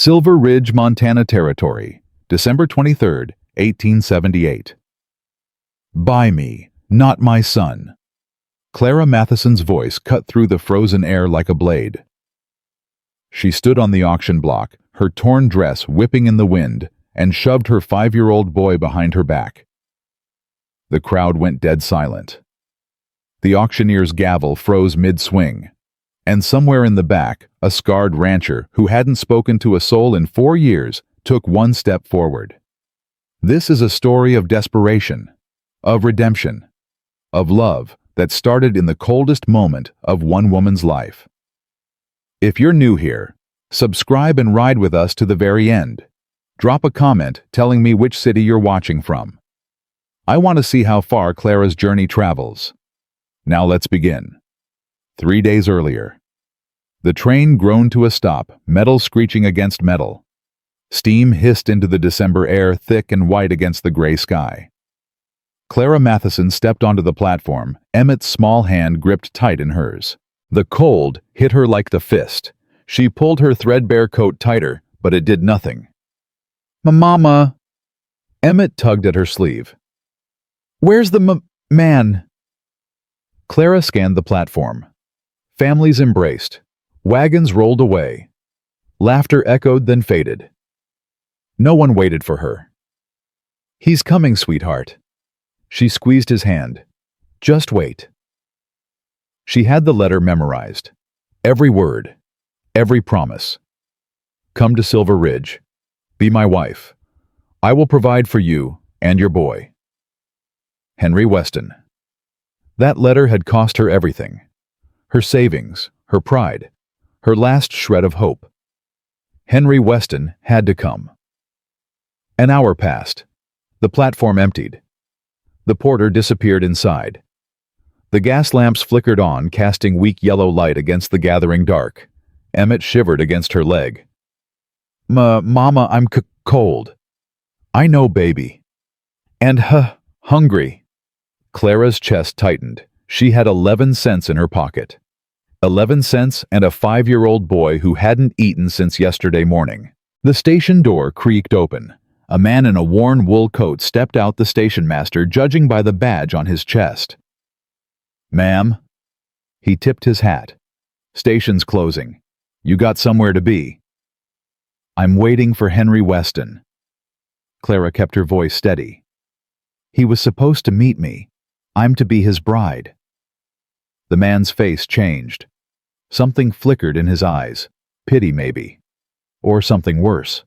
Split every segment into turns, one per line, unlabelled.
Silver Ridge, Montana Territory, December 23, 1878. Buy me, not my son. Clara Matheson's voice cut through the frozen air like a blade. She stood on the auction block, her torn dress whipping in the wind, and shoved her 5-year-old boy behind her back. The crowd went dead silent. The auctioneer's gavel froze mid-swing, and somewhere in the back, a scarred rancher who hadn't spoken to a soul in 4 years took one step forward. This is a story of desperation, of redemption, of love that started in the coldest moment of one woman's life. If you're new here, subscribe and ride with us to the very end. Drop a comment telling me which city you're watching from. I want to see how far Clara's journey travels. Now let's begin. 3 days earlier. The train groaned to a stop, metal screeching against metal. Steam hissed into the December air, thick and white against the gray sky. Clara Matheson stepped onto the platform, Emmett's small hand gripped tight in hers. The cold hit her like the fist. She pulled her threadbare coat tighter, but it did nothing. "Mama!" Emmett tugged at her sleeve. "Where's the man?" Clara scanned the platform. Families embraced. Wagons rolled away. Laughter echoed, then faded. No one waited for her. "He's coming, sweetheart." She squeezed his hand. "Just wait." She had the letter memorized. Every word. Every promise. "Come to Silver Ridge. Be my wife. I will provide for you and your boy. Henry Weston." That letter had cost her everything. Her savings, her pride, her last shred of hope. Henry Weston had to come. An hour passed. The platform emptied. The porter disappeared inside. The gas lamps flickered on, casting weak yellow light against the gathering dark. Emmett shivered against her leg. Mama, I'm cold." "I know, baby." "And hungry." Clara's chest tightened. She had 11 cents in her pocket. 11 cents and a 5-year-old boy who hadn't eaten since yesterday morning. The station door creaked open. A man in a worn wool coat stepped out, the station master judging by the badge on his chest. "Ma'am." He tipped his hat. "Station's closing. You got somewhere to be." "I'm waiting for Henry Weston." Clara kept her voice steady. "He was supposed to meet me. I'm to be his bride." The man's face changed. Something flickered in his eyes. Pity, maybe. Or something worse.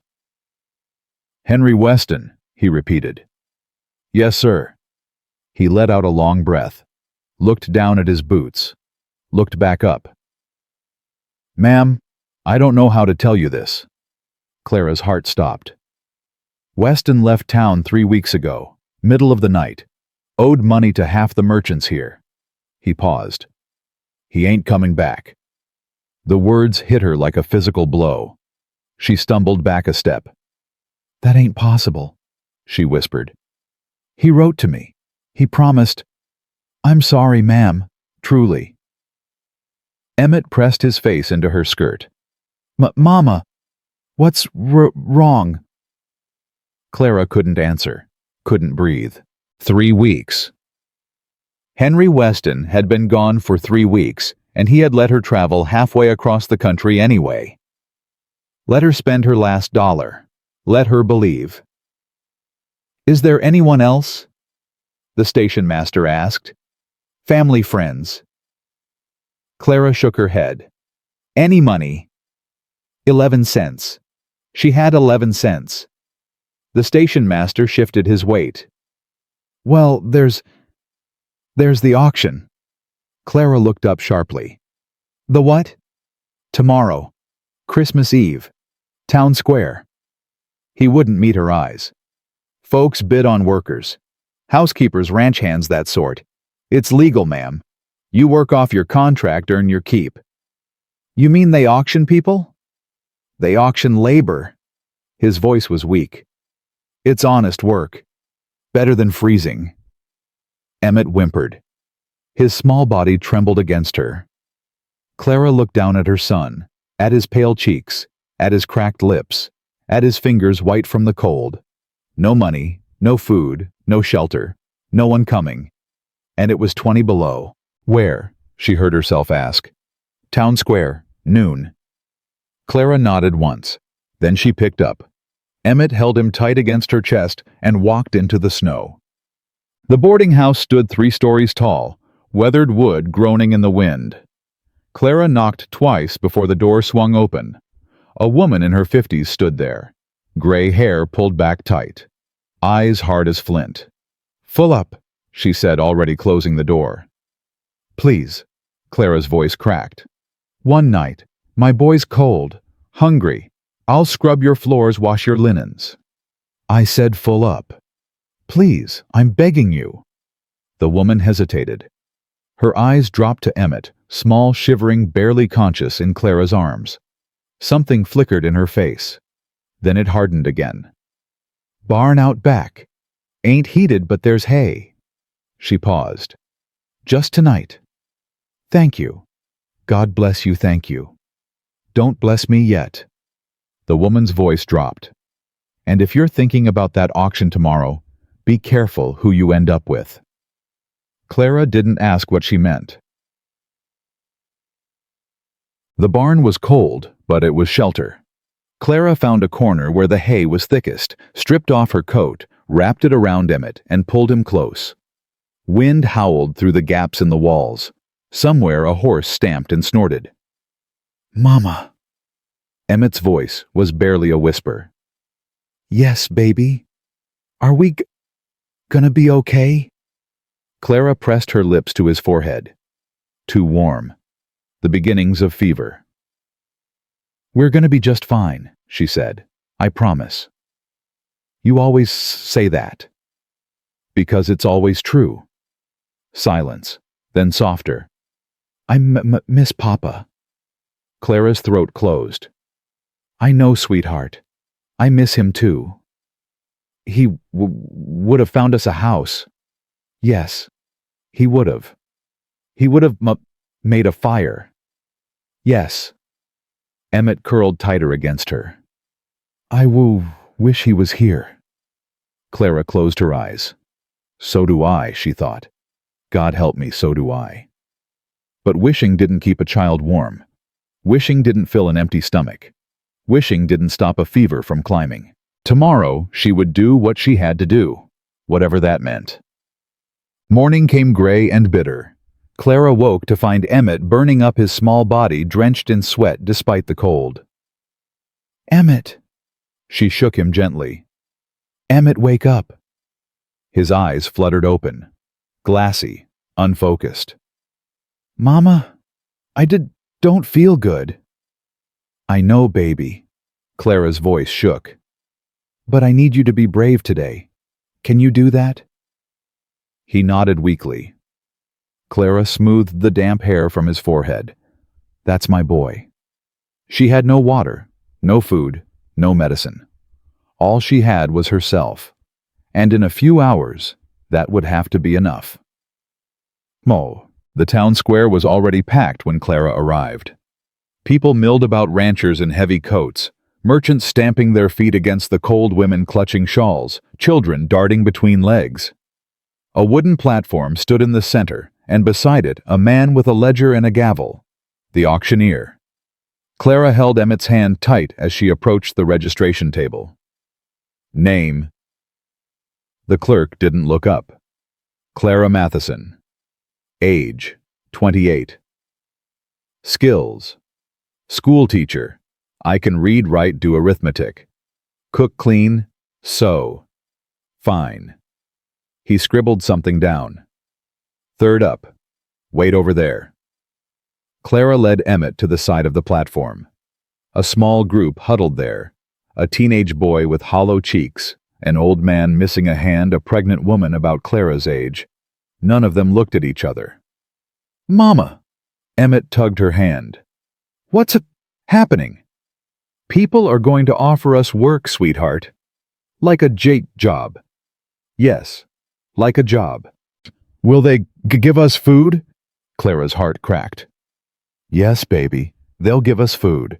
"Henry Weston," he repeated. "Yes, sir." He let out a long breath, looked down at his boots, looked back up. "Ma'am, I don't know how to tell you this." Clara's heart stopped. "Weston left town 3 weeks ago, middle of the night. Owed money to half the merchants here." He paused. "He ain't coming back." The words hit her like a physical blow. She stumbled back a step. "That ain't possible," she whispered. "He wrote to me. He promised." "I'm sorry, ma'am. Truly." Emmett pressed his face into her skirt. Mama, what's wrong?" Clara couldn't answer, couldn't breathe. 3 weeks. Henry Weston had been gone for 3 weeks, and he had let her travel halfway across the country anyway. Let her spend her last dollar. Let her believe. "Is there anyone else?" the station master asked. "Family, friends?" Clara shook her head. "Any money." 11 cents. She had 11 cents. The station master shifted his weight. "Well, there's the auction." Clara looked up sharply. "The what?" "Tomorrow. Christmas Eve. Town Square." He wouldn't meet her eyes. "Folks bid on workers. Housekeepers, ranch hands, that sort. It's legal, ma'am. You work off your contract, earn your keep." "You mean they auction people?" "They auction labor." His voice was weak. "It's honest work. Better than freezing." Emmett whimpered. His small body trembled against her. Clara looked down at her son, at his pale cheeks, at his cracked lips, at his fingers white from the cold. No money, no food, no shelter, no one coming. And it was 20 below. Where? She heard herself ask. Town Square, noon. Clara nodded once. Then she picked up. Emmett held him tight against her chest and walked into the snow. The boarding house stood 3 stories tall, weathered wood groaning in the wind. Clara knocked twice before the door swung open. A woman in her 50s stood there, gray hair pulled back tight, eyes hard as flint. "Full up," she said, already closing the door. "Please," Clara's voice cracked. "One night. My boy's cold, hungry. I'll scrub your floors, wash your linens." I said full up. "Please, I'm begging you." The woman hesitated. Her eyes dropped to Emmett, small, shivering, barely conscious in Clara's arms. Something flickered in her face. Then it hardened again. "Barn out back. Ain't heated, but there's hay." She paused. "Just tonight." "Thank you. God bless you, thank you." "Don't bless me yet." The woman's voice dropped. "And if you're thinking about that auction tomorrow, be careful who you end up with." Clara didn't ask what she meant. The barn was cold, but it was shelter. Clara found a corner where the hay was thickest, stripped off her coat, wrapped it around Emmett, and pulled him close. Wind howled through the gaps in the walls. Somewhere a horse stamped and snorted. "Mama." Emmett's voice was barely a whisper. "Yes, baby. Are we gonna be okay?" Clara pressed her lips to his forehead. Too warm. The beginnings of fever. "We're gonna be just fine," she said. "I promise." "You always say that." "Because it's always true." Silence, then softer. "I miss Papa." Clara's throat closed. "I know, sweetheart. I miss him too. He would have found us a house." "Yes, he would have. He would have made a fire." "Yes." Emmett curled tighter against her. "I wish he was here." Clara closed her eyes. So do I, she thought. God help me, so do I. But wishing didn't keep a child warm. Wishing didn't fill an empty stomach. Wishing didn't stop a fever from climbing. Tomorrow, she would do what she had to do, whatever that meant. Morning came gray and bitter. Clara woke to find Emmett burning up his small body drenched in sweat despite the cold. "Emmett!" She shook him gently. "Emmett, wake up!" His eyes fluttered open, glassy, unfocused. "Mama, I don't feel good." "I know, baby." Clara's voice shook. "But I need you to be brave today. Can you do that?" He nodded weakly. Clara smoothed the damp hair from his forehead. "That's my boy." She had no water, no food, no medicine. All she had was herself. And in a few hours, that would have to be enough. The town square was already packed when Clara arrived. People milled about ranchers in heavy coats, merchants stamping their feet against the cold, women clutching shawls, children darting between legs. A wooden platform stood in the center, and beside it a man with a ledger and a gavel, the auctioneer. Clara held Emmett's hand tight as she approached the registration table. "Name?" The clerk didn't look up. "Clara Matheson." "Age?" 28. "Skills?" "School teacher. I can read, write, do arithmetic. Cook, clean, sew. Fine." He scribbled something down. "Third up. Wait over there." Clara led Emmett to the side of the platform. A small group huddled there, a teenage boy with hollow cheeks, an old man missing a hand, a pregnant woman about Clara's age. None of them looked at each other. "Mama!" Emmett tugged her hand. "What's happening?" "People are going to offer us work, sweetheart. Like a job." "Yes, like a job." "Will they give us food?" Clara's heart cracked. "Yes, baby, they'll give us food.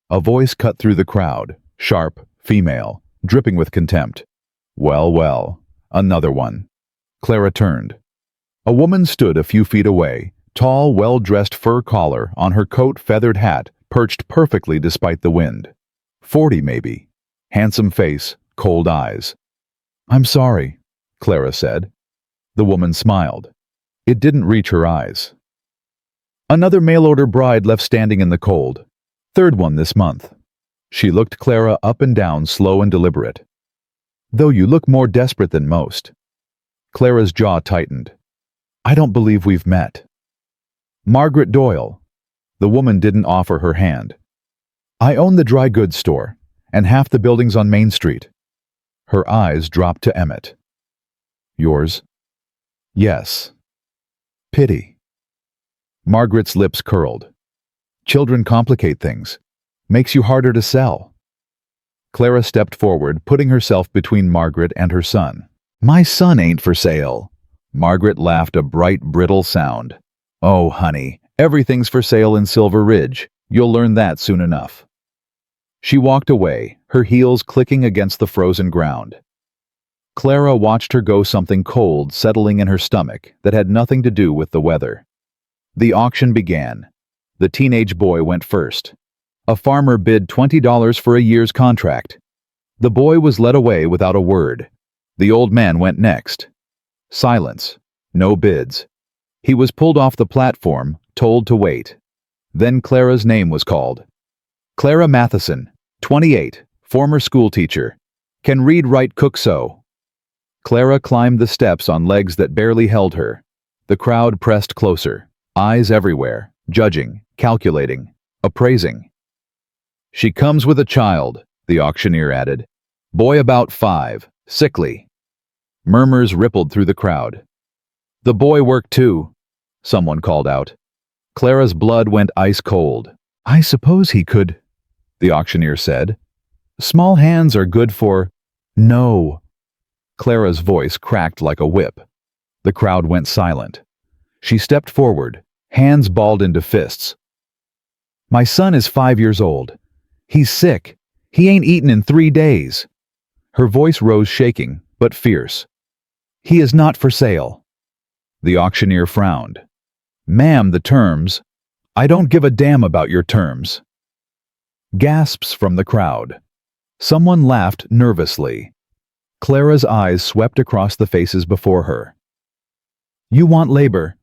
A voice cut through the crowd, sharp, female, dripping with contempt. Well, well, another one. Clara turned. A woman stood a few feet away, tall, well-dressed fur collar on her coat, feathered hat perched perfectly despite the wind. 40 maybe. Handsome face, cold eyes. "I'm sorry," Clara said. The woman smiled. It didn't reach her eyes. Another mail-order bride left standing in the cold. Third one this month. She looked Clara up and down, slow and deliberate. "Though you look more desperate than most." Clara's jaw tightened. "I don't believe we've met." "Margaret Doyle." The woman didn't offer her hand. "I own the dry goods store, and half the buildings on Main Street." Her eyes dropped to Emmett. "Yours?" "Yes." "Pity." Margaret's lips curled. "Children complicate things. Makes you harder to sell." Clara stepped forward, putting herself between Margaret and her son. "My son ain't for sale." Margaret laughed a bright, brittle sound. "Oh, honey, everything's for sale in Silver Ridge. You'll learn that soon enough." She walked away, her heels clicking against the frozen ground. Clara watched her go, something cold settling in her stomach that had nothing to do with the weather. The auction began. The teenage boy went first. A farmer bid $20 for a year's contract. The boy was led away without a word. The old man went next. Silence. No bids. He was pulled off the platform, told to wait. Then Clara's name was called. "Clara Matheson, 28, former schoolteacher. Can read, write, cook, sew." Clara climbed the steps on legs that barely held her. The crowd pressed closer, eyes everywhere, judging, calculating, appraising. "She comes with a child," the auctioneer added. "Boy about 5, sickly." Murmurs rippled through the crowd. "The boy worked too," someone called out. Clara's blood went ice cold. "I suppose he could," the auctioneer said. "Small hands are good for—" "No." Clara's voice cracked like a whip. The crowd went silent. She stepped forward, hands balled into fists. "My son is 5 years old. He's sick. He ain't eaten in 3 days." Her voice rose, shaking, but fierce. "He is not for sale." The auctioneer frowned. "Ma'am, the terms—" "I don't give a damn about your terms." Gasps from the crowd. Someone laughed nervously. Clara's eyes swept across the faces before her. "You want labor?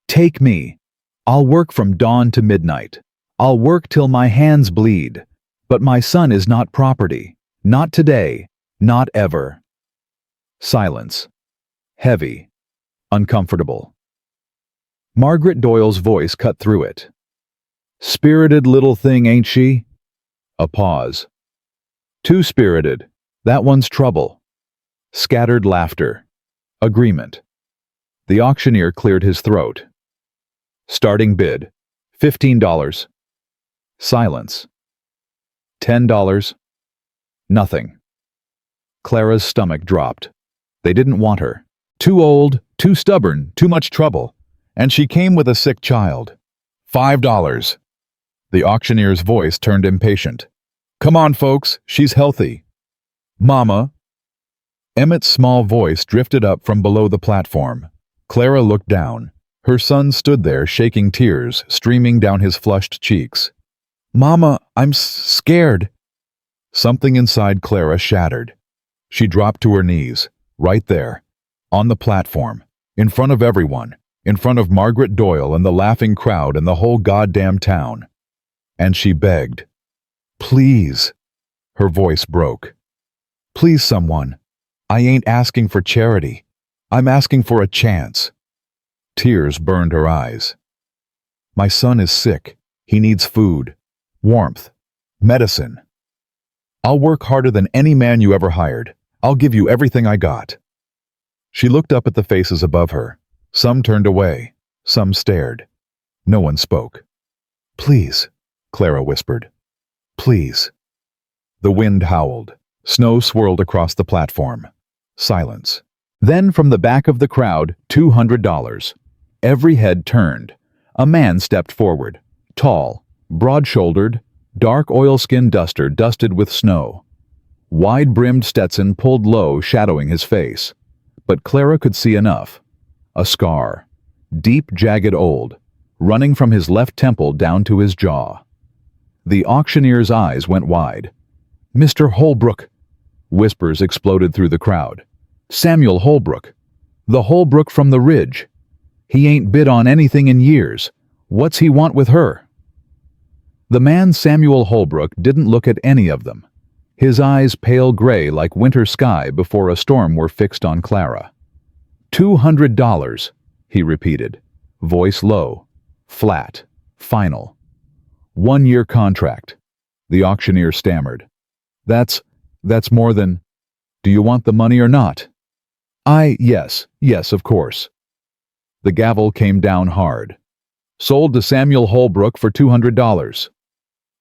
Take me. I'll work from dawn to midnight. I'll work till my hands bleed. But my son is not property. Not today. Not ever." Silence. Heavy. Uncomfortable. Margaret Doyle's voice cut through it. "Spirited little thing, ain't she?" A pause. "Too spirited. That one's trouble." Scattered laughter. Agreement. The auctioneer cleared his throat. Starting bid, $15. Silence. $10. Nothing. Clara's stomach dropped. They didn't want her. Too old, too stubborn, too much trouble. And she came with a sick child. $5. The auctioneer's voice turned impatient. "Come on, folks, she's healthy." "Mama." Emmett's small voice drifted up from below the platform. Clara looked down. Her son stood there, shaking, tears streaming down his flushed cheeks. "Mama, I'm scared." Something inside Clara shattered. She dropped to her knees, right there, on the platform, in front of everyone, in front of Margaret Doyle and the laughing crowd and the whole goddamn town. And she begged. "Please." Her voice broke. "Please, someone. I ain't asking for charity. I'm asking for a chance." Tears burned her eyes. "My son is sick. He needs food, warmth, medicine. I'll work harder than any man you ever hired. I'll give you everything I got." She looked up at the faces above her. Some turned away. Some stared. No one spoke. "Please," Clara whispered. "Please." The wind howled. Snow swirled across the platform. Silence. Then from the back of the crowd, $200. Every head turned. A man stepped forward. Tall, broad-shouldered, Dark oilskin duster dusted with snow. Wide-brimmed Stetson pulled low, shadowing his face. But Clara could see enough. A scar. Deep, jagged old, running from his left temple down to his jaw. The auctioneer's eyes went wide. "Mr. Holbrook!" Whispers exploded through the crowd. "Samuel Holbrook! The Holbrook from the Ridge! He ain't bid on anything in years. What's he want with her?" The man Samuel Holbrook didn't look at any of them. His eyes pale gray like winter sky before a storm were fixed on Clara. $200, he repeated, voice low, flat, final. 1-year contract. The auctioneer stammered. That's more than... Do you want the money or not? Yes, of course. The gavel came down hard. Sold to Samuel Holbrook for $200.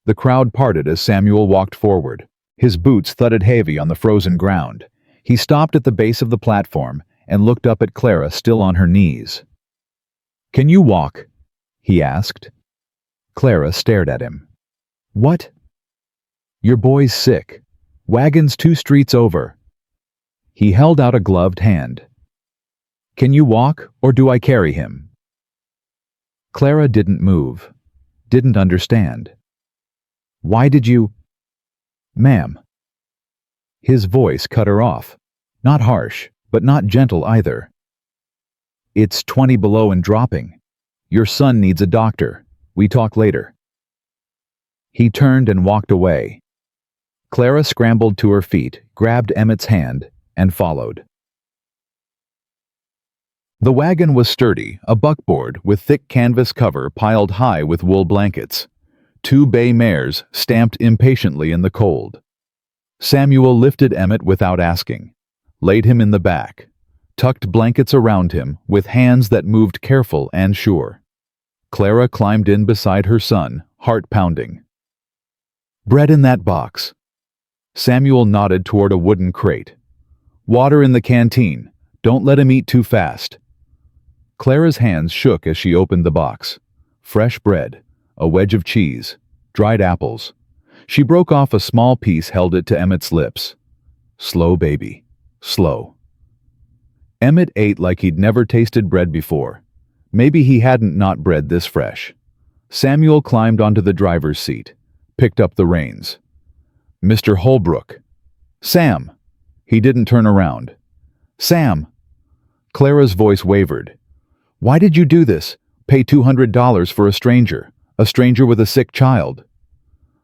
The crowd parted as Samuel walked forward. His boots thudded heavy on the frozen ground. He stopped at the base of the platform and looked up at Clara still on her knees. "Can you walk?" he asked. Clara stared at him. "What?" "Your boy's sick. Wagon's 2 streets over." He held out a gloved hand. "Can you walk, or do I carry him?" Clara didn't move, didn't understand. "Why did you—" "Ma'am." His voice cut her off. Not harsh, but not gentle either. "It's 20 below and dropping. Your son needs a doctor. We talk later." He turned and walked away. Clara scrambled to her feet, grabbed Emmett's hand, and followed. The wagon was sturdy, a buckboard with thick canvas cover piled high with wool blankets. 2 bay mares stamped impatiently in the cold. Samuel lifted Emmett without asking, laid him in the back, tucked blankets around him with hands that moved careful and sure. Clara climbed in beside her son, heart pounding. "Bread in that box." Samuel nodded toward a wooden crate. "Water in the canteen. Don't let him eat too fast." Clara's hands shook as she opened the box. Fresh bread, a wedge of cheese, dried apples. She broke off a small piece, held it to Emmett's lips. Slow, baby, slow. Emmett ate like he'd never tasted bread before. Maybe he hadn't not bread this fresh. Samuel climbed onto the driver's seat, picked up the reins. "Mr. Holbrook." "Sam." He didn't turn around. "Sam." Clara's voice wavered. "Why did you do this? Pay $200 for a stranger with a sick child?"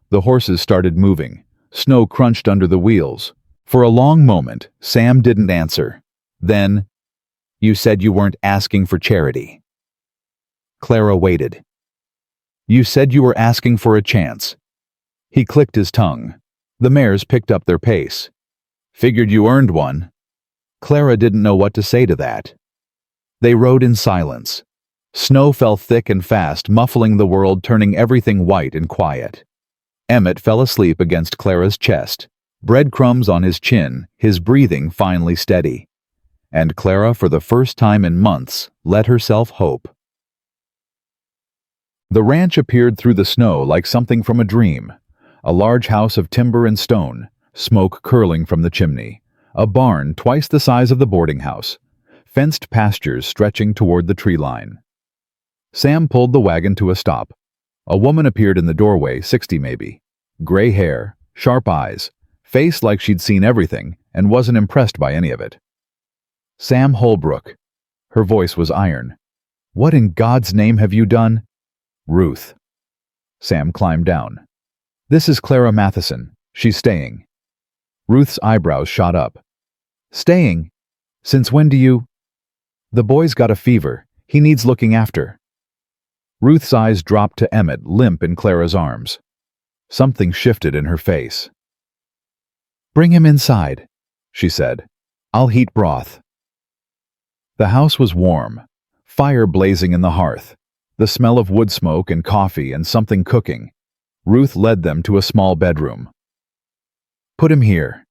The horses started moving. Snow crunched under the wheels. For a long moment, Sam didn't answer. Then, "You said you weren't asking for charity." Clara waited. "You said you were asking for a chance." He clicked his tongue. The mares picked up their pace. "Figured you earned one." Clara didn't know what to say to that. They rode in silence. Snow fell thick and fast, muffling the world, turning everything white and quiet. Emmett fell asleep against Clara's chest, breadcrumbs on his chin, his breathing finally steady. And Clara, for the first time in months, let herself hope. The ranch appeared through the snow like something from a dream. A large house of timber and stone, smoke curling from the chimney. A barn twice the size of the boarding house. Fenced pastures stretching toward the tree line. Sam pulled the wagon to a stop. A woman appeared in the doorway, 60 maybe. Gray hair, sharp eyes, face like she'd seen everything and wasn't impressed by any of it. "Sam Holbrook." Her voice was iron. "What in God's name have you done?" "Ruth." Sam climbed down. "This is Clara Matheson. She's staying." Ruth's eyebrows shot up. "Staying? Since when do you—" "The boy's got a fever. He needs looking after." Ruth's eyes dropped to Emmett, limp in Clara's arms. Something shifted in her face. "Bring him inside," she said. "I'll heat broth." The house was warm, fire blazing in the hearth, the smell of wood smoke and coffee and something cooking. Ruth led them to a small bedroom. "Put him here."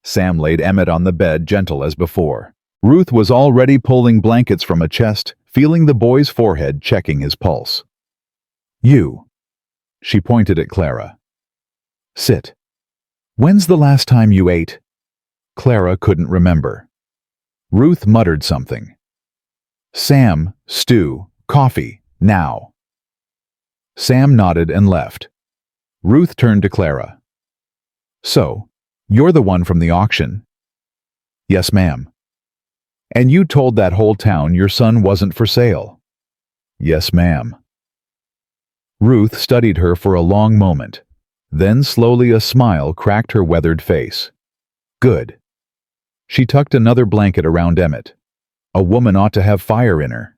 Sam laid Emmett on the bed, gentle as before. Ruth was already pulling blankets from a chest, feeling the boy's forehead, checking his pulse. "You." She pointed at Clara. Sit. When's the last time you ate? Clara couldn't remember. Ruth muttered something. Sam, stew, coffee, now. Sam nodded and left. Ruth turned to Clara. So, you're the one from the auction? Yes, ma'am. And you told that whole town your son wasn't for sale? Yes, ma'am. Ruth studied her for a long moment. Then slowly a smile cracked her weathered face. Good. She tucked another blanket around Emmett. A woman ought to have fire in her.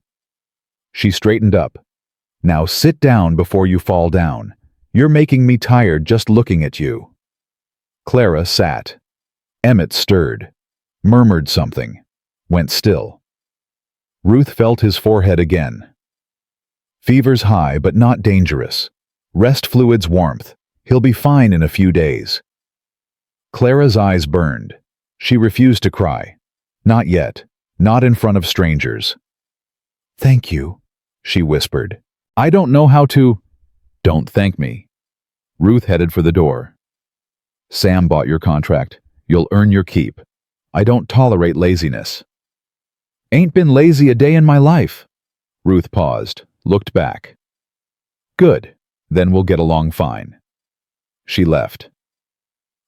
She straightened up. Now sit down before you fall down. You're making me tired just looking at you. Clara sat. Emmett stirred, murmured something, went still. Ruth felt his forehead again. Fever's high but not dangerous. Rest fluids warmth. He'll be fine in a few days. Clara's eyes burned. She refused to cry. Not yet. Not in front of strangers. Thank you, she whispered. I don't know how to... Don't thank me. Ruth headed for the door. Sam bought your contract. You'll earn your keep. I don't tolerate laziness. Ain't been lazy a day in my life. Ruth paused, looked back. Good. Then we'll get along fine. She left.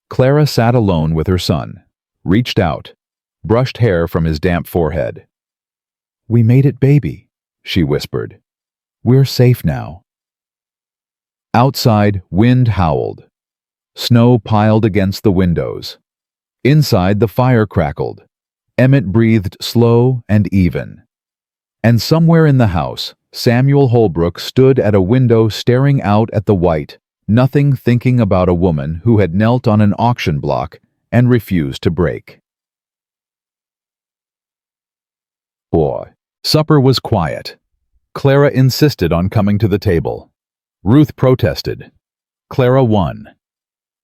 Clara sat alone with her son, reached out, brushed hair from his damp forehead. We made it, baby, she whispered. We're safe now. Outside, wind howled. Snow piled against the windows. Inside, the fire crackled. Emmett breathed slow and even. And somewhere in the house, Samuel Holbrook stood at a window staring out at the white, nothing, thinking about a woman who had knelt on an auction block and refused to break. Boy. Supper was quiet. Clara insisted on coming to the table. Ruth protested. Clara won.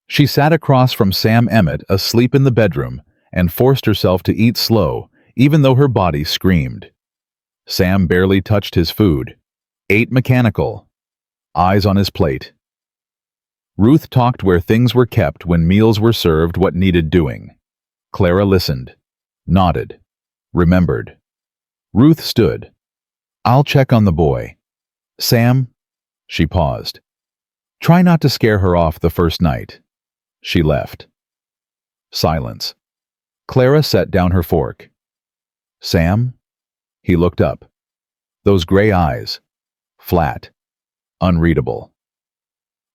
She sat across from Sam Emmett, asleep in the bedroom, and forced herself to eat slow, even though her body screamed. Sam barely touched his food. Ate mechanical. Eyes on his plate. Ruth talked where things were kept when meals were served, what needed doing. Clara listened. Nodded. Remembered. Ruth stood. I'll check on the boy. Sam? She paused. Try not to scare her off the first night. She left. Silence. Clara set down her fork. Sam? He looked up. Those gray eyes. Flat. Unreadable.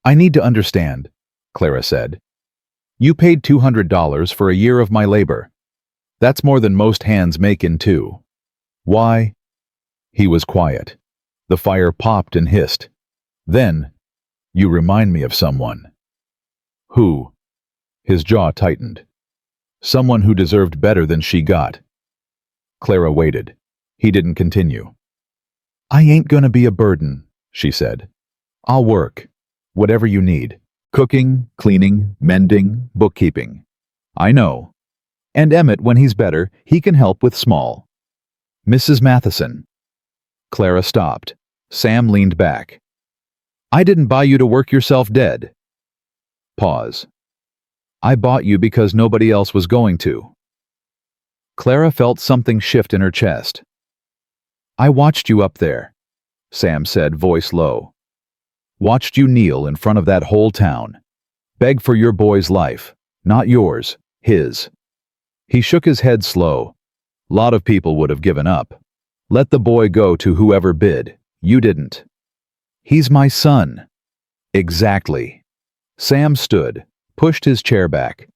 I need to understand, Clara said. You paid $200 for a year of my labor. That's more than most hands make in 2. Why? He was quiet. The fire popped and hissed. Then, you remind me of someone. Who? His jaw tightened. Someone who deserved better than she got. Clara waited. He didn't continue. I ain't gonna be a burden, she said. I'll work. Whatever you need. Cooking, cleaning, mending, bookkeeping. I know. And Emmett, when he's better, he can help with small. Mrs. Matheson. Clara stopped. Sam leaned back. I didn't buy you to work yourself dead. Pause. I bought you because nobody else was going to. Clara felt something shift in her chest. I watched you up there, Sam said, voice low. Watched you kneel in front of that whole town. Beg for your boy's life, not yours, his. He shook his head slow. Lot of people would have given up. Let the boy go to whoever bid. You didn't. He's my son. Exactly. Sam stood, pushed his chair back.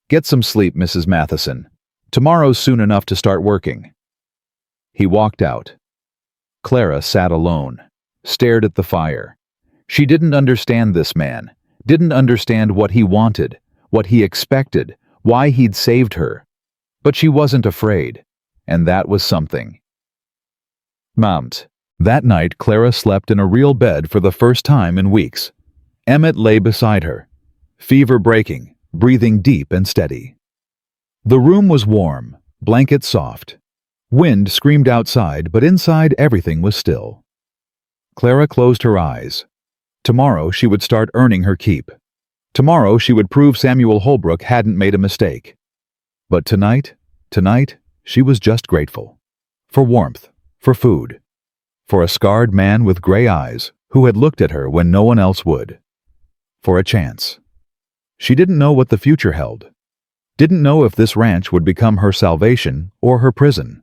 Get some sleep, Mrs. Matheson. Tomorrow's soon enough to start working. He walked out. Clara sat alone, stared at the fire. She didn't understand this man, didn't understand what he wanted, what he expected, why he'd saved her. But she wasn't afraid, and that was something. Mount. That night, Clara slept in a real bed for the first time in weeks. Emmett lay beside her, fever breaking, breathing deep and steady. The room was warm, blankets soft. Wind screamed outside, but inside everything was still. Clara closed her eyes. Tomorrow she would start earning her keep. Tomorrow she would prove Samuel Holbrook hadn't made a mistake. But tonight, she was just grateful. For warmth, for food, for a scarred man with gray eyes who had looked at her when no one else would. For a chance. She didn't know what the future held. Didn't know if this ranch would become her salvation or her prison.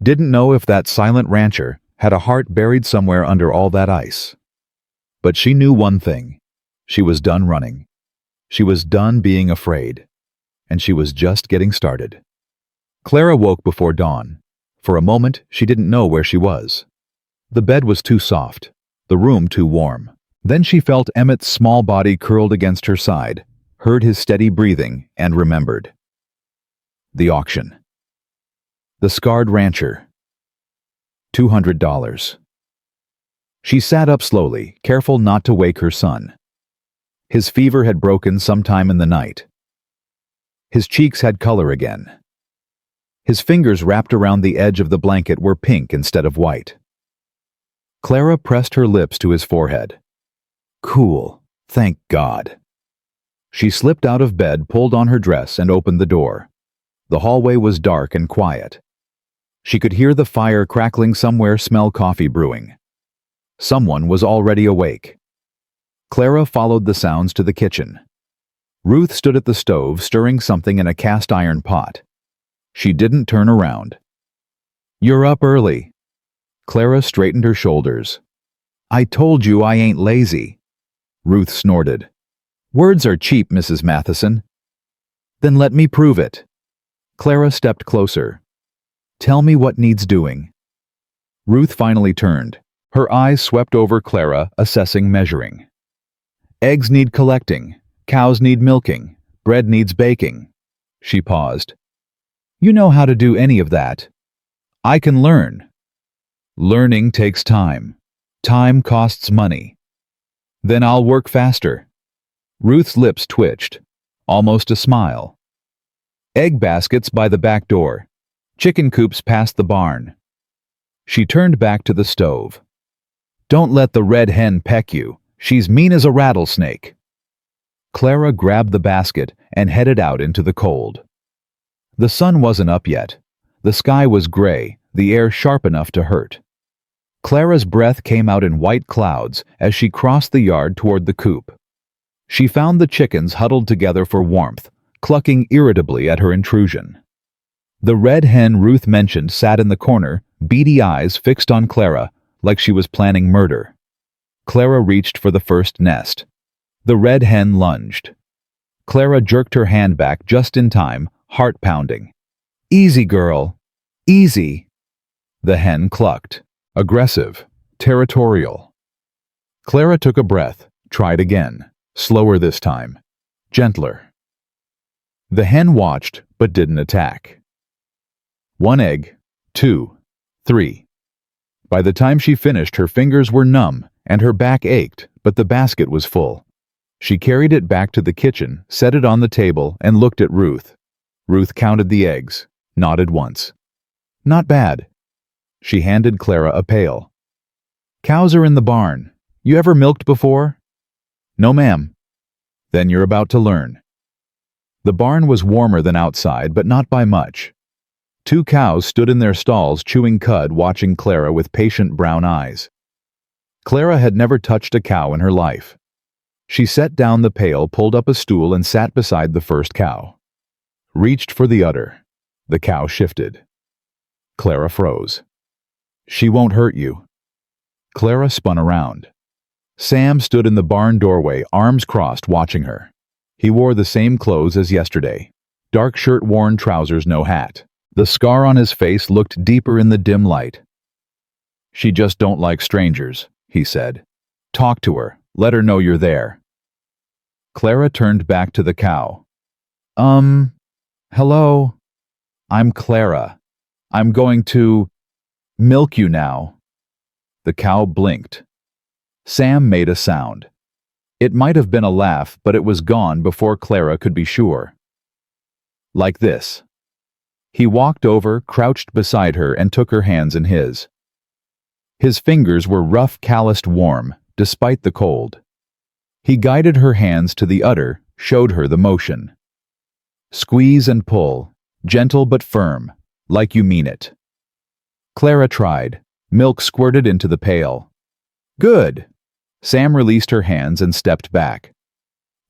Didn't know if that silent rancher had a heart buried somewhere under all that ice. But she knew one thing. She was done running. She was done being afraid. And she was just getting started. Clara woke before dawn. For a moment, she didn't know where she was. The bed was too soft, the room too warm. Then she felt Emmett's small body curled against her side, heard his steady breathing, and remembered. The auction. The scarred rancher. $200. She sat up slowly, careful not to wake her son. His fever had broken sometime in the night. His cheeks had color again. His fingers wrapped around the edge of the blanket were pink instead of white. Clara pressed her lips to his forehead. Cool, thank God. She slipped out of bed, pulled on her dress, and opened the door. The hallway was dark and quiet. She could hear the fire crackling somewhere, smell coffee brewing. Someone was already awake. Clara followed the sounds to the kitchen. Ruth stood at the stove, stirring something in a cast-iron pot. She didn't turn around. You're up early. Clara straightened her shoulders. I told you I ain't lazy. Ruth snorted. Words are cheap, Mrs. Matheson. Then let me prove it. Clara stepped closer. Tell me what needs doing. Ruth finally turned. Her eyes swept over Clara, assessing, measuring. Eggs need collecting. Cows need milking. Bread needs baking. She paused. You know how to do any of that. I can learn. Learning takes time. Time costs money. Then I'll work faster. Ruth's lips twitched. Almost a smile. Egg baskets by the back door. Chicken coops past the barn. She turned back to the stove. Don't let the red hen peck you. She's mean as a rattlesnake. Clara grabbed the basket and headed out into the cold. The sun wasn't up yet. The sky was gray, the air sharp enough to hurt. Clara's breath came out in white clouds as she crossed the yard toward the coop. She found the chickens huddled together for warmth, clucking irritably at her intrusion. The red hen Ruth mentioned sat in the corner, beady eyes fixed on Clara, like she was planning murder. Clara reached for the first nest. The red hen lunged. Clara jerked her hand back just in time, heart pounding. Easy, girl. Easy. The hen clucked. Aggressive. Territorial. Clara took a breath, tried again. Slower this time. Gentler. The hen watched, but didn't attack. 1 egg. 2. 3. By the time she finished, her fingers were numb, and her back ached, but the basket was full. She carried it back to the kitchen, set it on the table, and looked at Ruth. Ruth counted the eggs, nodded once. Not bad. She handed Clara a pail. Cows are in the barn. You ever milked before? No, ma'am. Then you're about to learn. The barn was warmer than outside, but not by much. 2 cows stood in their stalls chewing cud, watching Clara with patient brown eyes. Clara had never touched a cow in her life. She set down the pail, pulled up a stool, and sat beside the first cow. Reached for the udder. The cow shifted. Clara froze. She won't hurt you. Clara spun around. Sam stood in the barn doorway, arms crossed, watching her. He wore the same clothes as yesterday. Dark shirt, worn trousers, no hat. The scar on his face looked deeper in the dim light. She just don't like strangers, he said. Talk to her. Let her know you're there. Clara turned back to the cow. Hello? I'm Clara. I'm going to milk you now. The cow blinked. Sam made a sound. It might have been a laugh, but it was gone before Clara could be sure. Like this. He walked over, crouched beside her, and took her hands in his. His fingers were rough, calloused, warm, despite the cold. He guided her hands to the udder, showed her the motion. Squeeze and pull, gentle but firm, like you mean it. Clara tried. Milk squirted into the pail. Good! Sam released her hands and stepped back.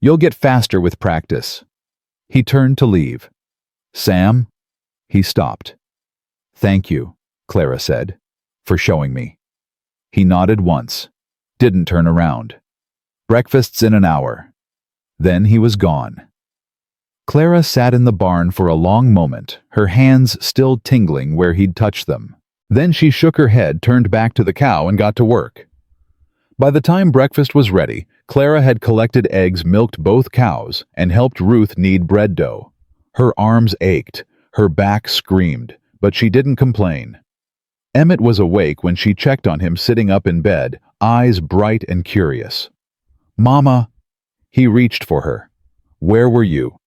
You'll get faster with practice. He turned to leave. Sam? He stopped. Thank you, Clara said, for showing me. He nodded once, didn't turn around. Breakfast's in an hour. Then he was gone. Clara sat in the barn for a long moment, her hands still tingling where he'd touched them. Then she shook her head, turned back to the cow, and got to work. By the time breakfast was ready, Clara had collected eggs, milked both cows, and helped Ruth knead bread dough. Her arms ached, her back screamed, but she didn't complain. Emmett was awake when she checked on him sitting up in bed, eyes bright and curious. Mama! He reached for her. Where were you?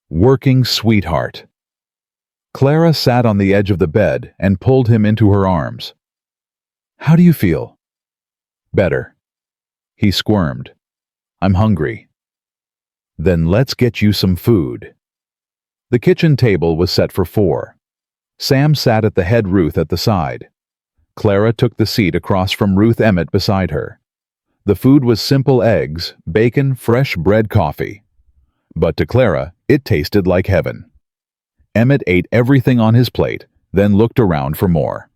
Working, sweetheart. Clara sat on the edge of the bed and pulled him into her arms. How do you feel? Better. He squirmed. I'm hungry. Then let's get you some food. The kitchen table was set for 4. Sam sat at the head, Ruth at the side. Clara took the seat across from Ruth, Emmett beside her. The food was simple eggs, bacon, fresh bread, coffee. But to Clara, it tasted like heaven. Emmett ate everything on his plate, then looked around for more.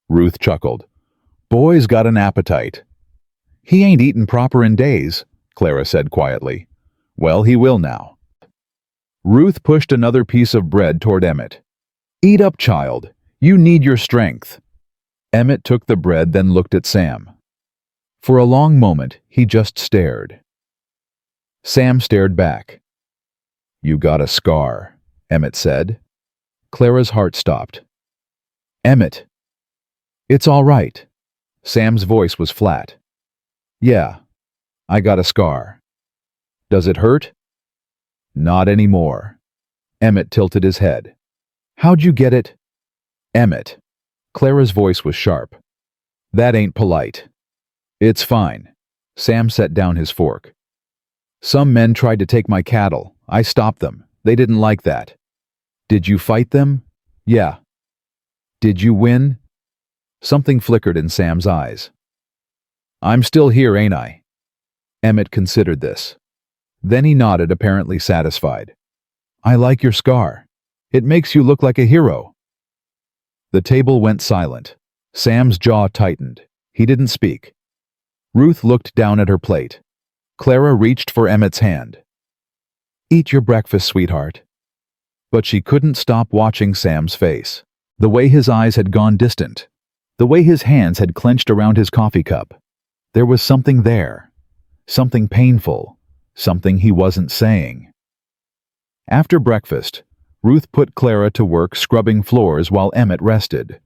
Ruth chuckled. Boy's got an appetite. He ain't eaten proper in days, Clara said quietly. Well, he will now. Ruth pushed another piece of bread toward Emmett. Eat up, child. You need your strength. Emmett took the bread, then looked at Sam. For a long moment, he just stared. Sam stared back. You got a scar, Emmett said. Clara's heart stopped. Emmett. It's all right. Sam's voice was flat. Yeah, I got a scar. Does it hurt? Not anymore. Emmett tilted his head. How'd you get it? Emmett. Clara's voice was sharp. That ain't polite. It's fine. Sam set down his fork. Some men tried to take my cattle. I stopped them. They didn't like that. Did you fight them? Yeah. Did you win? Something flickered in Sam's eyes. I'm still here, ain't I? Emmett considered this. Then he nodded, apparently satisfied. I like your scar. It makes you look like a hero. The table went silent. Sam's jaw tightened. He didn't speak. Ruth looked down at her plate. Clara reached for Emmett's hand. Eat your breakfast, sweetheart. But she couldn't stop watching Sam's face. The way his eyes had gone distant. The way his hands had clenched around his coffee cup. There was something there. Something painful. Something he wasn't saying. After breakfast, Ruth put Clara to work scrubbing floors while Emmett rested.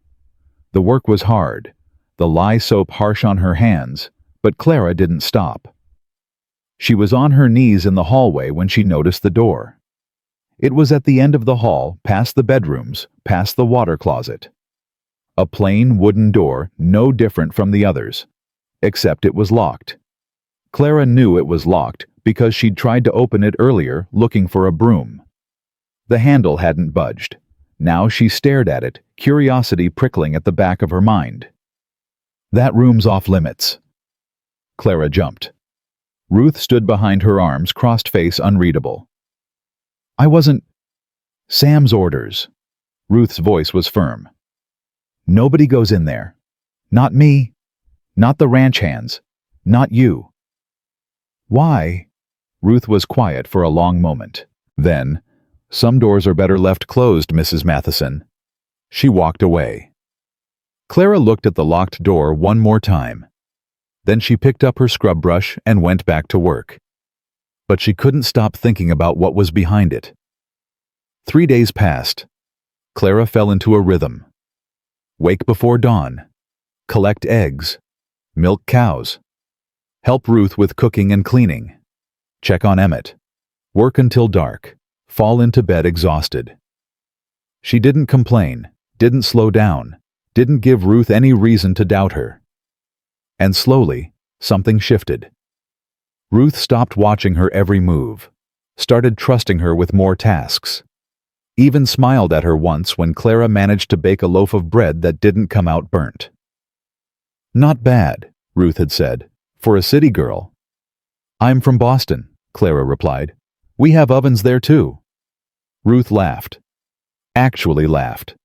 The work was hard, the lye soap harsh on her hands, but Clara didn't stop. She was on her knees in the hallway when she noticed the door. It was at the end of the hall, past the bedrooms, past the water closet. A plain wooden door, no different from the others, except it was locked. Clara knew it was locked because she'd tried to open it earlier looking for a broom. The handle hadn't budged. Now she stared at it, curiosity prickling at the back of her mind. That room's off limits. Clara jumped. Ruth stood behind her arms, crossed face unreadable. I wasn't... Sam's orders. Ruth's voice was firm. Nobody goes in there. Not me. Not the ranch hands. Not you. Why? Ruth was quiet for a long moment. Then, some doors are better left closed, Mrs. Matheson. She walked away. Clara looked at the locked door one more time. Then she picked up her scrub brush and went back to work. But she couldn't stop thinking about what was behind it. 3 days passed. Clara fell into a rhythm. Wake before dawn. Collect eggs. Milk cows. Help Ruth with cooking and cleaning. Check on Emmett. Work until dark. Fall into bed exhausted. She didn't complain, didn't slow down, didn't give Ruth any reason to doubt her. And slowly, something shifted. Ruth stopped watching her every move, started trusting her with more tasks. Even smiled at her once when Clara managed to bake a loaf of bread that didn't come out burnt. "Not bad," Ruth had said, "for a city girl." "I'm from Boston," Clara replied. "We have ovens there too." Ruth laughed. Actually laughed.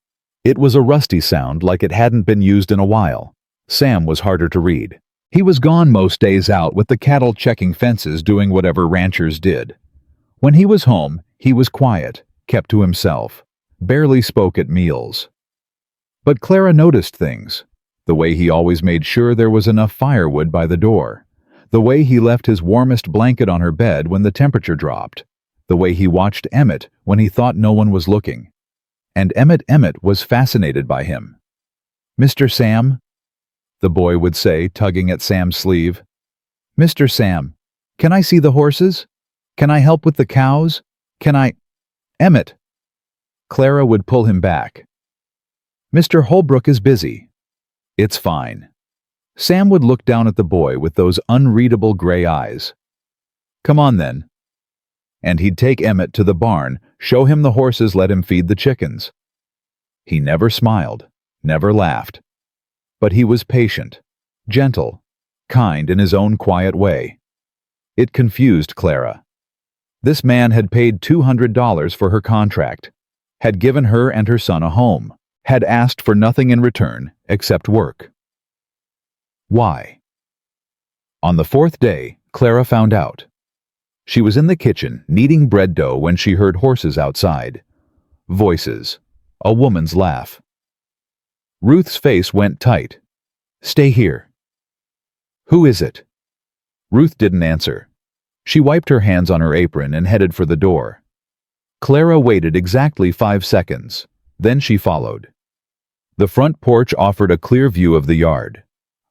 It was a rusty sound, like it hadn't been used in a while. Sam was harder to read. He was gone most days out with the cattle checking fences, doing whatever ranchers did. When he was home, he was quiet, kept to himself, barely spoke at meals. But Clara noticed things. The way he always made sure there was enough firewood by the door. The way he left his warmest blanket on her bed when the temperature dropped. The way he watched Emmett when he thought no one was looking. And Emmett was fascinated by him. "Mr. Sam?" the boy would say, tugging at Sam's sleeve. "Mr. Sam, can I see the horses? Can I help with the cows? Can I—" "Emmett!" Clara would pull him back. "Mr. Holbrook is busy." "It's fine." Sam would look down at the boy with those unreadable gray eyes. "Come on then." And he'd take Emmett to the barn, show him the horses, let him feed the chickens. He never smiled, never laughed. But he was patient, gentle, kind in his own quiet way. It confused Clara. This man had paid $200 for her contract, had given her and her son a home, had asked for nothing in return except work. Why? On the fourth day, Clara found out. She was in the kitchen, kneading bread dough when she heard horses outside. Voices. A woman's laugh. Ruth's face went tight. "Stay here." "Who is it?" Ruth didn't answer. She wiped her hands on her apron and headed for the door. Clara waited exactly 5 seconds. Then she followed. The front porch offered a clear view of the yard.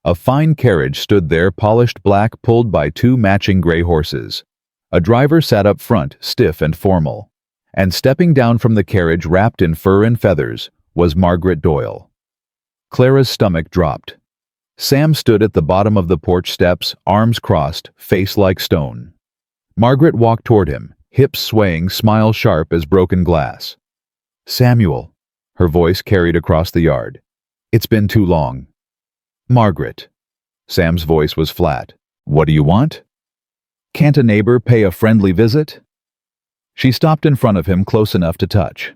A fine carriage stood there, polished black, pulled by 2 matching gray horses. A driver sat up front, stiff and formal. And stepping down from the carriage, wrapped in fur and feathers, was Margaret Doyle. Clara's stomach dropped. Sam stood at the bottom of the porch steps, arms crossed, face like stone. Margaret walked toward him, hips swaying, smile sharp as broken glass. "Samuel," her voice carried across the yard. "It's been too long." "Margaret." Sam's voice was flat. "What do you want?" "Can't a neighbor pay a friendly visit?" She stopped in front of him, close enough to touch.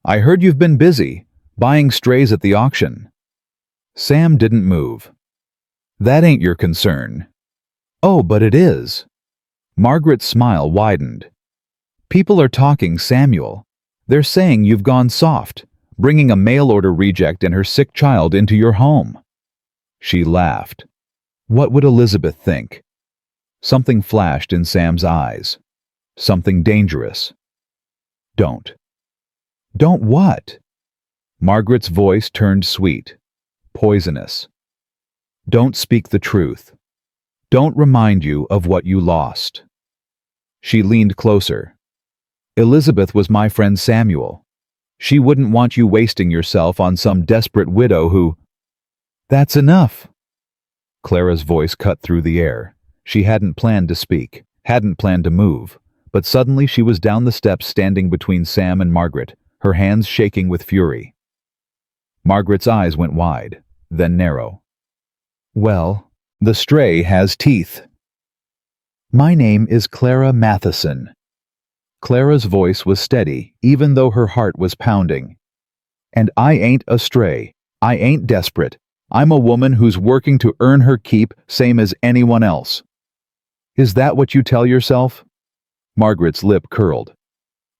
"I heard you've been busy, buying strays at the auction." Sam didn't move. "That ain't your concern." "Oh, but it is." Margaret's smile widened. "People are talking, Samuel. They're saying you've gone soft, bringing a mail-order reject and her sick child into your home." She laughed. What would Elizabeth think? Something flashed in Sam's eyes. Something dangerous. "Don't." "Don't what?" Margaret's voice turned sweet, poisonous. "Don't speak the truth. Don't remind you of what you lost." She leaned closer. "Elizabeth was my friend Samuel. She wouldn't want you wasting yourself on some desperate widow who—" "That's enough." Clara's voice cut through the air. She hadn't planned to speak, hadn't planned to move, but suddenly she was down the steps, standing between Sam and Margaret, her hands shaking with fury. Margaret's eyes went wide, then narrow. "Well, the stray has teeth." "My name is Clara Matheson." Clara's voice was steady, even though her heart was pounding. "And I ain't a stray. I ain't desperate. I'm a woman who's working to earn her keep, same as anyone else." "Is that what you tell yourself?" Margaret's lip curled.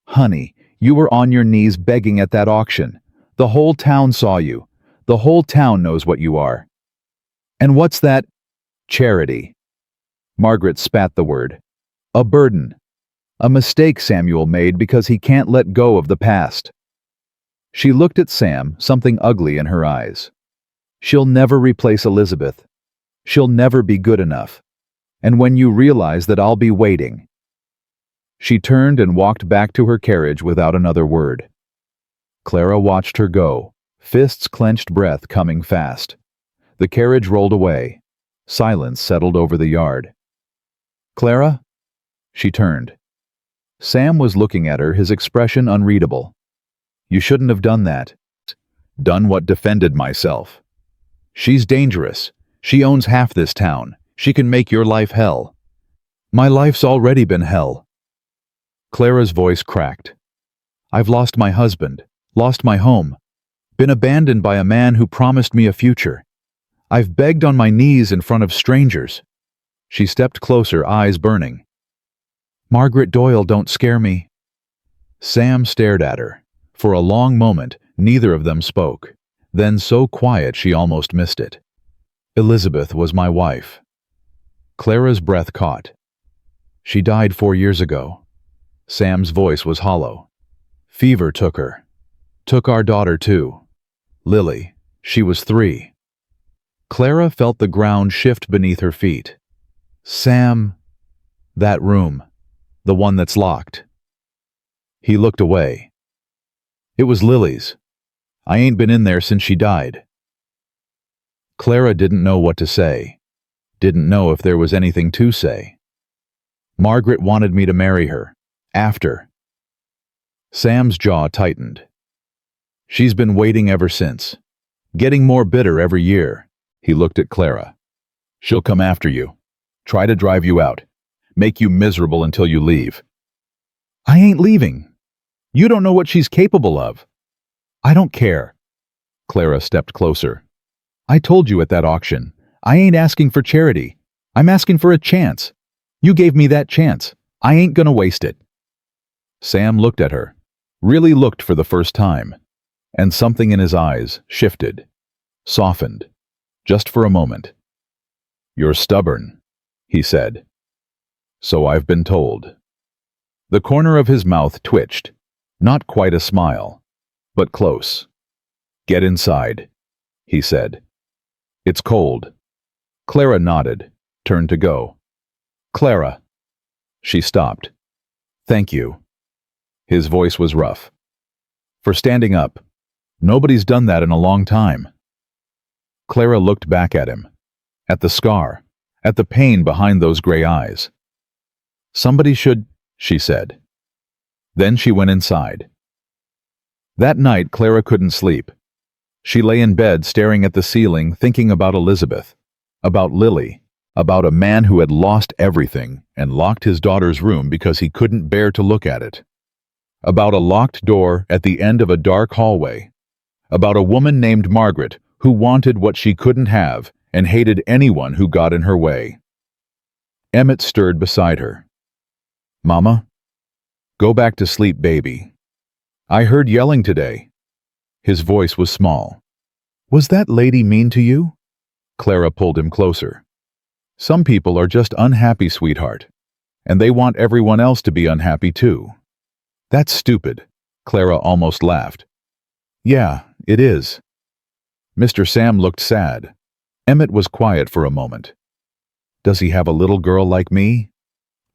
"Honey, you were on your knees begging at that auction. The whole town saw you. The whole town knows what you are." "And what's that?" "Charity." Margaret spat the word. "A burden. A mistake Samuel made because he can't let go of the past." She looked at Sam, something ugly in her eyes. "She'll never replace Elizabeth. She'll never be good enough. And when you realize that, I'll be waiting." She turned and walked back to her carriage without another word. Clara watched her go, fists clenched, breath coming fast. The carriage rolled away. Silence settled over the yard. Clara? She turned. Sam was looking at her, his expression unreadable. You shouldn't have done that. Done what? Defended myself. She's dangerous. She owns half this town. She can make your life hell. My life's already been hell. Clara's voice cracked. I've lost my husband, lost my home, been abandoned by a man who promised me a future. I've begged on my knees in front of strangers. She stepped closer, eyes burning. Margaret Doyle, don't scare me. Sam stared at her. For a long moment, neither of them spoke. Then so quiet she almost missed it. Elizabeth was my wife. Clara's breath caught. She died 4 years ago. Sam's voice was hollow. Fever took her. Took our daughter too. Lily. She was 3. Clara felt the ground shift beneath her feet. Sam. That room. The one that's locked. He looked away. It was Lily's. I ain't been in there since she died. Clara didn't know what to say. Didn't know if there was anything to say. Margaret wanted me to marry her. After. Sam's jaw tightened. She's been waiting ever since. Getting more bitter every year. He looked at Clara. She'll come after you. Try to drive you out. Make you miserable until you leave. I ain't leaving. You don't know what she's capable of. I don't care. Clara stepped closer. I told you at that auction, I ain't asking for charity. I'm asking for a chance. You gave me that chance. I ain't gonna waste it. Sam looked at her. Really looked for the first time. And something in his eyes shifted. Softened. Just for a moment. You're stubborn, he said. So I've been told. The corner of his mouth twitched. Not quite a smile, but close. Get inside, he said. It's cold. Clara nodded, turned to go. Clara. She stopped. Thank you. His voice was rough. For standing up. Nobody's done that in a long time. Clara looked back at him. At the scar. At the pain behind those gray eyes. Somebody should, she said. Then she went inside. That night, Clara couldn't sleep. She lay in bed staring at the ceiling, thinking about Elizabeth, about Lily, about a man who had lost everything and locked his daughter's room because he couldn't bear to look at it, about a locked door at the end of a dark hallway, about a woman named Margaret who wanted what she couldn't have and hated anyone who got in her way. Emmett stirred beside her. Mama? Go back to sleep, baby. I heard yelling today. His voice was small. Was that lady mean to you? Clara pulled him closer. Some people are just unhappy, sweetheart. And they want everyone else to be unhappy too. That's stupid. Clara almost laughed. Yeah, it is. Mr. Sam looked sad. Emmett was quiet for a moment. Does he have a little girl like me?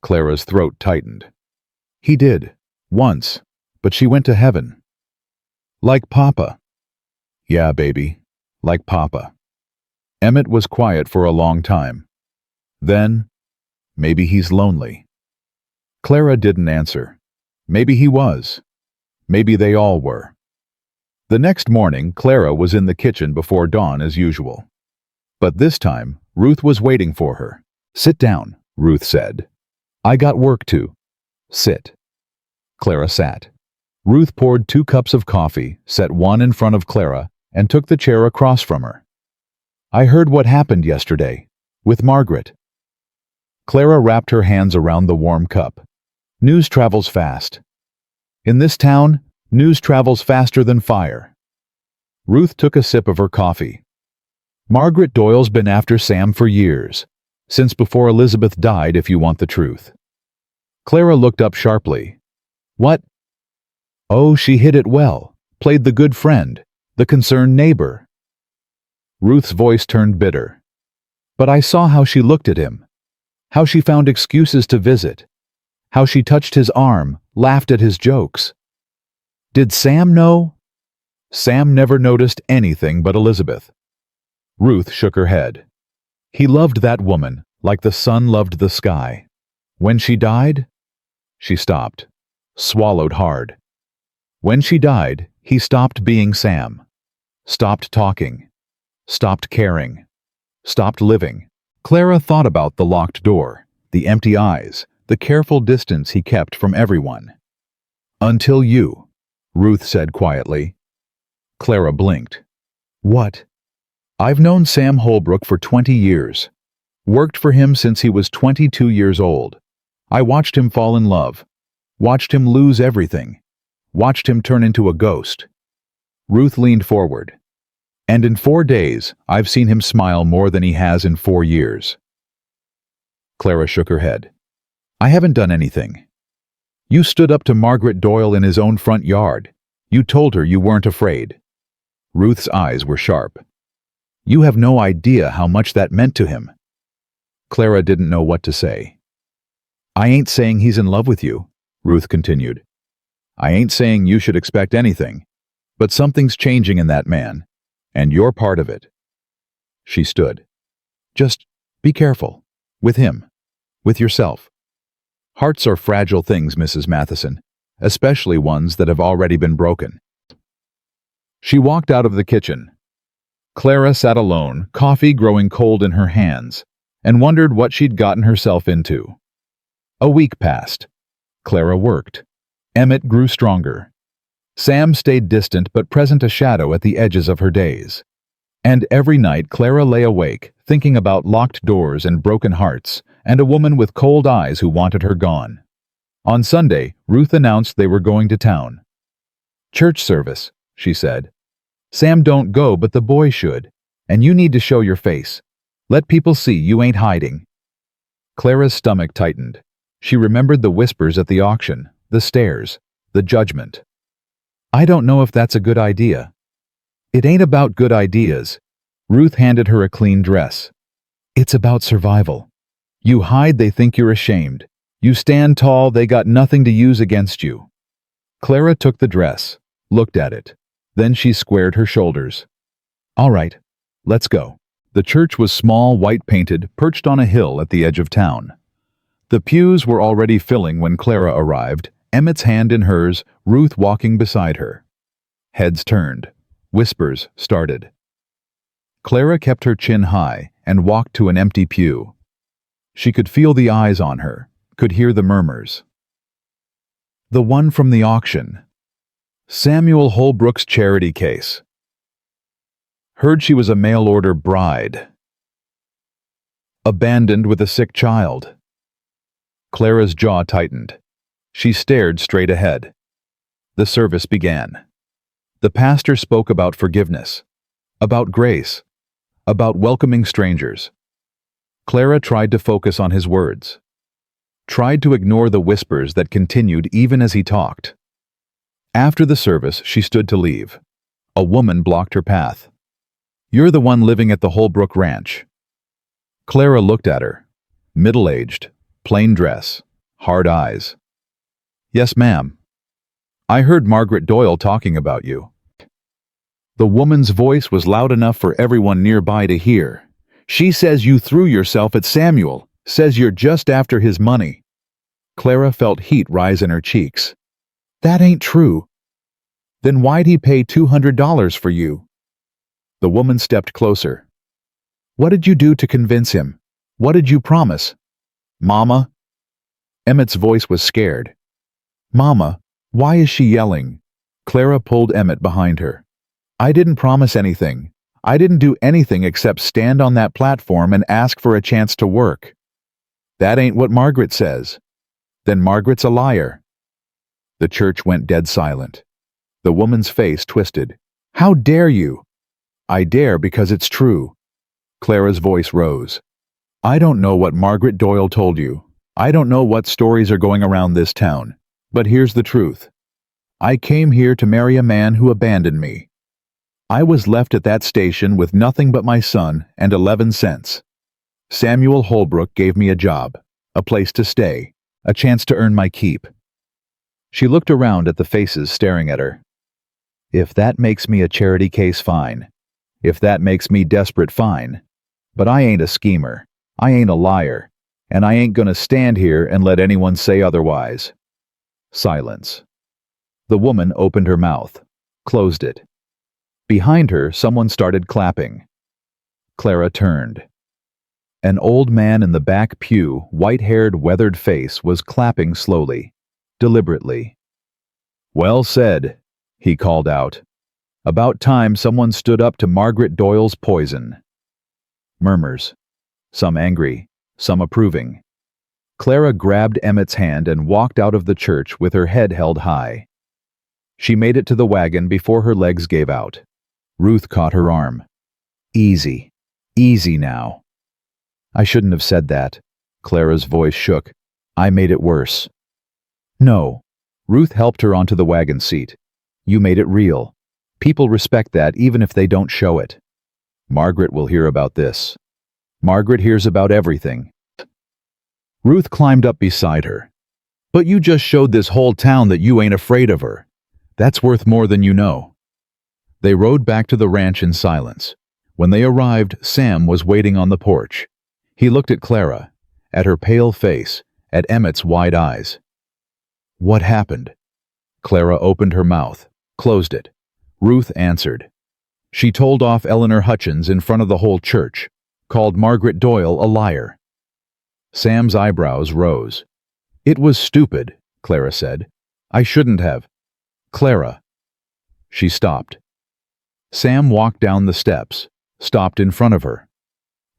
Clara's throat tightened. He did. Once. But she went to heaven. Like Papa. Yeah, baby. Like Papa. Emmett was quiet for a long time. Then, maybe he's lonely. Clara didn't answer. Maybe he was. Maybe they all were. The next morning, Clara was in the kitchen before dawn as usual. But this time, Ruth was waiting for her. Sit down, Ruth said. I got work to. Sit. Clara sat. Ruth poured 2 cups of coffee, set one in front of Clara, and took the chair across from her. I heard what happened yesterday, with Margaret. Clara wrapped her hands around the warm cup. News travels fast. In this town, news travels faster than fire. Ruth took a sip of her coffee. Margaret Doyle's been after Sam for years, since before Elizabeth died, if you want the truth. Clara looked up sharply. What? Oh, she hid it well, played the good friend, the concerned neighbor. Ruth's voice turned bitter. But I saw how she looked at him, how she found excuses to visit, how she touched his arm, laughed at his jokes. Did Sam know? Sam never noticed anything but Elizabeth. Ruth shook her head. He loved that woman like the sun loved the sky. When she died? She stopped, swallowed hard. When she died, he stopped being Sam. Stopped talking. Stopped caring. Stopped living. Clara thought about the locked door, the empty eyes, the careful distance he kept from everyone. Until you, Ruth said quietly. Clara blinked. What? I've known Sam Holbrook for 20 years. Worked for him since he was 22 years old. I watched him fall in love. Watched him lose everything. Watched him turn into a ghost. Ruth leaned forward. And in 4 days, I've seen him smile more than he has in 4 years. Clara shook her head. I haven't done anything. You stood up to Margaret Doyle in his own front yard. You told her you weren't afraid. Ruth's eyes were sharp. You have no idea how much that meant to him. Clara didn't know what to say. I ain't saying he's in love with you, Ruth continued. I ain't saying you should expect anything, but something's changing in that man, and you're part of it. She stood. Just be careful. With him. With yourself. Hearts are fragile things, Mrs. Matheson, especially ones that have already been broken. She walked out of the kitchen. Clara sat alone, coffee growing cold in her hands, and wondered what she'd gotten herself into. A week passed. Clara worked. Emmett grew stronger. Sam stayed distant but present, a shadow at the edges of her days. And every night Clara lay awake, thinking about locked doors and broken hearts, and a woman with cold eyes who wanted her gone. On Sunday, Ruth announced they were going to town. Church service, she said. Sam don't go, but the boy should, and you need to show your face. Let people see you ain't hiding. Clara's stomach tightened. She remembered the whispers at the auction, the stares, the judgment. I don't know if that's a good idea. It ain't about good ideas. Ruth handed her a clean dress. It's about survival. You hide, they think you're ashamed. You stand tall, they got nothing to use against you. Clara took the dress, looked at it. Then she squared her shoulders. All right, let's go. The church was small, white-painted, perched on a hill at the edge of town. The pews were already filling when Clara arrived, Emmett's hand in hers, Ruth walking beside her. Heads turned. Whispers started. Clara kept her chin high and walked to an empty pew. She could feel the eyes on her, could hear the murmurs. The one from the auction. Samuel Holbrook's charity case. Heard she was a mail-order bride. Abandoned with a sick child. Clara's jaw tightened. She stared straight ahead. The service began. The pastor spoke about forgiveness, about grace, about welcoming strangers. Clara tried to focus on his words, tried to ignore the whispers that continued even as he talked. After the service, she stood to leave. A woman blocked her path. You're the one living at the Holbrook Ranch. Clara looked at her. Middle-aged, plain dress, hard eyes. Yes, ma'am. I heard Margaret Doyle talking about you. The woman's voice was loud enough for everyone nearby to hear. She says you threw yourself at Samuel, says you're just after his money. Clara felt heat rise in her cheeks. That ain't true. Then why'd he pay $200 for you? The woman stepped closer. What did you do to convince him? What did you promise? Mama? Emmett's voice was scared. Mama, why is she yelling? Clara pulled Emmett behind her. I didn't promise anything. I didn't do anything except stand on that platform and ask for a chance to work. That ain't what Margaret says. Then Margaret's a liar. The church went dead silent. The woman's face twisted. How dare you? I dare because it's true. Clara's voice rose. I don't know what Margaret Doyle told you. I don't know what stories are going around this town. But here's the truth. I came here to marry a man who abandoned me. I was left at that station with nothing but my son and 11 cents. Samuel Holbrook gave me a job, a place to stay, a chance to earn my keep. She looked around at the faces staring at her. If that makes me a charity case, fine. If that makes me desperate, fine. But I ain't a schemer. I ain't a liar. and I ain't gonna stand here and let anyone say otherwise." Silence. The woman opened her mouth, closed it. Behind her, someone started clapping. Clara turned. An old man in the back pew, white-haired, weathered face, was clapping slowly, deliberately. "Well said," he called out. "About time someone stood up to Margaret Doyle's poison." Murmurs. Some angry, some approving. Clara grabbed Emmett's hand and walked out of the church with her head held high. She made it to the wagon before her legs gave out. Ruth caught her arm. "Easy. Easy now." "I shouldn't have said that." Clara's voice shook. "I made it worse." "No." Ruth helped her onto the wagon seat. "You made it real. People respect that even if they don't show it. Margaret will hear about this. Margaret hears about everything." Ruth climbed up beside her. "But you just showed this whole town that you ain't afraid of her. That's worth more than you know." They rode back to the ranch in silence. When they arrived, Sam was waiting on the porch. He looked at Clara, at her pale face, at Emmett's wide eyes. "What happened?" Clara opened her mouth, closed it. Ruth answered. "She told off Eleanor Hutchins in front of the whole church, called Margaret Doyle a liar." Sam's eyebrows rose. "It was stupid," Clara said. "I shouldn't have." "Clara." She stopped. Sam walked down the steps, stopped in front of her.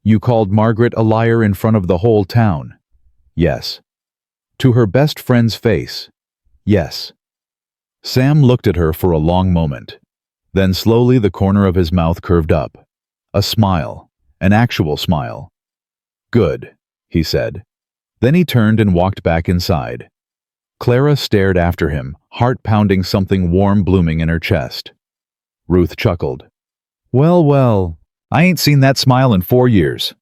"You called Margaret a liar in front of the whole town?" "Yes." "To her best friend's face?" "Yes." Sam looked at her for a long moment. Then slowly the corner of his mouth curved up. A smile, an actual smile. "Good," he said. Then he turned and walked back inside. Clara stared after him, heart pounding, something warm blooming in her chest. Ruth chuckled. "Well, well, I ain't seen that smile in 4 years."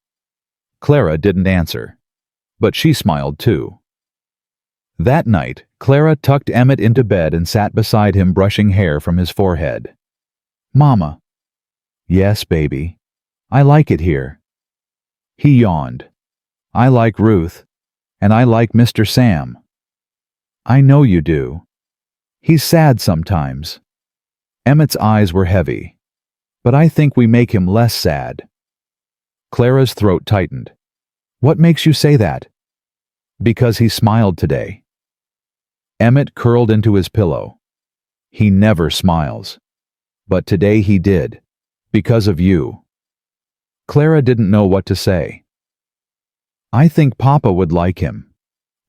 Clara didn't answer, but she smiled too. That night, Clara tucked Emmett into bed and sat beside him, brushing hair from his forehead. "Mama." "Yes, baby. I like it here." He yawned. "I like Ruth, and I like Mr. Sam." "I know you do. He's sad sometimes." Emmett's eyes were heavy. "But I think we make him less sad." Clara's throat tightened. "What makes you say that?" "Because he smiled today." Emmett curled into his pillow. "He never smiles. But today he did. Because of you." Clara didn't know what to say. "I think Papa would like him,"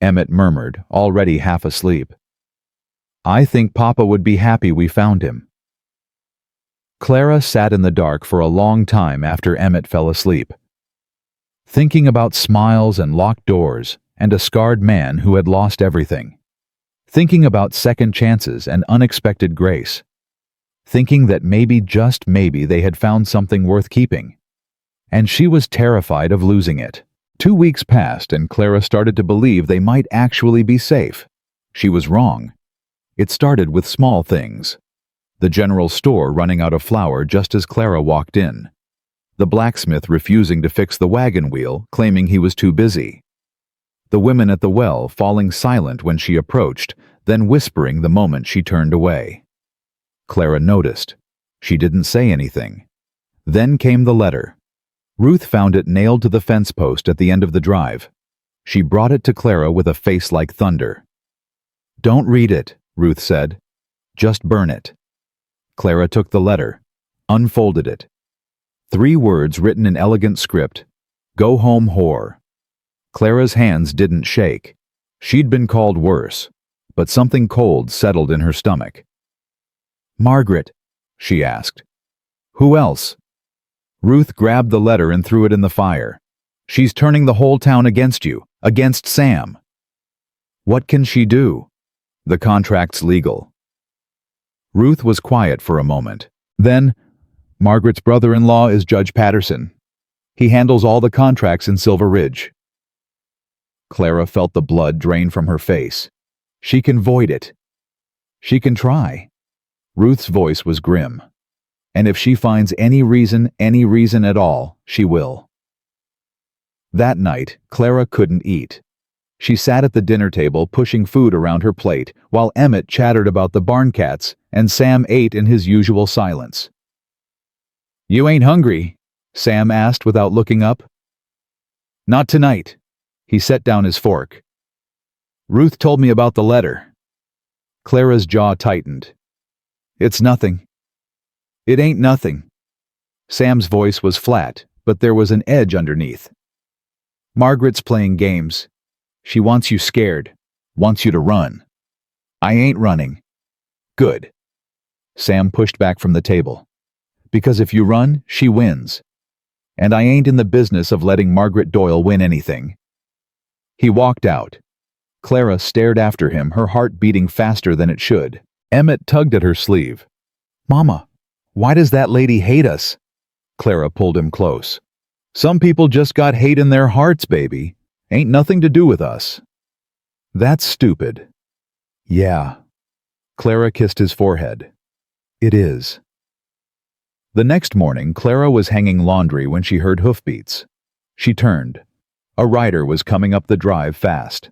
Emmett murmured, already half asleep. "I think Papa would be happy we found him." Clara sat in the dark for a long time after Emmett fell asleep, thinking about smiles and locked doors and a scarred man who had lost everything, thinking about second chances and unexpected grace, thinking that maybe, just maybe, they had found something worth keeping. And she was terrified of losing it. 2 weeks passed and Clara started to believe they might actually be safe. She was wrong. It started with small things. The general store running out of flour just as Clara walked in. The blacksmith refusing to fix the wagon wheel, claiming he was too busy. The women at the well falling silent when she approached, then whispering the moment she turned away. Clara noticed. She didn't say anything. Then came the letter. Ruth found it nailed to the fence post at the end of the drive. She brought it to Clara with a face like thunder. "Don't read it," Ruth said. "Just burn it." Clara took the letter, unfolded it. 3 words written in elegant script. "Go home, whore." Clara's hands didn't shake. She'd been called worse, but something cold settled in her stomach. "Margaret?" she asked. "Who else?" Ruth grabbed the letter and threw it in the fire. "She's turning the whole town against you, against Sam." "What can she do?" "The contract's legal." Ruth was quiet for a moment. Then, "Margaret's brother-in-law is Judge Patterson. He handles all the contracts in Silver Ridge." Clara felt the blood drain from her face. "She can void it. She can try." Ruth's voice was grim. "And if she finds any reason at all, she will." That night, Clara couldn't eat. She sat at the dinner table pushing food around her plate while Emmett chattered about the barn cats and Sam ate in his usual silence. "You ain't hungry?" Sam asked without looking up. "Not tonight." He set down his fork. "Ruth told me about the letter." Clara's jaw tightened. "It's nothing." "It ain't nothing." Sam's voice was flat, but there was an edge underneath. "Margaret's playing games. She wants you scared, wants you to run." "I ain't running." "Good." Sam pushed back from the table. "Because if you run, she wins. And I ain't in the business of letting Margaret Doyle win anything." He walked out. Clara stared after him, her heart beating faster than it should. Emmett tugged at her sleeve. "Mama, why does that lady hate us?" Clara pulled him close. "Some people just got hate in their hearts, baby. Ain't nothing to do with us." "That's stupid." "Yeah." Clara kissed his forehead. "It is." The next morning, Clara was hanging laundry when she heard hoofbeats. She turned. A rider was coming up the drive fast.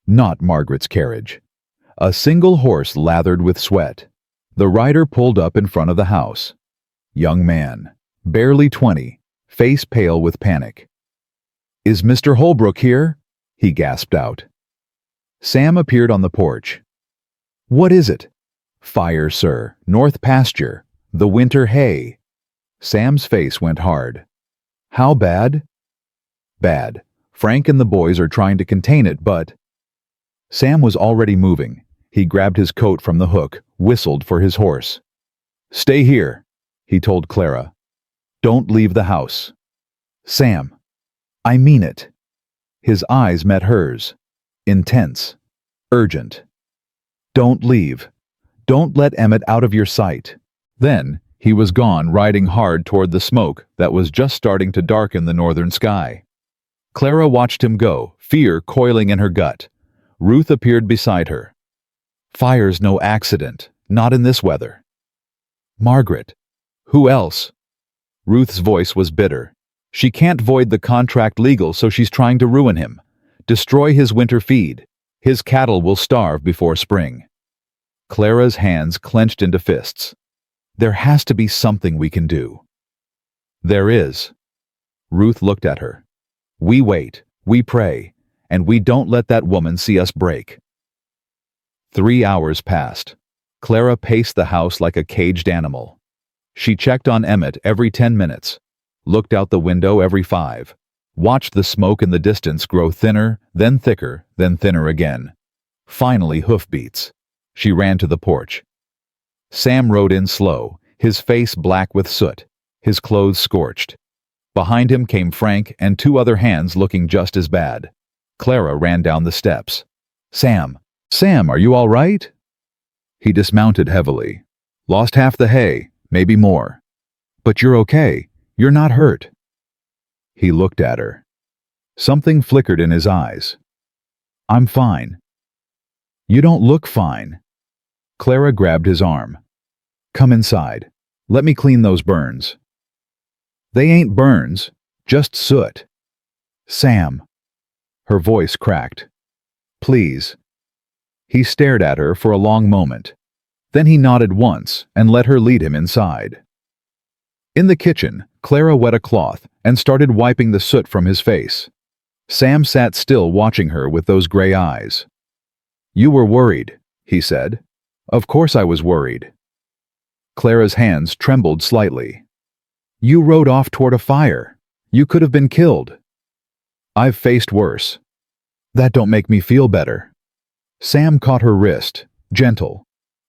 Not Margaret's carriage. A single horse lathered with sweat. The rider pulled up in front of the house. Young man, barely 20, face pale with panic. "Is Mr. Holbrook here?" he gasped out. Sam appeared on the porch. "What is it?" "Fire, sir. North pasture. The winter hay." Sam's face went hard. "How bad?" "Bad. Frank and the boys are trying to contain it, but—" Sam was already moving. He grabbed his coat from the hook, whistled for his horse. "Stay here," he told Clara. "Don't leave the house." "Sam, I mean it." His eyes met hers. Intense. Urgent. "Don't leave. Don't let Emmett out of your sight." Then, he was gone, riding hard toward the smoke that was just starting to darken the northern sky. Clara watched him go, fear coiling in her gut. Ruth appeared beside her. "Fire's no accident, not in this weather." "Margaret." "Who else?" Ruth's voice was bitter. "She can't void the contract legal, so she's trying to ruin him. Destroy his winter feed. His cattle will starve before spring." Clara's hands clenched into fists. "There has to be something we can do." "There is." Ruth looked at her. "We wait, we pray, and we don't let that woman see us break." 3 hours passed. Clara paced the house like a caged animal. She checked on Emmett every 10 minutes, looked out the window every 5, watched the smoke in the distance grow thinner, then thicker, then thinner again. Finally, hoofbeats. She ran to the porch. Sam rode in slow, his face black with soot, his clothes scorched. Behind him came Frank and 2 other hands looking just as bad. Clara ran down the steps. "Sam! Sam, are you all right?" He dismounted heavily. "Lost half the hay, maybe more. But you're okay. You're not hurt." He looked at her. Something flickered in his eyes. "I'm fine." "You don't look fine." Clara grabbed his arm. "Come inside. Let me clean those burns." "They ain't burns, just soot." "Sam." Her voice cracked. "Please." He stared at her for a long moment. Then he nodded once and let her lead him inside. In the kitchen, Clara wet a cloth and started wiping the soot from his face. Sam sat still watching her with those gray eyes. "You were worried," he said. "Of course I was worried." Clara's hands trembled slightly. "You rode off toward a fire. You could have been killed." "I've faced worse." "That don't make me feel better." Sam caught her wrist, gentle,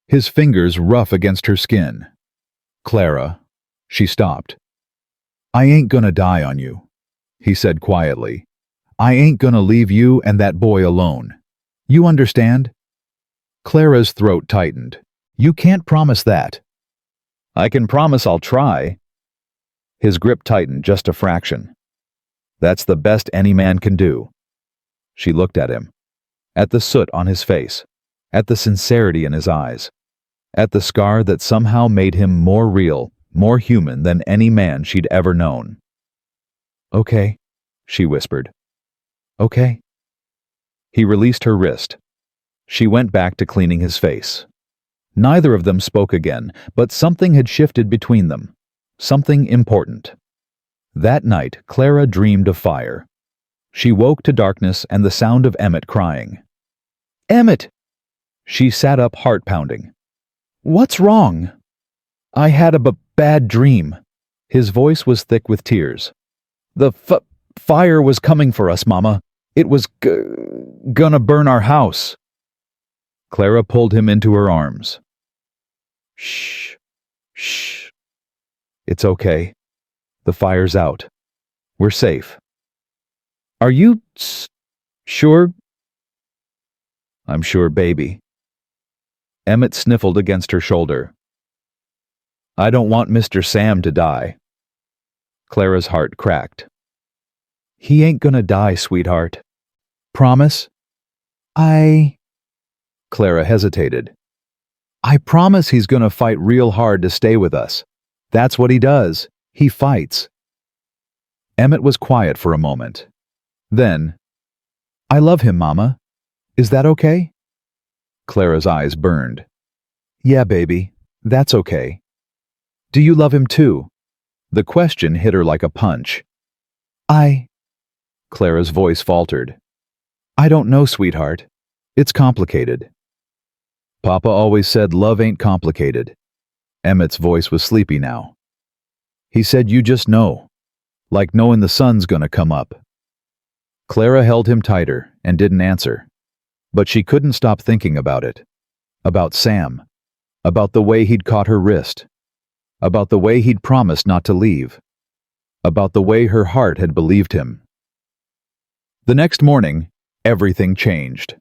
his fingers rough against her skin. "Clara." She stopped. "I ain't gonna die on you," he said quietly. "I ain't gonna leave you and that boy alone. You understand?" Clara's throat tightened. "You can't promise that." "I can promise I'll try." His grip tightened just a fraction. "That's the best any man can do." She looked at him, at the soot on his face, at the sincerity in his eyes, at the scar that somehow made him more real, more human than any man she'd ever known. "Okay," she whispered. Okay. He released her wrist. She went back to cleaning his face. Neither of them spoke again, but something had shifted between them. Something important. That night, Clara dreamed of fire. She woke to darkness and the sound of Emmett crying. Emmett! She sat up, heart pounding. What's wrong? I had a bad dream. His voice was thick with tears. The fire was coming for us, Mama. It was gonna burn our house. Clara pulled him into her arms. Shh. Shh. It's okay. The fire's out. We're safe. Are you sure? I'm sure, baby. Emmett sniffled against her shoulder. I don't want Mr. Sam to die. Clara's heart cracked. He ain't gonna die, sweetheart. Promise? Clara hesitated. I promise he's gonna fight real hard to stay with us. That's what he does. He fights. Emmett was quiet for a moment. Then, I love him, Mama. Is that okay? Clara's eyes burned. Yeah, baby. That's okay. Do you love him too? The question hit her like a punch. Clara's voice faltered. I don't know, sweetheart. It's complicated. Papa always said love ain't complicated. Emmett's voice was sleepy now. He said you just know, like knowing the sun's gonna come up. Clara held him tighter and didn't answer. But she couldn't stop thinking about it. About Sam. About the way he'd caught her wrist. About the way he'd promised not to leave. About the way her heart had believed him. The next morning, everything changed.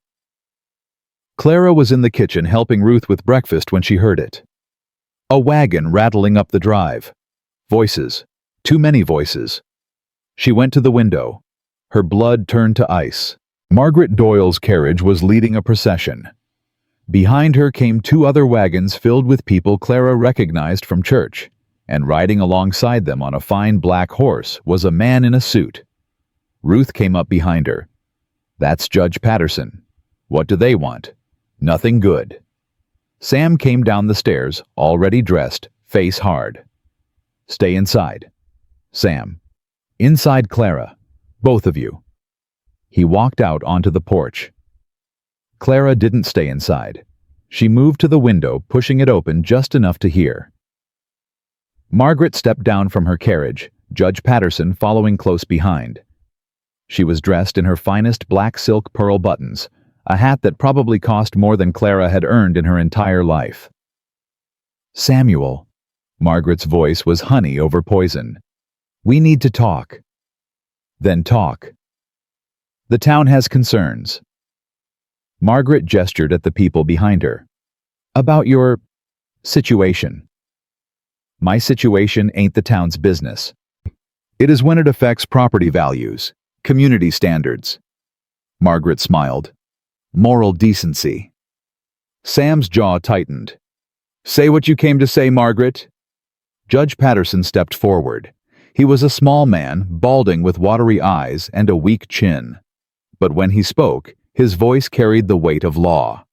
Clara was in the kitchen helping Ruth with breakfast when she heard it. A wagon rattling up the drive. Voices. Too many voices. She went to the window. Her blood turned to ice. Margaret Doyle's carriage was leading a procession. Behind her came two other wagons filled with people Clara recognized from church, and riding alongside them on a fine black horse was a man in a suit. Ruth came up behind her. That's Judge Patterson. What do they want? Nothing good. Sam came down the stairs, already dressed, face hard. Stay inside. Sam. Inside, Clara. Both of you. He walked out onto the porch. Clara didn't stay inside. She moved to the window, pushing it open just enough to hear. Margaret stepped down from her carriage, Judge Patterson following close behind. She was dressed in her finest black silk pearl buttons, a hat that probably cost more than Clara had earned in her entire life. Samuel. Margaret's voice was honey over poison. We need to talk. Then talk. The town has concerns. Margaret gestured at the people behind her. About your situation. My situation ain't the town's business. It is when it affects property values, community standards. Margaret smiled. Moral decency. Sam's jaw tightened. Say what you came to say, Margaret. Judge Patterson stepped forward. He was a small man, balding with watery eyes and a weak chin. But when he spoke, his voice carried the weight of law.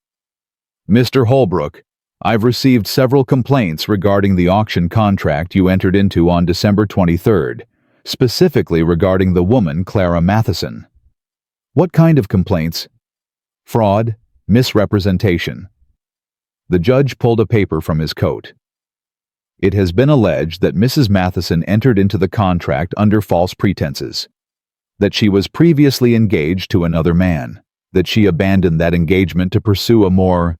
Mr. Holbrook, I've received several complaints regarding the auction contract you entered into on December 23rd, specifically regarding the woman Clara Matheson. What kind of complaints? Fraud, misrepresentation. The judge pulled a paper from his coat. It has been alleged that Mrs. Matheson entered into the contract under false pretenses, that she was previously engaged to another man, that she abandoned that engagement to pursue a more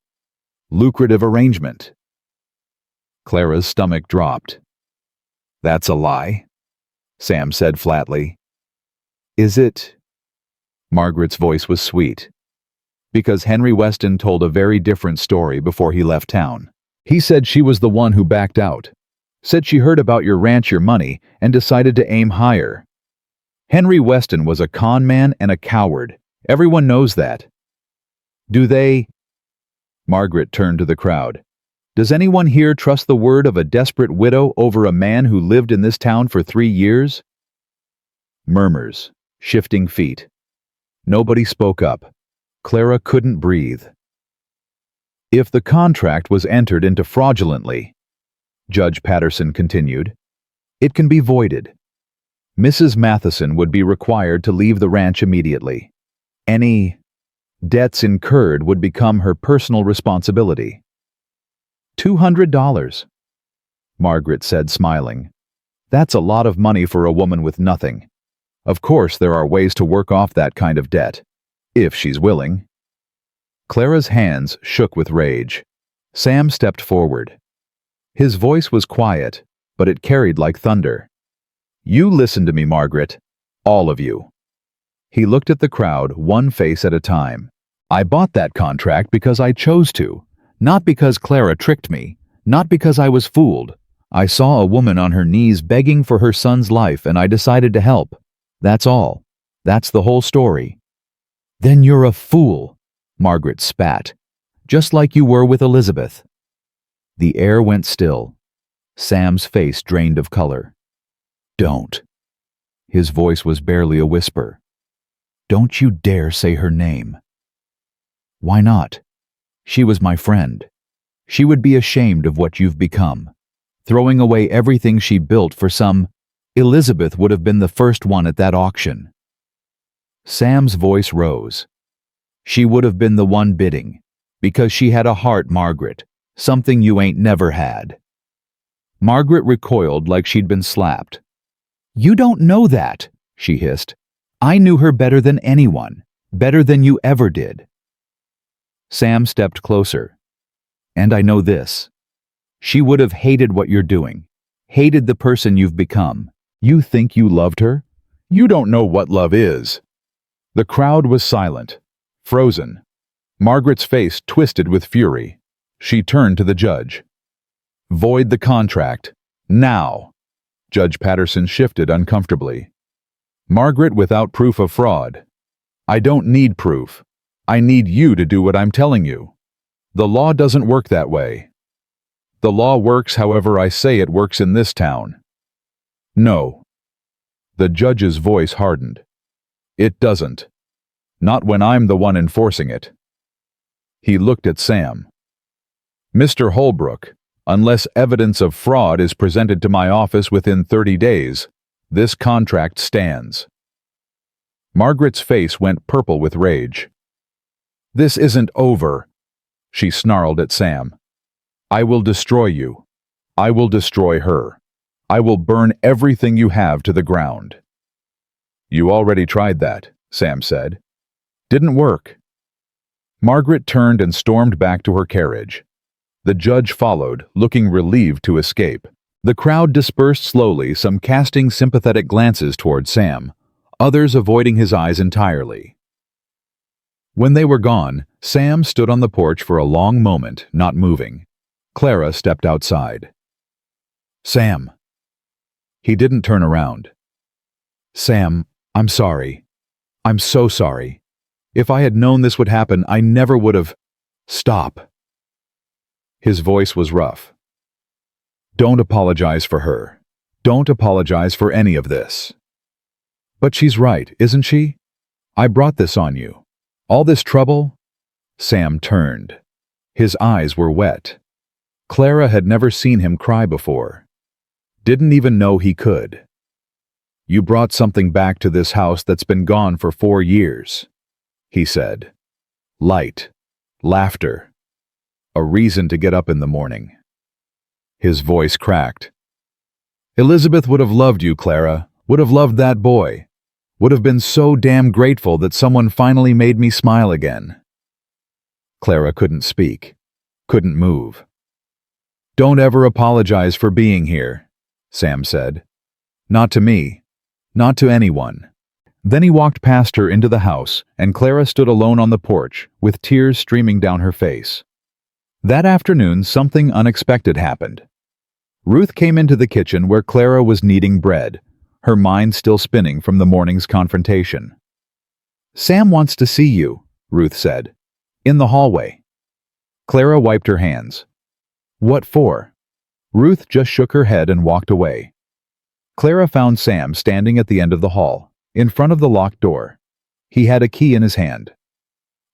lucrative arrangement. Clara's stomach dropped. That's a lie, Sam said flatly. Is it? Margaret's voice was sweet. Because Henry Weston told a very different story before he left town. He said she was the one who backed out. Said she heard about your ranch, your money, and decided to aim higher. Henry Weston was a con man and a coward. Everyone knows that. Do they? Margaret turned to the crowd. Does anyone here trust the word of a desperate widow over a man who lived in this town for 3 years? Murmurs. Shifting feet. Nobody spoke up. Clara couldn't breathe. If the contract was entered into fraudulently, Judge Patterson continued, it can be voided. Mrs. Matheson would be required to leave the ranch immediately. Any debts incurred would become her personal responsibility. $200, Margaret said, smiling. That's a lot of money for a woman with nothing. Of course, there are ways to work off that kind of debt, if she's willing. Clara's hands shook with rage. Sam stepped forward. His voice was quiet, but it carried like thunder. You listen to me, Margaret. All of you. He looked at the crowd, one face at a time. I bought that contract because I chose to, not because Clara tricked me, not because I was fooled. I saw a woman on her knees begging for her son's life and I decided to help. That's all. That's the whole story. Then you're a fool, Margaret spat, just like you were with Elizabeth. The air went still. Sam's face drained of color. Don't. His voice was barely a whisper. Don't you dare say her name. Why not? She was my friend. She would be ashamed of what you've become, throwing away everything she built for some... Elizabeth would have been the first one at that auction. Sam's voice rose. She would have been the one bidding, because she had a heart, Margaret, something you ain't never had. Margaret recoiled like she'd been slapped. You don't know that, she hissed. I knew her better than anyone, better than you ever did. Sam stepped closer. And I know this. She would have hated what you're doing, hated the person you've become. You think you loved her? You don't know what love is. The crowd was silent, frozen. Margaret's face twisted with fury. She turned to the judge. Void the contract. Now. Judge Patterson shifted uncomfortably. Margaret without proof of fraud. I don't need proof. I need you to do what I'm telling you. The law doesn't work that way. The law works however I say it works in this town. No. The judge's voice hardened. It doesn't. Not when I'm the one enforcing it. He looked at Sam. Mr. Holbrook, unless evidence of fraud is presented to my office within 30 days, this contract stands. Margaret's face went purple with rage. This isn't over, she snarled at Sam. I will destroy you. I will destroy her. I will burn everything you have to the ground. You already tried that, Sam said. Didn't work. Margaret turned and stormed back to her carriage. The judge followed, looking relieved to escape. The crowd dispersed slowly, some casting sympathetic glances toward Sam, others avoiding his eyes entirely. When they were gone, Sam stood on the porch for a long moment, not moving. Clara stepped outside. Sam. He didn't turn around. Sam, I'm sorry. I'm so sorry. If I had known this would happen, I never would have... Stop. His voice was rough. Don't apologize for her. Don't apologize for any of this. But she's right, isn't she? I brought this on you. All this trouble? Sam turned. His eyes were wet. Clara had never seen him cry before. Didn't even know he could. You brought something back to this house that's been gone for 4 years, he said. Light, laughter, a reason to get up in the morning. His voice cracked. Elizabeth would have loved you, Clara, would have loved that boy, would have been so damn grateful that someone finally made me smile again. Clara couldn't speak, couldn't move. Don't ever apologize for being here, Sam said. Not to me. Not to anyone. Then he walked past her into the house, and Clara stood alone on the porch, with tears streaming down her face. That afternoon, something unexpected happened. Ruth came into the kitchen where Clara was kneading bread, her mind still spinning from the morning's confrontation. Sam wants to see you, Ruth said. In the hallway. Clara wiped her hands. What for? Ruth just shook her head and walked away. Clara found Sam standing at the end of the hall, in front of the locked door. He had a key in his hand.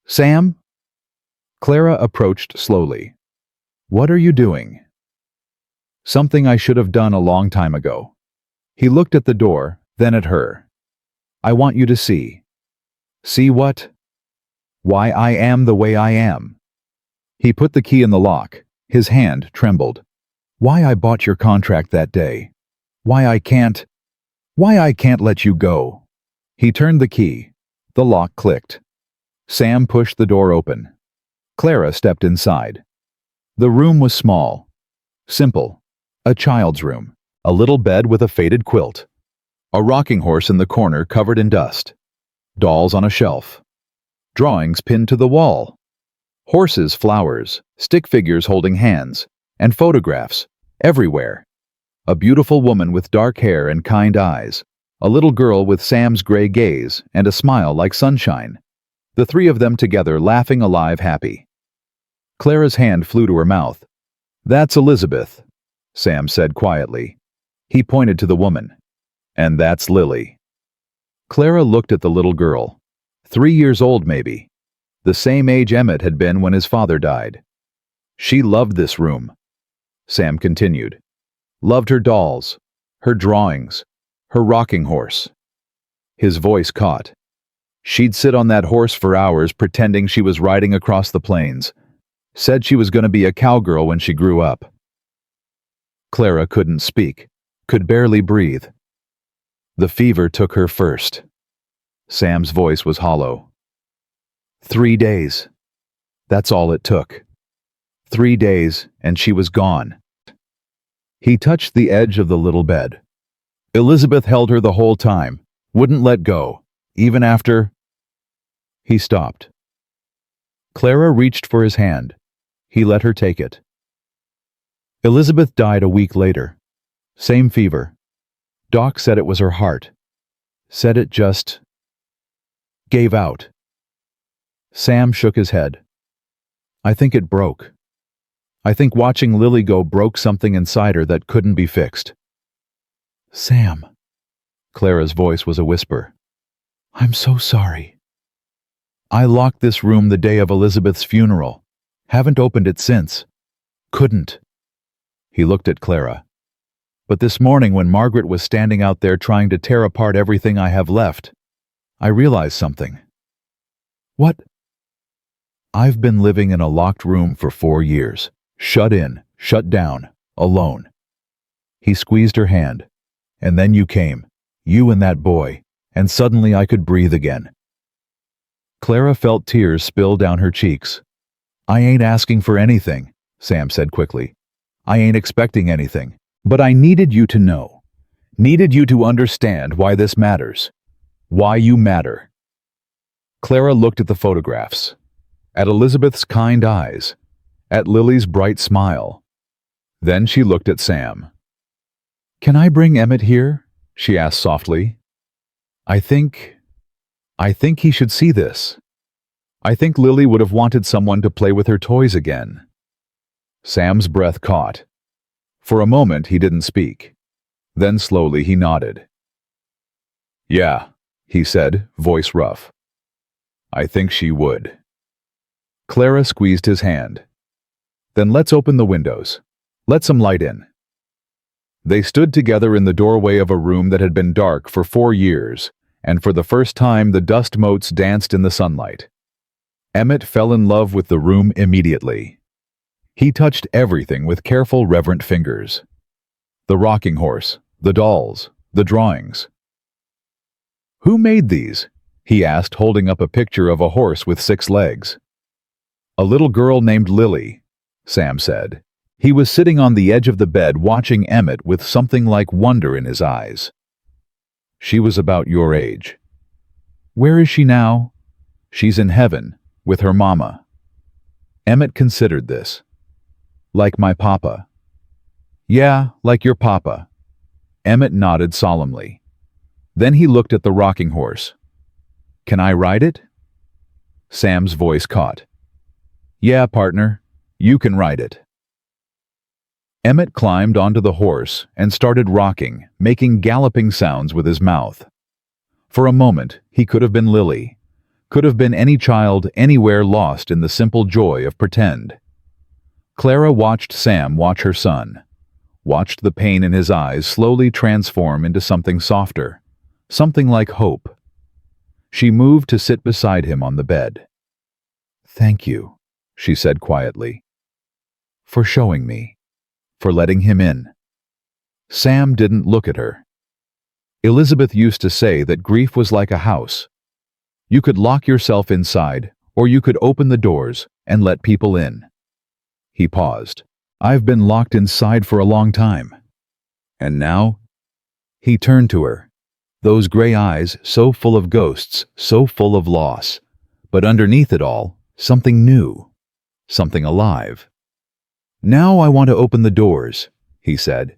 "Sam?" Clara approached slowly. "What are you doing?" "Something I should have done a long time ago." He looked at the door, then at her. "I want you to see." "See what?" "Why I am the way I am." He put the key in the lock. His hand trembled. "Why I bought your contract that day. Why I can't let you go." He turned the key. The lock clicked. Sam pushed the door open. Clara stepped inside. The room was small. Simple. A child's room. A little bed with a faded quilt. A rocking horse in the corner covered in dust. Dolls on a shelf. Drawings pinned to the wall. Horses, flowers, stick figures holding hands, and photographs, everywhere. A beautiful woman with dark hair and kind eyes. A little girl with Sam's gray gaze and a smile like sunshine. The three of them together laughing, alive, happy. Clara's hand flew to her mouth. "That's Elizabeth," Sam said quietly. He pointed to the woman. "And that's Lily." Clara looked at the little girl. 3 years old, maybe. The same age Emmett had been when his father died. She loved this room. Sam continued. Loved her dolls, her drawings, her rocking horse. His voice caught. She'd sit on that horse for hours pretending she was riding across the plains. Said she was going to be a cowgirl when she grew up. Clara couldn't speak, could barely breathe. The fever took her first. Sam's voice was hollow. 3 days. That's all it took. 3 days, and she was gone. He touched the edge of the little bed. Elizabeth held her the whole time, wouldn't let go, even after... He stopped. Clara reached for his hand. He let her take it. Elizabeth died a week later. Same fever. Doc said it was her heart. Said it just... gave out. Sam shook his head. I think it broke. I think watching Lily go broke something inside her that couldn't be fixed. Sam. Clara's voice was a whisper. I'm so sorry. I locked this room the day of Elizabeth's funeral. Haven't opened it since. Couldn't. He looked at Clara. But this morning when Margaret was standing out there trying to tear apart everything I have left, I realized something. What? I've been living in a locked room for 4 years. Shut in, shut down, alone. He squeezed her hand. And then you came, you and that boy, and suddenly I could breathe again. Clara felt tears spill down her cheeks. I ain't asking for anything, Sam said quickly. I ain't expecting anything. But I needed you to know. Needed you to understand why this matters. Why you matter. Clara looked at the photographs. At Elizabeth's kind eyes. At Lily's bright smile. Then she looked at Sam. Can I bring Emmett here? She asked softly. I think he should see this. I think Lily would have wanted someone to play with her toys again. Sam's breath caught. For a moment he didn't speak. Then slowly he nodded. Yeah, he said, voice rough. I think she would. Clara squeezed his hand. Then let's open the windows. Let some light in. They stood together in the doorway of a room that had been dark for 4 years, and for the first time the dust motes danced in the sunlight. Emmett fell in love with the room immediately. He touched everything with careful, reverent fingers. The rocking horse, the dolls, the drawings. Who made these? He asked, holding up a picture of a horse with 6 legs. A little girl named Lily, Sam said. He was sitting on the edge of the bed watching Emmett with something like wonder in his eyes. She was about your age. Where is she now? She's in heaven, with her mama. Emmett considered this. Like my papa. Yeah, like your papa. Emmett nodded solemnly. Then he looked at the rocking horse. Can I ride it? Sam's voice caught. Yeah, partner, you can ride it. Emmett climbed onto the horse and started rocking, making galloping sounds with his mouth. For a moment, he could have been Lily. Could have been any child anywhere lost in the simple joy of pretend. Clara watched Sam watch her son. Watched the pain in his eyes slowly transform into something softer. Something like hope. She moved to sit beside him on the bed. "Thank you," she said quietly. "For showing me. For letting him in." Sam didn't look at her. Elizabeth used to say that grief was like a house. You could lock yourself inside, or you could open the doors and let people in. He paused. "I've been locked inside for a long time. And now?" He turned to her. Those gray eyes, so full of ghosts, so full of loss. But underneath it all, something new. Something alive. "Now I want to open the doors," he said.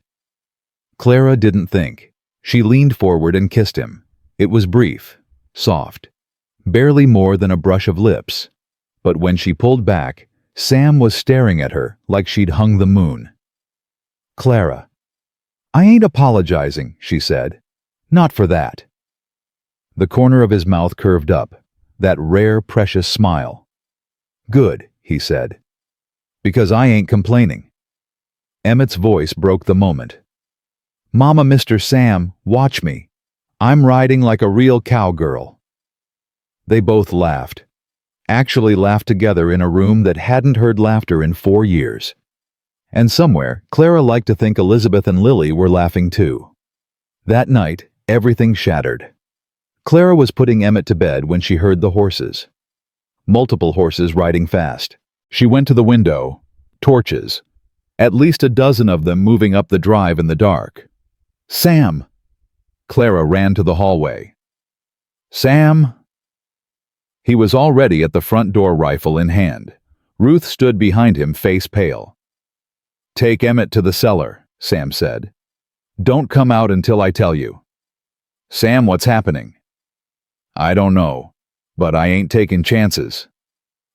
Clara didn't think. She leaned forward and kissed him. It was brief, soft, barely more than a brush of lips. But when she pulled back, Sam was staring at her like she'd hung the moon. "Clara." "I ain't apologizing," she said. "Not for that." The corner of his mouth curved up, that rare, precious smile. "Good," he said. "Because I ain't complaining." Emmett's voice broke the moment. "Mama, Mr. Sam, watch me. I'm riding like a real cowgirl." They both laughed. Actually laughed together in a room that hadn't heard laughter in 4 years. And somewhere, Clara liked to think Elizabeth and Lily were laughing too. That night, everything shattered. Clara was putting Emmett to bed when she heard the horses. Multiple horses riding fast. She went to the window. Torches. At least a dozen of them moving up the drive in the dark. "Sam!" Clara ran to the hallway. "Sam!" He was already at the front door, rifle in hand. Ruth stood behind him, face pale. "Take Emmett to the cellar," Sam said. "Don't come out until I tell you." "Sam, what's happening?" "I don't know, but I ain't taking chances."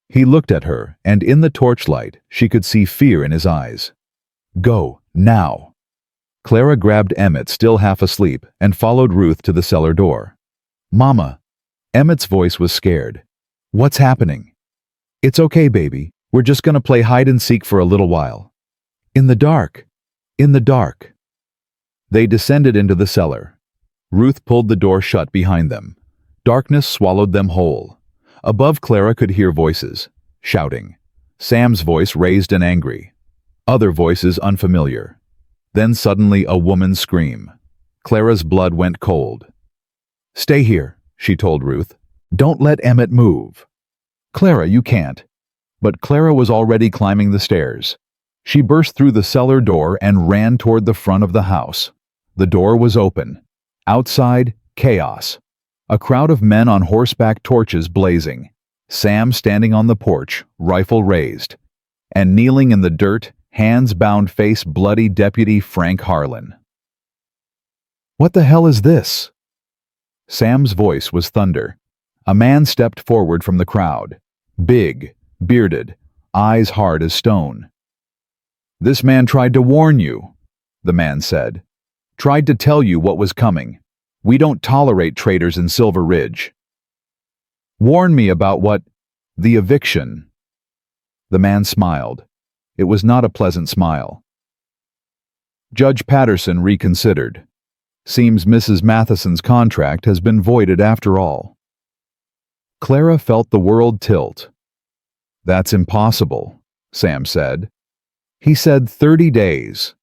He looked at her, and in the torchlight, she could see fear in his eyes. "Go, now." Clara grabbed Emmett, still half asleep, and followed Ruth to the cellar door. "Mama." Emmett's voice was scared. "What's happening?" "It's okay, baby. We're just gonna play hide and seek for a little while." "In the dark." "In the dark." They descended into the cellar. Ruth pulled the door shut behind them. Darkness swallowed them whole. Above, Clara could hear voices, shouting. Sam's voice raised and angry. Other voices unfamiliar. Then suddenly a woman's scream. Clara's blood went cold. "Stay here," she told Ruth. "Don't let Emmett move." "Clara, you can't." But Clara was already climbing the stairs. She burst through the cellar door and ran toward the front of the house. The door was open. Outside, chaos. A crowd of men on horseback, torches blazing. Sam standing on the porch, rifle raised. And kneeling in the dirt, hands bound, face bloody, Deputy Frank Harlan. "What the hell is this?" Sam's voice was thunder. A man stepped forward from the crowd. Big, bearded, eyes hard as stone. "This man tried to warn you," the man said. "Tried to tell you what was coming. We don't tolerate traitors in Silver Ridge." "Warn me about what?" "The eviction." The man smiled. It was not a pleasant smile. Judge Patterson reconsidered. "Seems Mrs. Matheson's contract has been voided after all." Clara felt the world tilt. "That's impossible," Sam said. He said 30 days.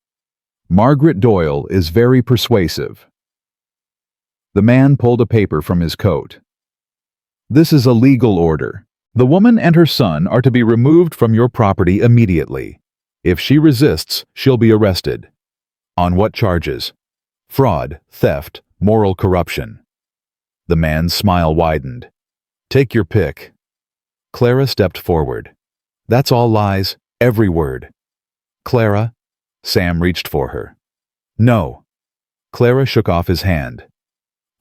"Margaret Doyle is very persuasive." The man pulled a paper from his coat. "This is a legal order. The woman and her son are to be removed from your property immediately. If she resists, she'll be arrested." "On what charges?" "Fraud, theft, moral corruption." The man's smile widened. "Take your pick." Clara stepped forward. "That's all lies, every word." "Clara?" Sam reached for her. "No." Clara shook off his hand.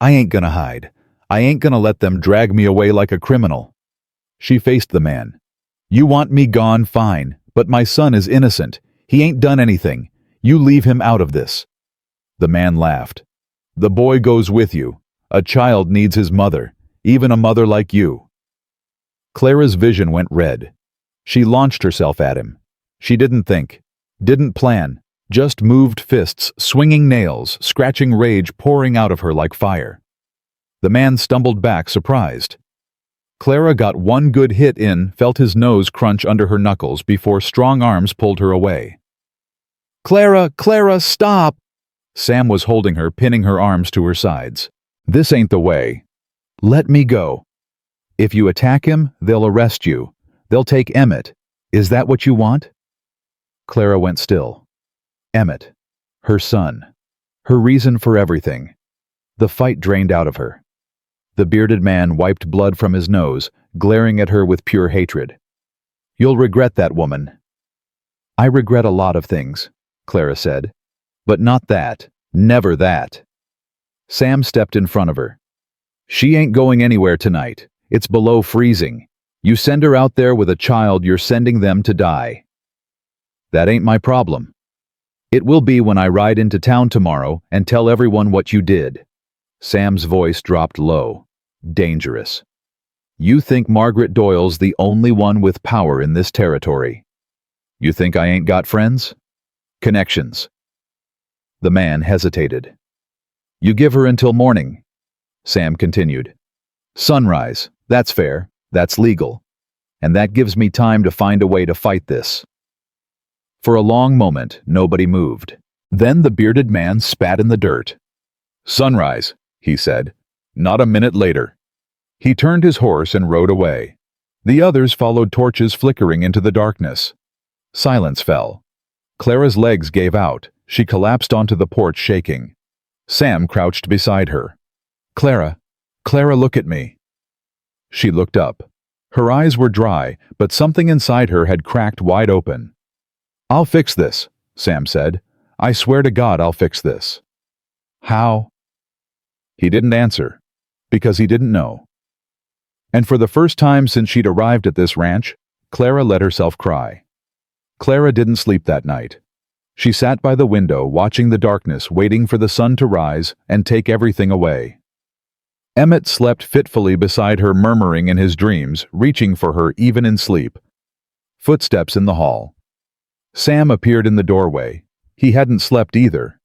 "I ain't gonna hide. I ain't gonna let them drag me away like a criminal." She faced the man. "You want me gone, fine, but my son is innocent. He ain't done anything. You leave him out of this." The man laughed. "The boy goes with you. A child needs his mother, even a mother like you." Clara's vision went red. She launched herself at him. She didn't think, didn't plan, just moved fists, swinging nails, scratching rage pouring out of her like fire. The man stumbled back, surprised. Clara got one good hit in, felt his nose crunch under her knuckles before strong arms pulled her away. "Clara, Clara, stop!" Sam was holding her, pinning her arms to her sides. "This ain't the way. Let me go. If you attack him, they'll arrest you. They'll take Emmett. Is that what you want?" Clara went still. Emmett. Her son. Her reason for everything. The fight drained out of her. The bearded man wiped blood from his nose, glaring at her with pure hatred. "You'll regret that, woman." "I regret a lot of things," Clara said. "But not that. Never that." Sam stepped in front of her. "She ain't going anywhere tonight. It's below freezing. You send her out there with a child, you're sending them to die." "That ain't my problem. It will be when I ride into town tomorrow and tell everyone what you did." Sam's voice dropped low. Dangerous. "You think Margaret Doyle's the only one with power in this territory? You think I ain't got friends? Connections?" The man hesitated. "You give her until morning," Sam continued. "Sunrise, that's fair, that's legal. And that gives me time to find a way to fight this." For a long moment, nobody moved. Then the bearded man spat in the dirt. "Sunrise," he said. "Not a minute later." He turned his horse and rode away. The others followed, torches flickering into the darkness. Silence fell. Clara's legs gave out. She collapsed onto the porch, shaking. Sam crouched beside her. "Clara, Clara, look at me." She looked up. Her eyes were dry, but something inside her had cracked wide open. "I'll fix this," Sam said. "I swear to God I'll fix this." "How?" He didn't answer, because he didn't know. And for the first time since she'd arrived at this ranch, Clara let herself cry. Clara didn't sleep that night. She sat by the window, watching the darkness, waiting for the sun to rise and take everything away. Emmett slept fitfully beside her, murmuring in his dreams, reaching for her even in sleep. Footsteps in the hall. Sam appeared in the doorway. He hadn't slept either.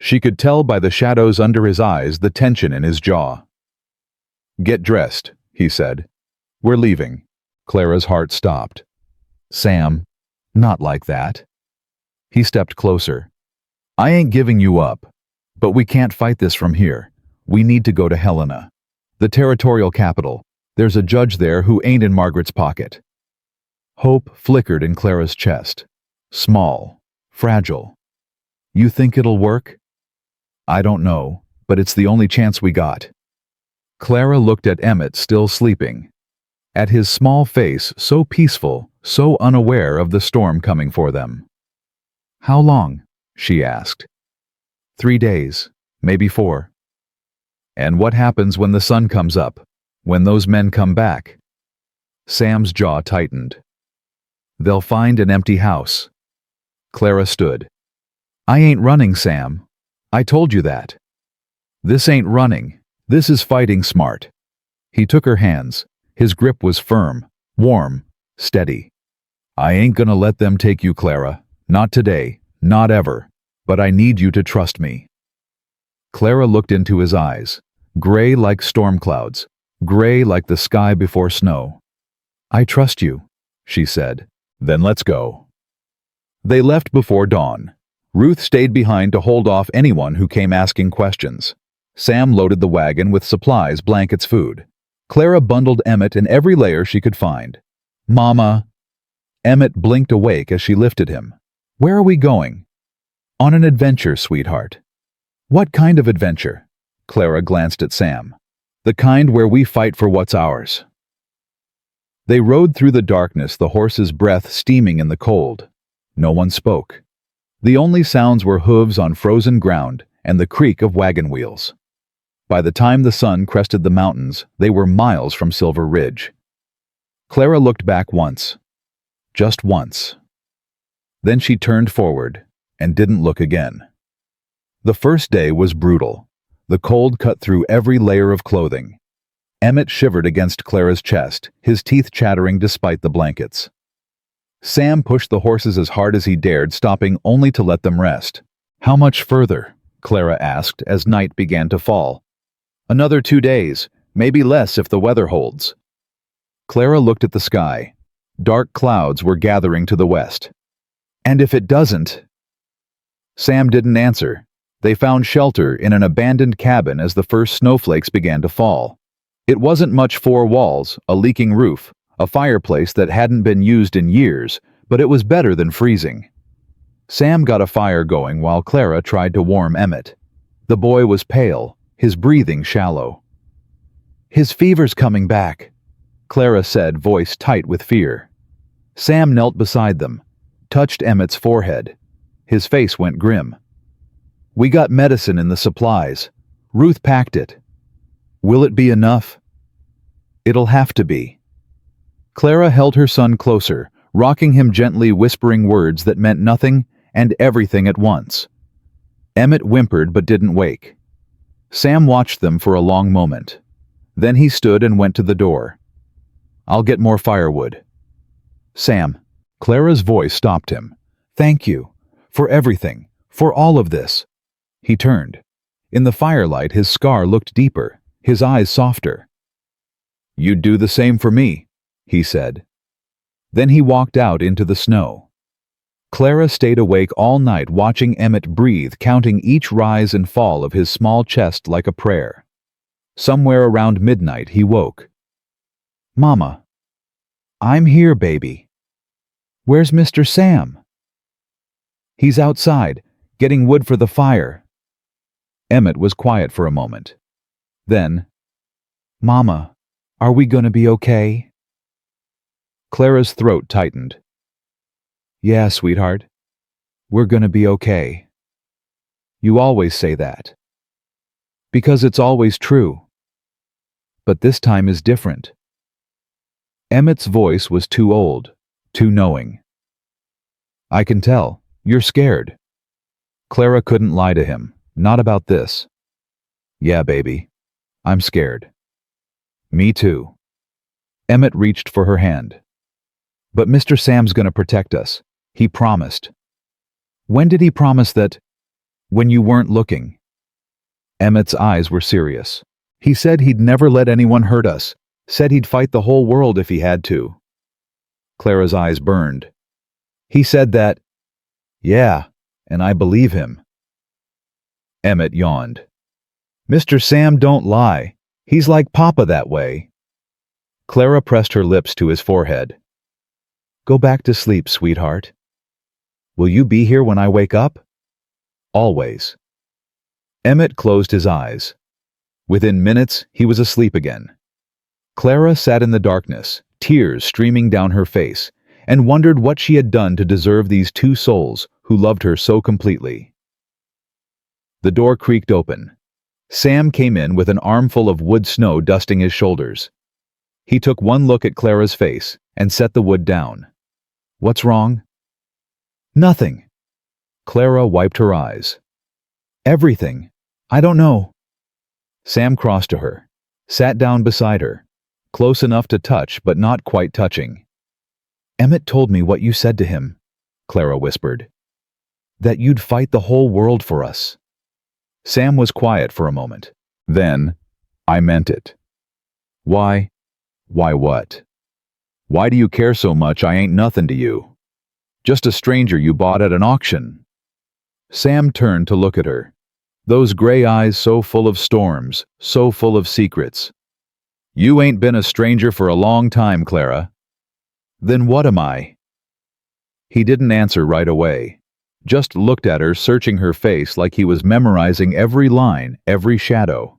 She could tell by the shadows under his eyes, the tension in his jaw. "Get dressed," he said. "We're leaving." Clara's heart stopped. "Sam, not like that." He stepped closer. "I ain't giving you up, but we can't fight this from here. We need to go to Helena, the territorial capital. There's a judge there who ain't in Margaret's pocket." Hope flickered in Clara's chest. Small, fragile. "You think it'll work?" "I don't know, but it's the only chance we got." Clara looked at Emmett, still sleeping. At his small face, so peaceful, so unaware of the storm coming for them. "How long?" she asked. 3 days, maybe 4. "And what happens when the sun comes up? When those men come back?" Sam's jaw tightened. "They'll find an empty house." Clara stood. "I ain't running, Sam. I told you that." "This ain't running. This is fighting smart." He took her hands. His grip was firm, warm, steady. "I ain't gonna let them take you, Clara. Not today, not ever. But I need you to trust me." Clara looked into his eyes, gray like storm clouds, gray like the sky before snow. "I trust you," she said. "Then let's go." They left before dawn. Ruth stayed behind to hold off anyone who came asking questions. Sam loaded the wagon with supplies, blankets, food. Clara bundled Emmett in every layer she could find. "Mama." Emmett blinked awake as she lifted him. "Where are we going?" "On an adventure, sweetheart." "What kind of adventure?" Clara glanced at Sam. "The kind where we fight for what's ours." They rode through the darkness, the horse's breath steaming in the cold. No one spoke. The only sounds were hooves on frozen ground and the creak of wagon wheels. By the time the sun crested the mountains, they were miles from Silver Ridge. Clara looked back once. Just once. Then she turned forward and didn't look again. The first day was brutal. The cold cut through every layer of clothing. Emmett shivered against Clara's chest, his teeth chattering despite the blankets. Sam pushed the horses as hard as he dared, stopping only to let them rest. "How much further?" Clara asked as night began to fall. "Another 2 days, maybe less if the weather holds." Clara looked at the sky. Dark clouds were gathering to the west. "And if it doesn't?" Sam didn't answer. They found shelter in an abandoned cabin as the first snowflakes began to fall. It wasn't much: 4 walls, a leaking roof, a fireplace that hadn't been used in years, but it was better than freezing. Sam got a fire going while Clara tried to warm Emmett. The boy was pale, his breathing shallow. "His fever's coming back," Clara said, voice tight with fear. Sam knelt beside them, touched Emmett's forehead. His face went grim. "We got medicine in the supplies. Ruth packed it. Will it be enough?" "It'll have to be." Clara held her son closer, rocking him gently, whispering words that meant nothing and everything at once. Emmett whimpered but didn't wake. Sam watched them for a long moment. Then he stood and went to the door. "I'll get more firewood." "Sam," Clara's voice stopped him. "Thank you. For everything. For all of this." He turned. In the firelight, his scar looked deeper, his eyes softer. "You'd do the same for me," he said. Then he walked out into the snow. Clara stayed awake all night watching Emmett breathe, counting each rise and fall of his small chest like a prayer. Somewhere around midnight he woke. "Mama." "I'm here, baby." "Where's Mr. Sam?" "He's outside, getting wood for the fire." Emmett was quiet for a moment. Then, "Mama, are we gonna be okay?" Clara's throat tightened. "Yeah, sweetheart. We're gonna be okay." "You always say that." "Because it's always true. But this time is different." Emmett's voice was too old, too knowing. "I can tell. You're scared." Clara couldn't lie to him. Not about this. "Yeah, baby. I'm scared." "Me too." Emmett reached for her hand. "But Mr. Sam's gonna protect us. He promised." "When did he promise that?" "When you weren't looking." Emmett's eyes were serious. "He said he'd never let anyone hurt us. Said he'd fight the whole world if he had to." Clara's eyes burned. "He said that?" "Yeah, and I believe him." Emmett yawned. "Mr. Sam don't lie. He's like Papa that way." Clara pressed her lips to his forehead. "Go back to sleep, sweetheart." "Will you be here when I wake up?" "Always." Emmett closed his eyes. Within minutes, he was asleep again. Clara sat in the darkness, tears streaming down her face, and wondered what she had done to deserve these 2 souls who loved her so completely. The door creaked open. Sam came in with an armful of wood snow dusting his shoulders. He took one look at Clara's face and set the wood down. "What's wrong?" "Nothing." Clara wiped her eyes. "Everything. I don't know." Sam crossed to her, sat down beside her, close enough to touch but not quite touching. "Emmett told me what you said to him," Clara whispered. "That you'd fight the whole world for us." Sam was quiet for a moment. Then, "I meant it." "Why?" "Why what?" "Why do you care so much? I ain't nothing to you. Just a stranger you bought at an auction." Sam turned to look at her. Those gray eyes so full of storms, so full of secrets. "You ain't been a stranger for a long time, Clara." "Then what am I?" He didn't answer right away. Just looked at her, searching her face like he was memorizing every line, every shadow.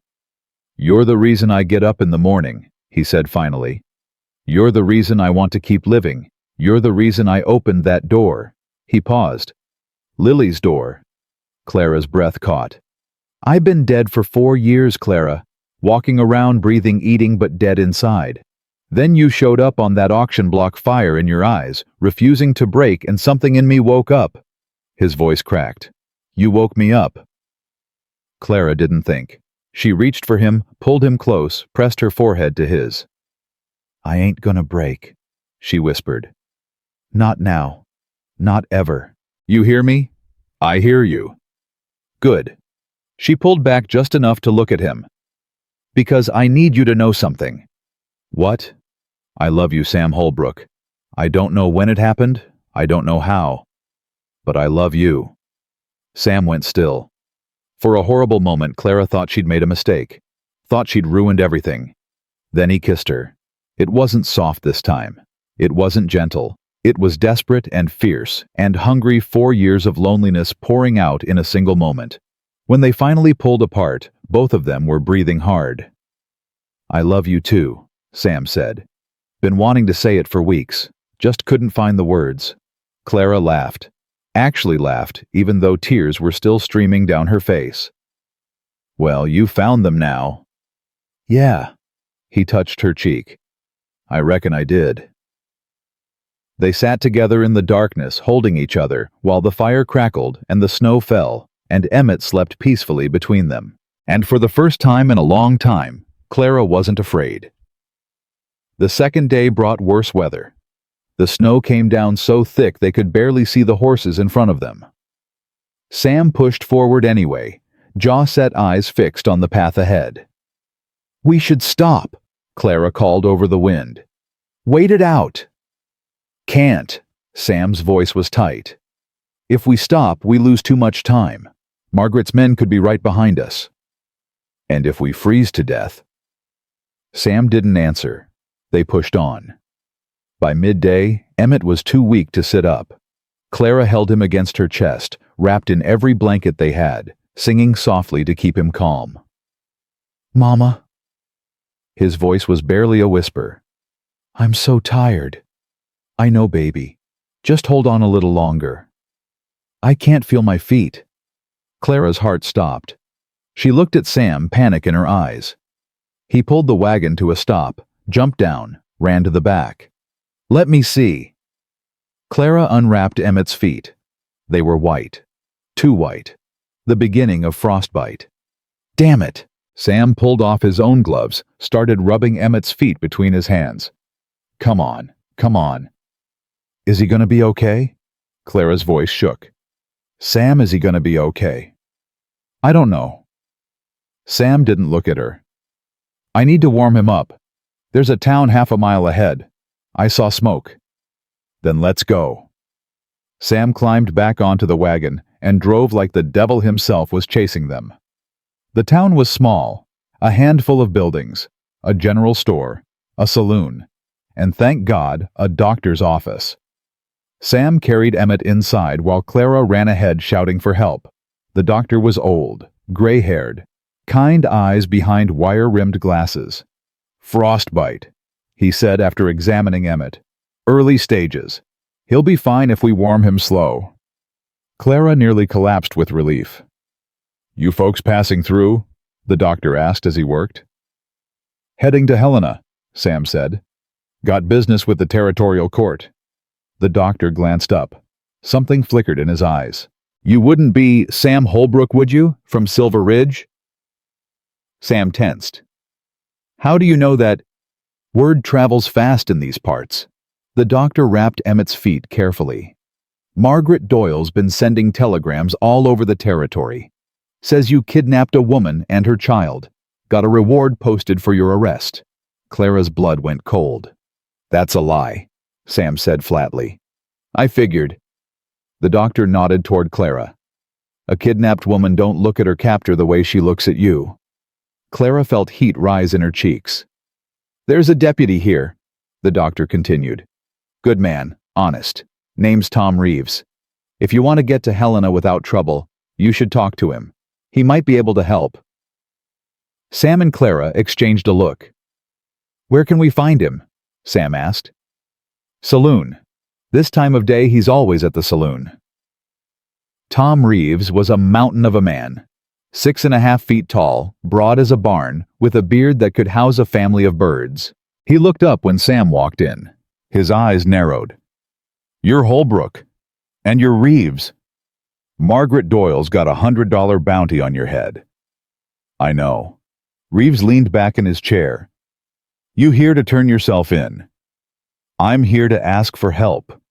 "You're the reason I get up in the morning," he said finally. "You're the reason I want to keep living. You're the reason I opened that door." He paused. "Lily's door." Clara's breath caught. "I've been dead for 4 years, Clara. Walking around, breathing, eating, but dead inside. Then you showed up on that auction block, fire in your eyes, refusing to break, and something in me woke up." His voice cracked. "You woke me up." Clara didn't think. She reached for him, pulled him close, pressed her forehead to his. "I ain't gonna break," she whispered. "Not now. Not ever. You hear me?" "I hear you." "Good." She pulled back just enough to look at him. "Because I need you to know something." "What?" "I love you, Sam Holbrook. I don't know when it happened. I don't know how. But I love you." Sam went still. For a horrible moment, Clara thought she'd made a mistake. Thought she'd ruined everything. Then he kissed her. It wasn't soft this time. It wasn't gentle. It was desperate and fierce and hungry, 4 years of loneliness pouring out in a single moment. When they finally pulled apart, both of them were breathing hard. "I love you too," Sam said. Been wanting to say it for weeks, just couldn't find the words. Clara laughed. Actually laughed, even though tears were still streaming down her face. "Well, you found them now." "Yeah." He touched her cheek. "I reckon I did." They sat together in the darkness, holding each other, while the fire crackled and the snow fell, and Emmett slept peacefully between them. And for the first time in a long time, Clara wasn't afraid. The second day brought worse weather. The snow came down so thick they could barely see the horses in front of them. Sam pushed forward anyway, jaw-set eyes fixed on the path ahead. "We should stop," Clara called over the wind. "Wait it out." "Can't." Sam's voice was tight. "If we stop, we lose too much time. Margaret's men could be right behind us." "And if we freeze to death?" Sam didn't answer. They pushed on. By midday, Emmett was too weak to sit up. Clara held him against her chest, wrapped in every blanket they had, singing softly to keep him calm. "Mama." His voice was barely a whisper. "I'm so tired." "I know, baby. Just hold on a little longer." "I can't feel my feet." Clara's heart stopped. She looked at Sam, panic in her eyes. He pulled the wagon to a stop, jumped down, ran to the back. "Let me see." Clara unwrapped Emmett's feet. They were white. Too white. The beginning of frostbite. "Damn it!" Sam pulled off his own gloves, started rubbing Emmett's feet between his hands. "Come on, come on." "Is he gonna be okay?" Clara's voice shook. "Sam, is he gonna be okay?" "I don't know." Sam didn't look at her. "I need to warm him up. There's a town half a mile ahead. I saw smoke." "Then let's go." Sam climbed back onto the wagon and drove like the devil himself was chasing them. The town was small, a handful of buildings, a general store, a saloon, and thank God, a doctor's office. Sam carried Emmett inside while Clara ran ahead shouting for help. The doctor was old, gray-haired, kind eyes behind wire-rimmed glasses. "Frostbite," he said after examining Emmett. "Early stages. He'll be fine if we warm him slow." Clara nearly collapsed with relief. "You folks passing through?" the doctor asked as he worked. "Heading to Helena," Sam said. "Got business with the territorial court." The doctor glanced up. Something flickered in his eyes. "You wouldn't be Sam Holbrook, would you, from Silver Ridge?" Sam tensed. "How do you know that?" "Word travels fast in these parts." The doctor wrapped Emmett's feet carefully. "Margaret Doyle's been sending telegrams all over the territory. Says you kidnapped a woman and her child. Got a reward posted for your arrest." Clara's blood went cold. "That's a lie," Sam said flatly. "I figured." The doctor nodded toward Clara. "A kidnapped woman don't look at her captor the way she looks at you." Clara felt heat rise in her cheeks. "There's a deputy here," the doctor continued. "Good man, honest. Name's Tom Reeves. If you want to get to Helena without trouble, you should talk to him. He might be able to help." Sam and Clara exchanged a look. "Where can we find him?" Sam asked. "Saloon. This time of day he's always at the saloon." Tom Reeves was a mountain of a man. 6.5 feet tall, broad as a barn, with a beard that could house a family of birds. He looked up when Sam walked in. His eyes narrowed. "You're Holbrook. And you're Reeves. Margaret Doyle's got $100 bounty on your head." "I know." Reeves leaned back in his chair. You here to turn yourself in? I'm here to ask for help.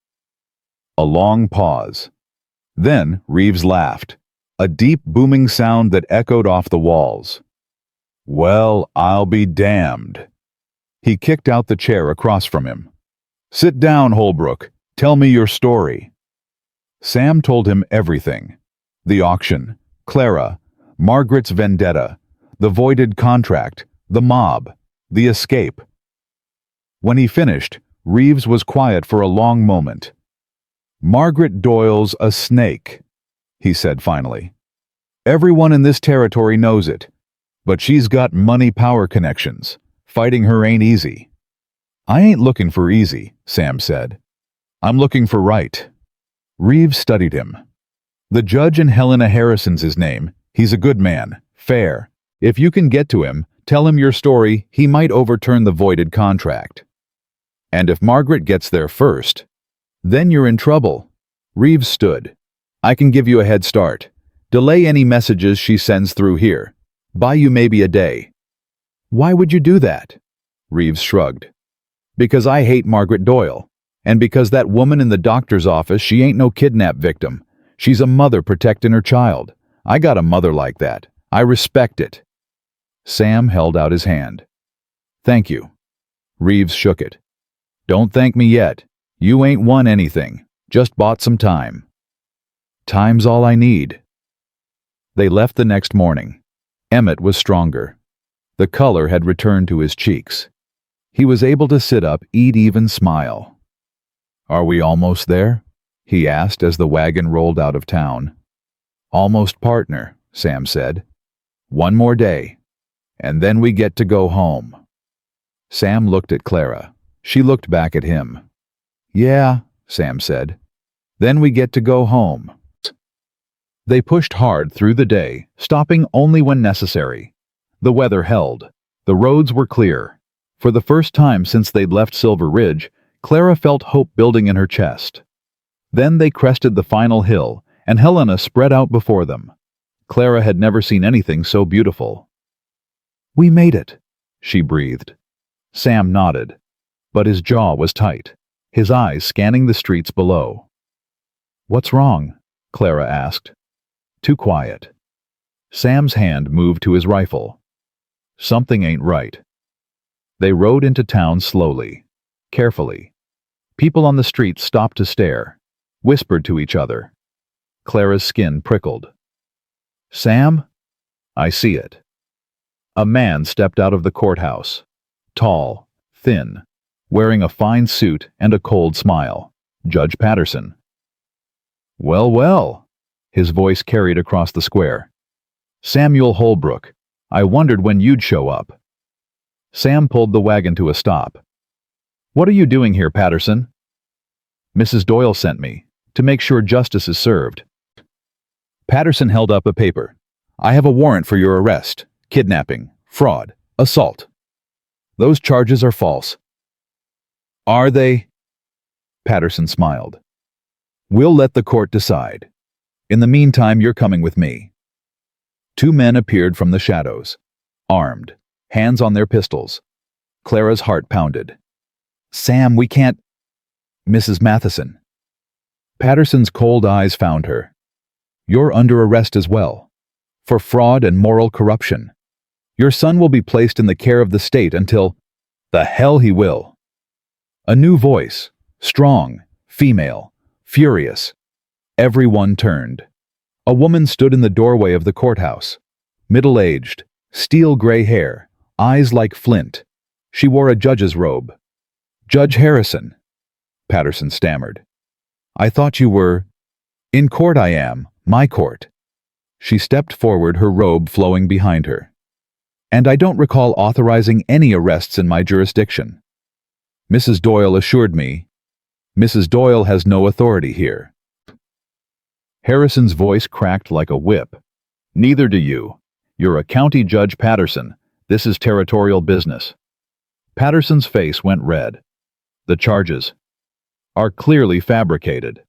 A long pause. Then Reeves laughed, a deep booming sound that echoed off the walls. Well, I'll be damned. He kicked out the chair across from him. Sit down, Holbrook. Tell me your story. Sam told him everything. The auction, Clara, Margaret's vendetta, the voided contract, the mob, the escape. When he finished, Reeves was quiet for a long moment. Margaret Doyle's a snake, he said finally. Everyone in this territory knows it, but she's got money-power connections. Fighting her ain't easy. I ain't looking for easy, Sam said. I'm looking for right. Reeves studied him. The judge in Helena Harrison's his name. He's a good man, fair. If you can get to him, tell him your story, he might overturn the voided contract. And if Margaret gets there first, then you're in trouble. Reeves stood. I can give you a head start. Delay any messages she sends through here. Buy you maybe a day. Why would you do that? Reeves shrugged. Because I hate Margaret Doyle. And because that woman in the doctor's office, she ain't no kidnap victim. She's a mother protecting her child. I got a mother like that. I respect it. Sam held out his hand. Thank you. Reeves shook it. Don't thank me yet. You ain't won anything. Just bought some time. Time's all I need. They left the next morning. Emmett was stronger. The color had returned to his cheeks. He was able to sit up, even smile. Are we almost there? He asked as the wagon rolled out of town. Almost, partner, Sam said. One more day, and then we get to go home. Sam looked at Clara. She looked back at him. Yeah, Sam said. Then we get to go home. They pushed hard through the day, stopping only when necessary. The weather held. The roads were clear. For the first time since they'd left Silver Ridge, Clara felt hope building in her chest. Then they crested the final hill, and Helena spread out before them. Clara had never seen anything so beautiful. We made it, she breathed. Sam nodded, but his jaw was tight, his eyes scanning the streets below. What's wrong? Clara asked. Too quiet. Sam's hand moved to his rifle. Something ain't right. They rode into town slowly, carefully. People on the street stopped to stare, whispered to each other. Clara's skin prickled. Sam? I see it. A man stepped out of the courthouse, tall, thin, wearing a fine suit and a cold smile. Judge Patterson. Well, well, his voice carried across the square. Samuel Holbrook, I wondered when you'd show up. Sam pulled the wagon to a stop. What are you doing here, Patterson? Mrs. Doyle sent me, to make sure justice is served. Patterson held up a paper. I have a warrant for your arrest, kidnapping, fraud, assault. Those charges are false. Are they? Patterson smiled. We'll let the court decide. In the meantime, you're coming with me. Two men appeared from the shadows, armed, hands on their pistols. Clara's heart pounded. Sam, we can't... Mrs. Matheson. Patterson's cold eyes found her. You're under arrest as well, for fraud and moral corruption. Your son will be placed in the care of the state until... The hell he will. A new voice, strong, female, furious. Everyone turned. A woman stood in the doorway of the courthouse, middle-aged, steel-gray hair, eyes like flint. She wore a judge's robe. Judge Harrison, Patterson stammered. I thought you were... In court I am, my court. She stepped forward, her robe flowing behind her. And I don't recall authorizing any arrests in my jurisdiction. Mrs. Doyle assured me. Mrs. Doyle has no authority here. Harrison's voice cracked like a whip. Neither do you. You're a county judge, Patterson. This is territorial business. Patterson's face went red. The charges are clearly fabricated.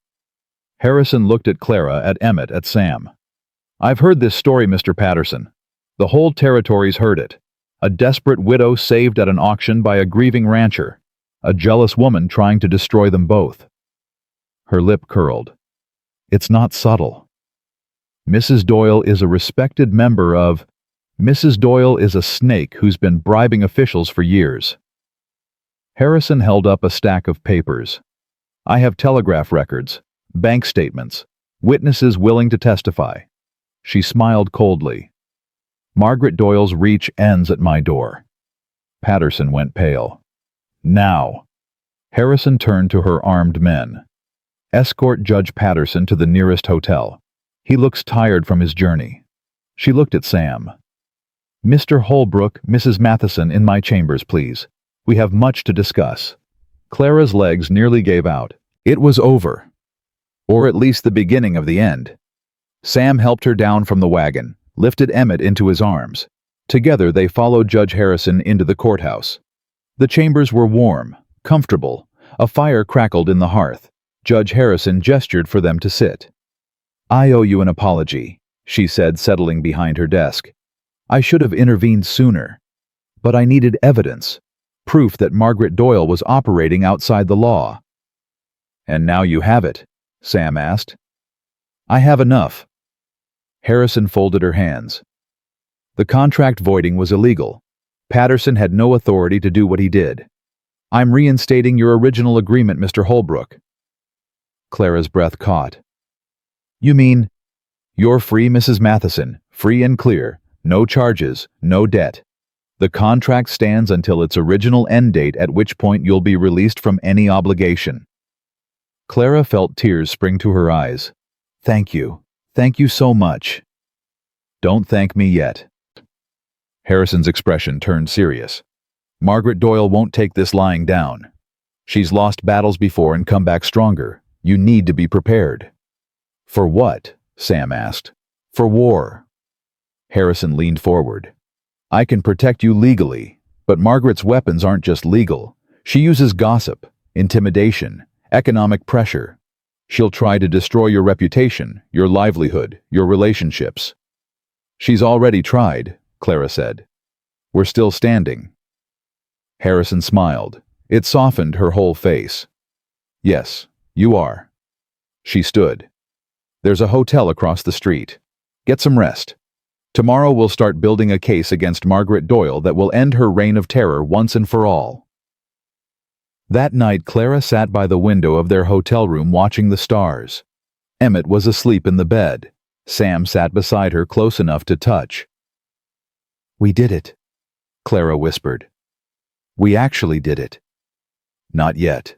Harrison looked at Clara, at Emmett, at Sam. I've heard this story, Mr. Patterson. The whole territory's heard it. A desperate widow saved at an auction by a grieving rancher. A jealous woman trying to destroy them both. Her lip curled. It's not subtle. Mrs. Doyle is a respected member of... Mrs. Doyle is a snake who's been bribing officials for years. Harrison held up a stack of papers. I have telegraph records, bank statements, witnesses willing to testify. She smiled coldly. Margaret Doyle's reach ends at my door. Patterson went pale. Now. Harrison turned to her armed men. Escort Judge Patterson to the nearest hotel. He looks tired from his journey. She looked at Sam. Mr. Holbrook, Mrs. Matheson, in my chambers, please. We have much to discuss. Clara's legs nearly gave out. It was over. Or at least the beginning of the end. Sam helped her down from the wagon, lifted Emmett into his arms. Together they followed Judge Harrison into the courthouse. The chambers were warm, comfortable. A fire crackled in the hearth. Judge Harrison gestured for them to sit. I owe you an apology, she said, settling behind her desk. I should have intervened sooner. But I needed evidence, proof that Margaret Doyle was operating outside the law. And now you have it, Sam asked. I have enough. Harrison folded her hands. The contract voiding was illegal. Patterson had no authority to do what he did. I'm reinstating your original agreement, Mr. Holbrook. Clara's breath caught. You mean, you're free, Mrs. Matheson, free and clear, no charges, no debt. The contract stands until its original end date, at which point you'll be released from any obligation. Clara felt tears spring to her eyes. Thank you. Thank you so much. Don't thank me yet. Harrison's expression turned serious. Margaret Doyle won't take this lying down. She's lost battles before and come back stronger. You need to be prepared. For what? Sam asked. For war. Harrison leaned forward. I can protect you legally, but Margaret's weapons aren't just legal. She uses gossip, intimidation, economic pressure. She'll try to destroy your reputation, your livelihood, your relationships. She's already tried, Clara said. We're still standing. Harrison smiled. It softened her whole face. Yes, you are. She stood. There's a hotel across the street. Get some rest. Tomorrow we'll start building a case against Margaret Doyle that will end her reign of terror once and for all. That night, Clara sat by the window of their hotel room watching the stars. Emmett was asleep in the bed. Sam sat beside her close enough to touch. We did it, Clara whispered. We actually did it. Not yet.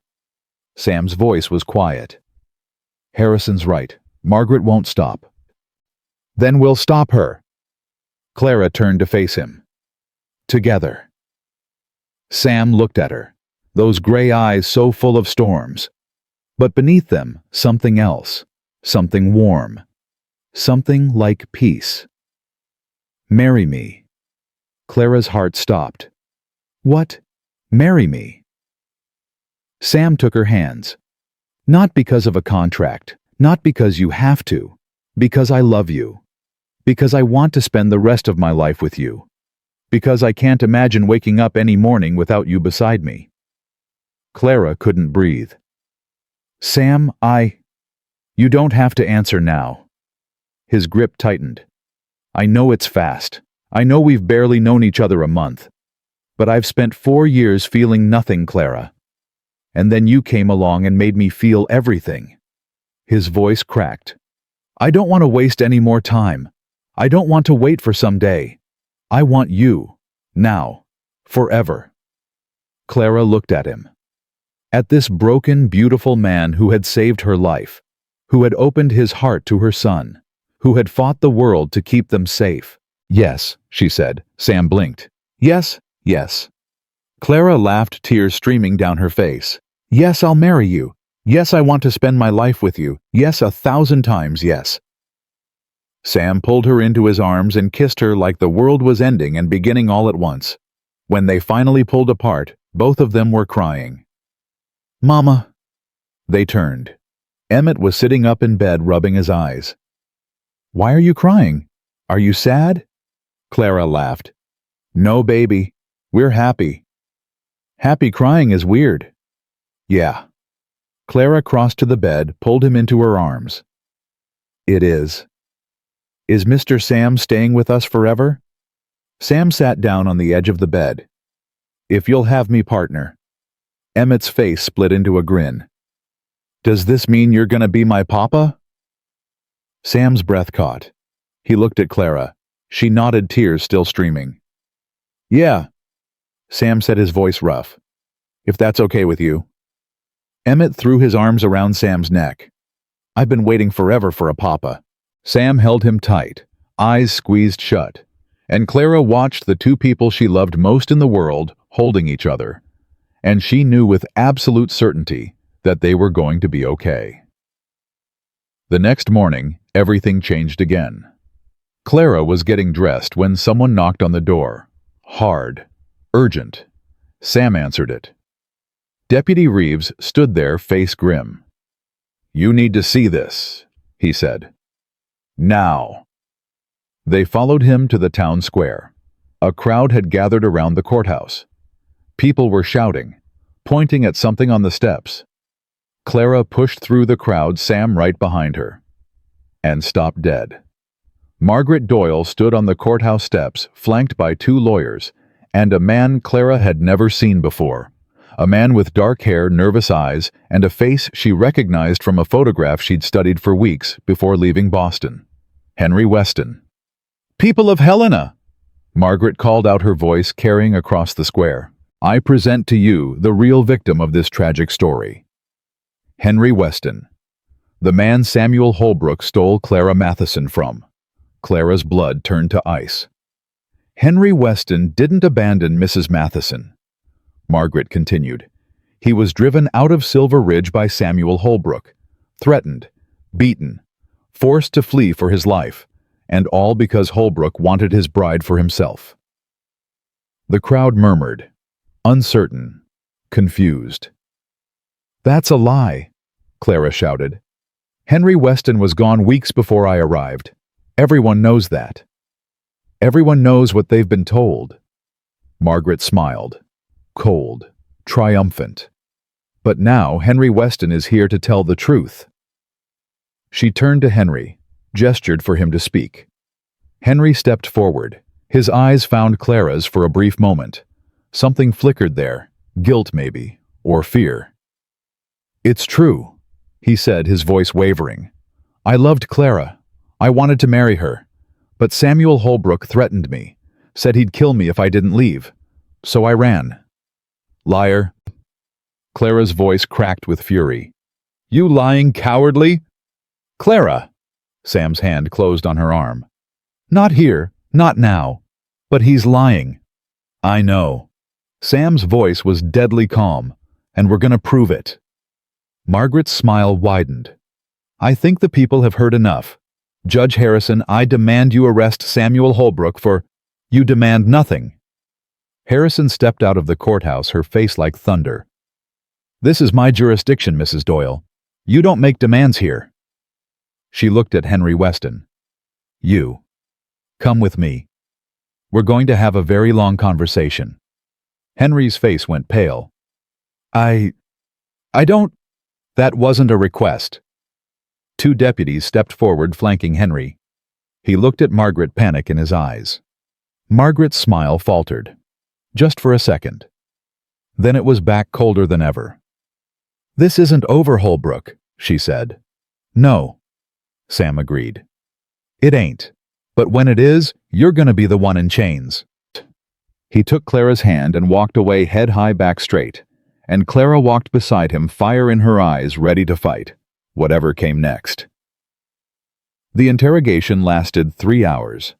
Sam's voice was quiet. Harrison's right. Margaret won't stop. Then we'll stop her. Clara turned to face him. Together. Sam looked at her, those gray eyes so full of storms. But beneath them, something else, something warm, something like peace. Marry me. Clara's heart stopped. What? Marry me. Sam took her hands. Not because of a contract, not because you have to, because I love you. Because I want to spend the rest of my life with you. Because I can't imagine waking up any morning without you beside me. Clara couldn't breathe. Sam, You don't have to answer now. His grip tightened. I know it's fast. I know we've barely known each other a month. But I've spent 4 years feeling nothing, Clara. And then you came along and made me feel everything. His voice cracked. I don't want to waste any more time. I don't want to wait for some day. I want you. Now. Forever. Clara looked at him. At this broken, beautiful man who had saved her life, who had opened his heart to her son, who had fought the world to keep them safe. Yes, she said. Sam blinked. Yes, yes. Clara laughed, tears streaming down her face. Yes, I'll marry you. Yes, I want to spend my life with you. Yes, 1,000 times yes. Sam pulled her into his arms and kissed her like the world was ending and beginning all at once. When they finally pulled apart, both of them were crying. Mama. They turned. Emmett was sitting up in bed rubbing his eyes. Why are you crying? Are you sad? Clara laughed. No, baby. We're happy. Happy crying is weird. Yeah. Clara crossed to the bed, pulled him into her arms. It is. Is Mr. Sam staying with us forever? Sam sat down on the edge of the bed. If you'll have me, partner. Emmett's face split into a grin. Does this mean you're gonna be my papa? Sam's breath caught. He looked at Clara. She nodded, tears still streaming. Yeah. Sam said, his voice rough. If that's okay with you. Emmett threw his arms around Sam's neck. I've been waiting forever for a papa. Sam held him tight, eyes squeezed shut, and Clara watched the two people she loved most in the world holding each other, and she knew with absolute certainty that they were going to be okay. The next morning, everything changed again. Clara was getting dressed when someone knocked on the door. Hard. Urgent. Sam answered it. Deputy Reeves stood there, face grim. You need to see this, he said. Now. They followed him to the town square. A crowd had gathered around the courthouse. People were shouting, pointing at something on the steps. Clara pushed through the crowd, Sam right behind her, and stopped dead. Margaret Doyle stood on the courthouse steps, flanked by two lawyers, and a man Clara had never seen before. A man with dark hair, nervous eyes, and a face she recognized from a photograph she'd studied for weeks before leaving Boston. Henry Weston. People of Helena! Margaret called out, her voice carrying across the square. I present to you the real victim of this tragic story. Henry Weston. The man Samuel Holbrook stole Clara Matheson from. Clara's blood turned to ice. Henry Weston didn't abandon Mrs. Matheson. Margaret continued. He was driven out of Silver Ridge by Samuel Holbrook, threatened, beaten, forced to flee for his life, and all because Holbrook wanted his bride for himself. The crowd murmured, uncertain, confused. That's a lie, Clara shouted. Henry Weston was gone weeks before I arrived. Everyone knows that. Everyone knows what they've been told. Margaret smiled. Cold, triumphant. But now Henry Weston is here to tell the truth. She turned to Henry, gestured for him to speak. Henry stepped forward. His eyes found Clara's for a brief moment. Something flickered there, guilt maybe, or fear. It's true, he said, his voice wavering. I loved Clara. I wanted to marry her. But Samuel Holbrook threatened me, said he'd kill me if I didn't leave. So I ran. Liar. Clara's voice cracked with fury. You lying, cowardly? Clara! Sam's hand closed on her arm. Not here, not now. But he's lying. I know. Sam's voice was deadly calm, and we're gonna prove it. Margaret's smile widened. I think the people have heard enough. Judge Harrison, I demand you arrest Samuel Holbrook for... You demand nothing. Harrison stepped out of the courthouse, her face like thunder. This is my jurisdiction, Mrs. Doyle. You don't make demands here. She looked at Henry Weston. You. Come with me. We're going to have a very long conversation. Henry's face went pale. I don't... That wasn't a request. Two deputies stepped forward, flanking Henry. He looked at Margaret, panic in his eyes. Margaret's smile faltered. Just for a second. Then it was back, colder than ever. This isn't over, Holbrook, she said. No, Sam agreed. It ain't. But when it is, you're gonna be the one in chains. He took Clara's hand and walked away, head high, back straight, and Clara walked beside him, fire in her eyes, ready to fight, whatever came next. The interrogation lasted 3 hours.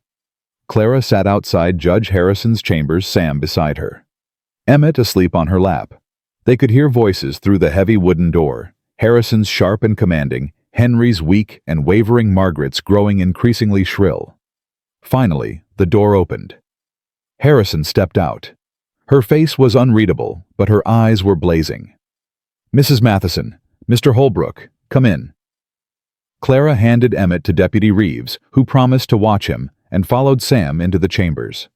Clara sat outside Judge Harrison's chambers, Sam beside her. Emmett asleep on her lap. They could hear voices through the heavy wooden door, Harrison's sharp and commanding, Henry's weak and wavering, Margaret's growing increasingly shrill. Finally, the door opened. Harrison stepped out. Her face was unreadable, but her eyes were blazing. Mrs. Matheson, Mr. Holbrook, come in. Clara handed Emmett to Deputy Reeves, who promised to watch him, and followed Sam into the chambers.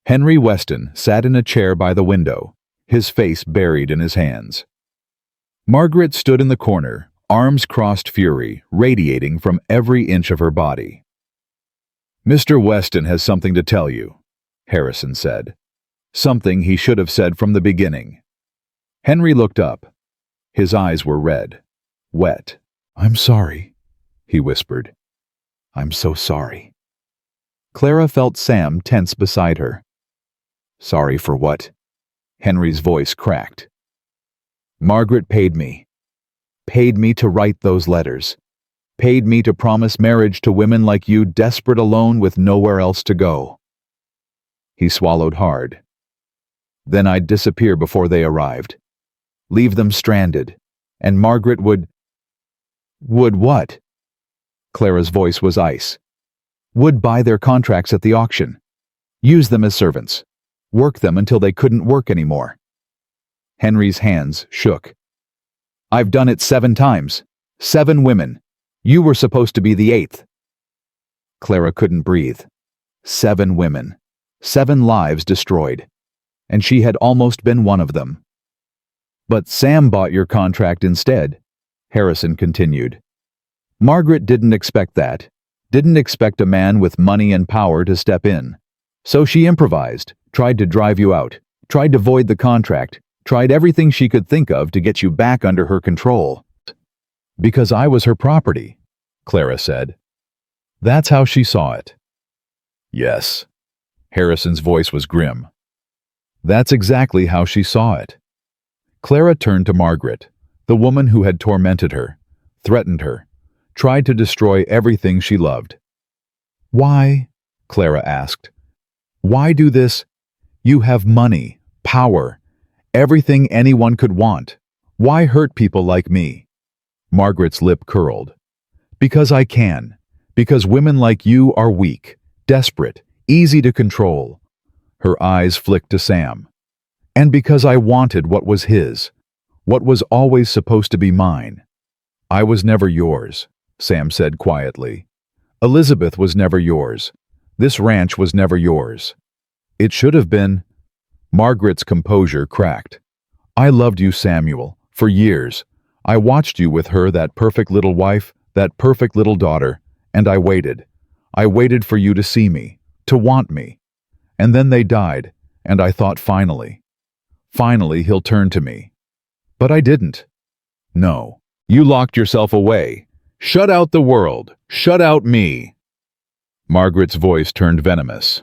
Henry Weston sat in a chair by the window, his face buried in his hands. Margaret stood in the corner, arms crossed, fury radiating from every inch of her body. "Mr. Weston has something to tell you," Harrison said. Something he should have said from the beginning. Henry looked up. His eyes were red, wet. "I'm sorry," he whispered. "I'm so sorry." Clara felt Sam tense beside her. "Sorry for what?" Henry's voice cracked. "Margaret paid me. Paid me to write those letters. Paid me to promise marriage to women like you, desperate alone with nowhere else to go." He swallowed hard. "Then I'd disappear before they arrived. Leave them stranded. And Margaret would what?" Clara's voice was ice. "Would buy their contracts at the auction. Use them as servants. Work them until they couldn't work anymore." Henry's hands shook. "I've done it 7 times. 7 women. You were supposed to be the 8th. Clara couldn't breathe. 7 women. 7 lives destroyed. And she had almost been one of them. "But Sam bought your contract instead," Harrison continued. "Margaret didn't expect that. Didn't expect a man with money and power to step in. So she improvised, tried to drive you out, tried to void the contract, tried everything she could think of to get you back under her control." "Because I was her property," Clara said. That's how she saw it. "Yes." Harrison's voice was grim. "That's exactly how she saw it." Clara turned to Margaret, the woman who had tormented her, threatened her, tried to destroy everything she loved. "Why?" Clara asked. "Why do this? You have money, power, everything anyone could want. Why hurt people like me?" Margaret's lip curled. "Because I can. Because women like you are weak, desperate, easy to control." Her eyes flicked to Sam. "And because I wanted what was his, what was always supposed to be mine." "I was never yours," Sam said quietly. "Elizabeth was never yours. This ranch was never yours. It should have been." Margaret's composure cracked. "I loved you, Samuel, for years. I watched you with her, that perfect little wife, that perfect little daughter, and I waited. I waited for you to see me, to want me. And then they died, and I thought finally he'll turn to me. But I didn't. No, you locked yourself away. Shut out the world. Shut out me." Margaret's voice turned venomous.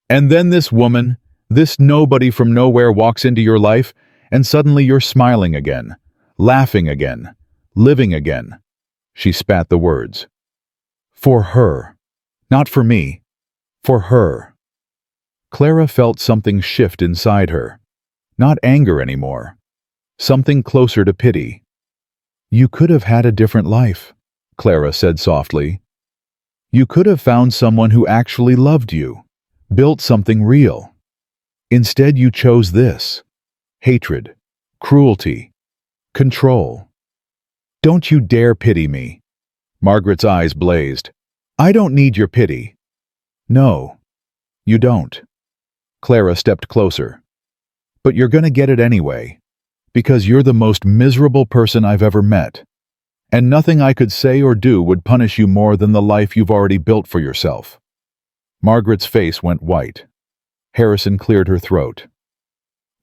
"And then this woman, this nobody from nowhere walks into your life, and suddenly you're smiling again, laughing again, living again." She spat the words. "For her. Not for me. For her." Clara felt something shift inside her. Not anger anymore. Something closer to pity. "You could have had a different life," Clara said softly. "You could have found someone who actually loved you, built something real. Instead you chose this. Hatred, cruelty, control. Don't you dare pity me." Margaret's eyes blazed. "I don't need your pity." "No, you don't." Clara stepped closer. "But you're gonna get it anyway, because you're the most miserable person I've ever met. And nothing I could say or do would punish you more than the life you've already built for yourself." Margaret's face went white. Harrison cleared her throat.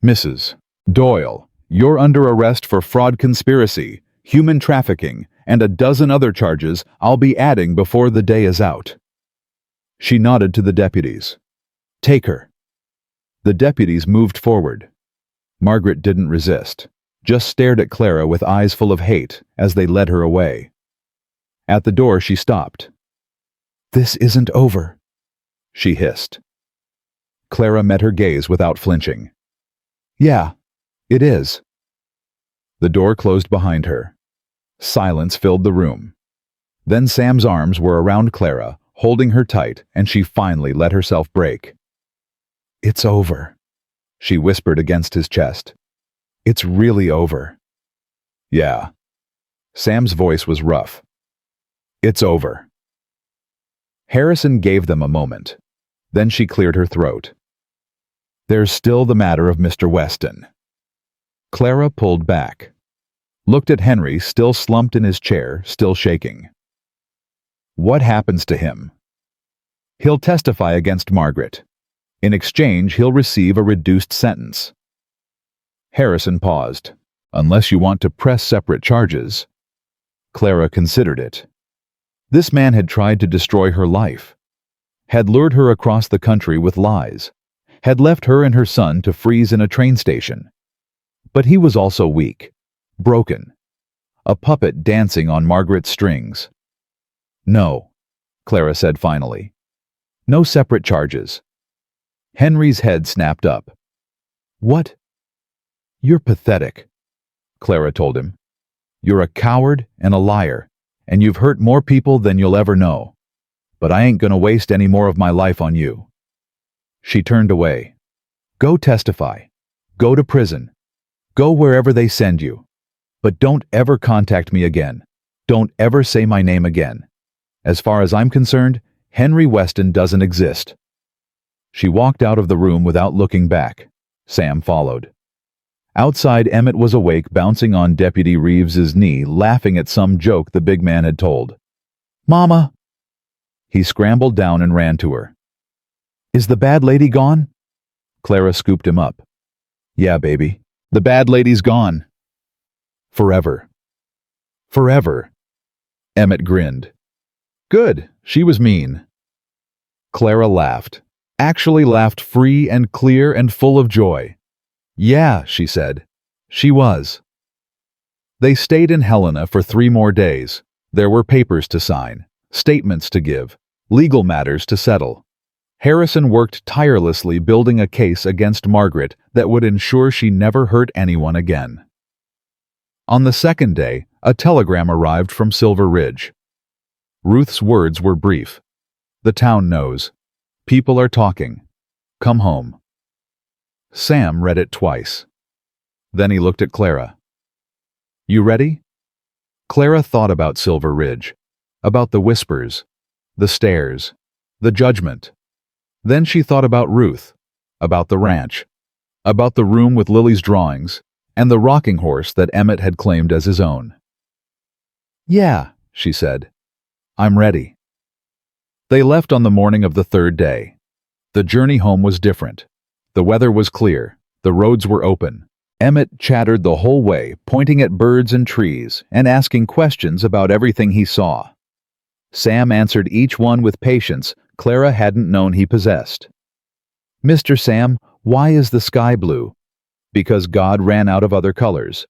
"Mrs. Doyle, you're under arrest for fraud, conspiracy, human trafficking, and a dozen other charges I'll be adding before the day is out." She nodded to the deputies. "Take her." The deputies moved forward. Margaret didn't resist, just stared at Clara with eyes full of hate as they led her away. At the door she stopped. "This isn't over," she hissed. Clara met her gaze without flinching. "Yeah, it is." The door closed behind her. Silence filled the room. Then Sam's arms were around Clara, holding her tight, and she finally let herself break. "It's over," she whispered against his chest. "It's really over." "Yeah." Sam's voice was rough. "It's over." Harrison gave them a moment. Then she cleared her throat. There's still the matter of Mr. Weston. Clara pulled back, looked at Henry, still slumped in his chair, still shaking. What happens to him? He'll testify against Margaret. In exchange, he'll receive a reduced sentence. Harrison paused. Unless you want to press separate charges. Clara considered it. This man had tried to destroy her life, had lured her across the country with lies, had left her and her son to freeze in a train station. But he was also weak, broken, a puppet dancing on Margaret's strings. No, Clara said finally. No separate charges. Henry's head snapped up. What? You're pathetic, Clara told him. You're a coward and a liar, and you've hurt more people than you'll ever know. But I ain't gonna waste any more of my life on you. She turned away. Go testify. Go to prison. Go wherever they send you. But don't ever contact me again. Don't ever say my name again. As far as I'm concerned, Henry Weston doesn't exist. She walked out of the room without looking back. Sam followed. Outside, Emmett was awake, bouncing on Deputy Reeves's knee, laughing at some joke the big man had told. Mama! He scrambled down and ran to her. Is the bad lady gone? Clara scooped him up. Yeah, baby. The bad lady's gone. Forever. Forever. Emmett grinned. Good. She was mean. Clara laughed. Actually laughed free and clear and full of joy. Yeah, she said. She was. They stayed in Helena for 3 more days. There were papers to sign, statements to give, legal matters to settle. Harrison worked tirelessly building a case against Margaret that would ensure she never hurt anyone again. On the 2nd day, a telegram arrived from Silver Ridge. Ruth's words were brief. The town knows. People are talking. Come home. Sam read it twice. Then he looked at Clara. You ready? Clara thought about Silver Ridge, about the whispers, the stares, the judgment. Then she thought about Ruth, about the ranch, about the room with Lily's drawings, and the rocking horse that Emmett had claimed as his own. Yeah, she said. I'm ready. They left on the morning of the 3rd day. The journey home was different. The weather was clear. The roads were open. Emmett chattered the whole way, pointing at birds and trees and asking questions about everything he saw. Sam answered each one with patience Clara hadn't known he possessed. Mr. Sam, why is the sky blue? Because God ran out of other colors.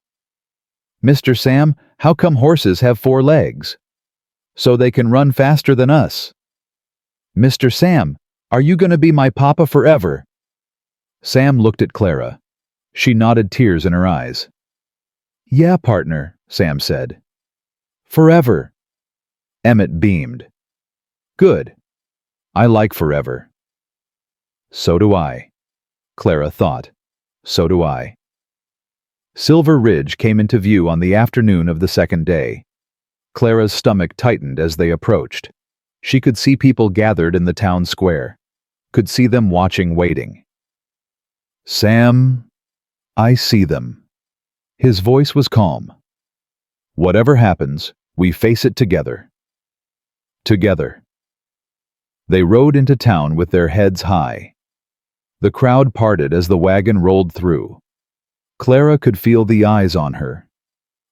Mr. Sam, how come horses have 4 legs? So they can run faster than us. Mr. Sam, are you going to be my papa forever? Sam looked at Clara. She nodded, tears in her eyes. Yeah, partner, Sam said. Forever. Emmett beamed. Good. I like forever. So do I. Clara thought. So do I. Silver Ridge came into view on the afternoon of the 2nd day. Clara's stomach tightened as they approached. She could see people gathered in the town square. Could see them watching, waiting. Sam, I see them. His voice was calm. Whatever happens, we face it together. Together. They rode into town with their heads high. The crowd parted as the wagon rolled through. Clara could feel the eyes on her,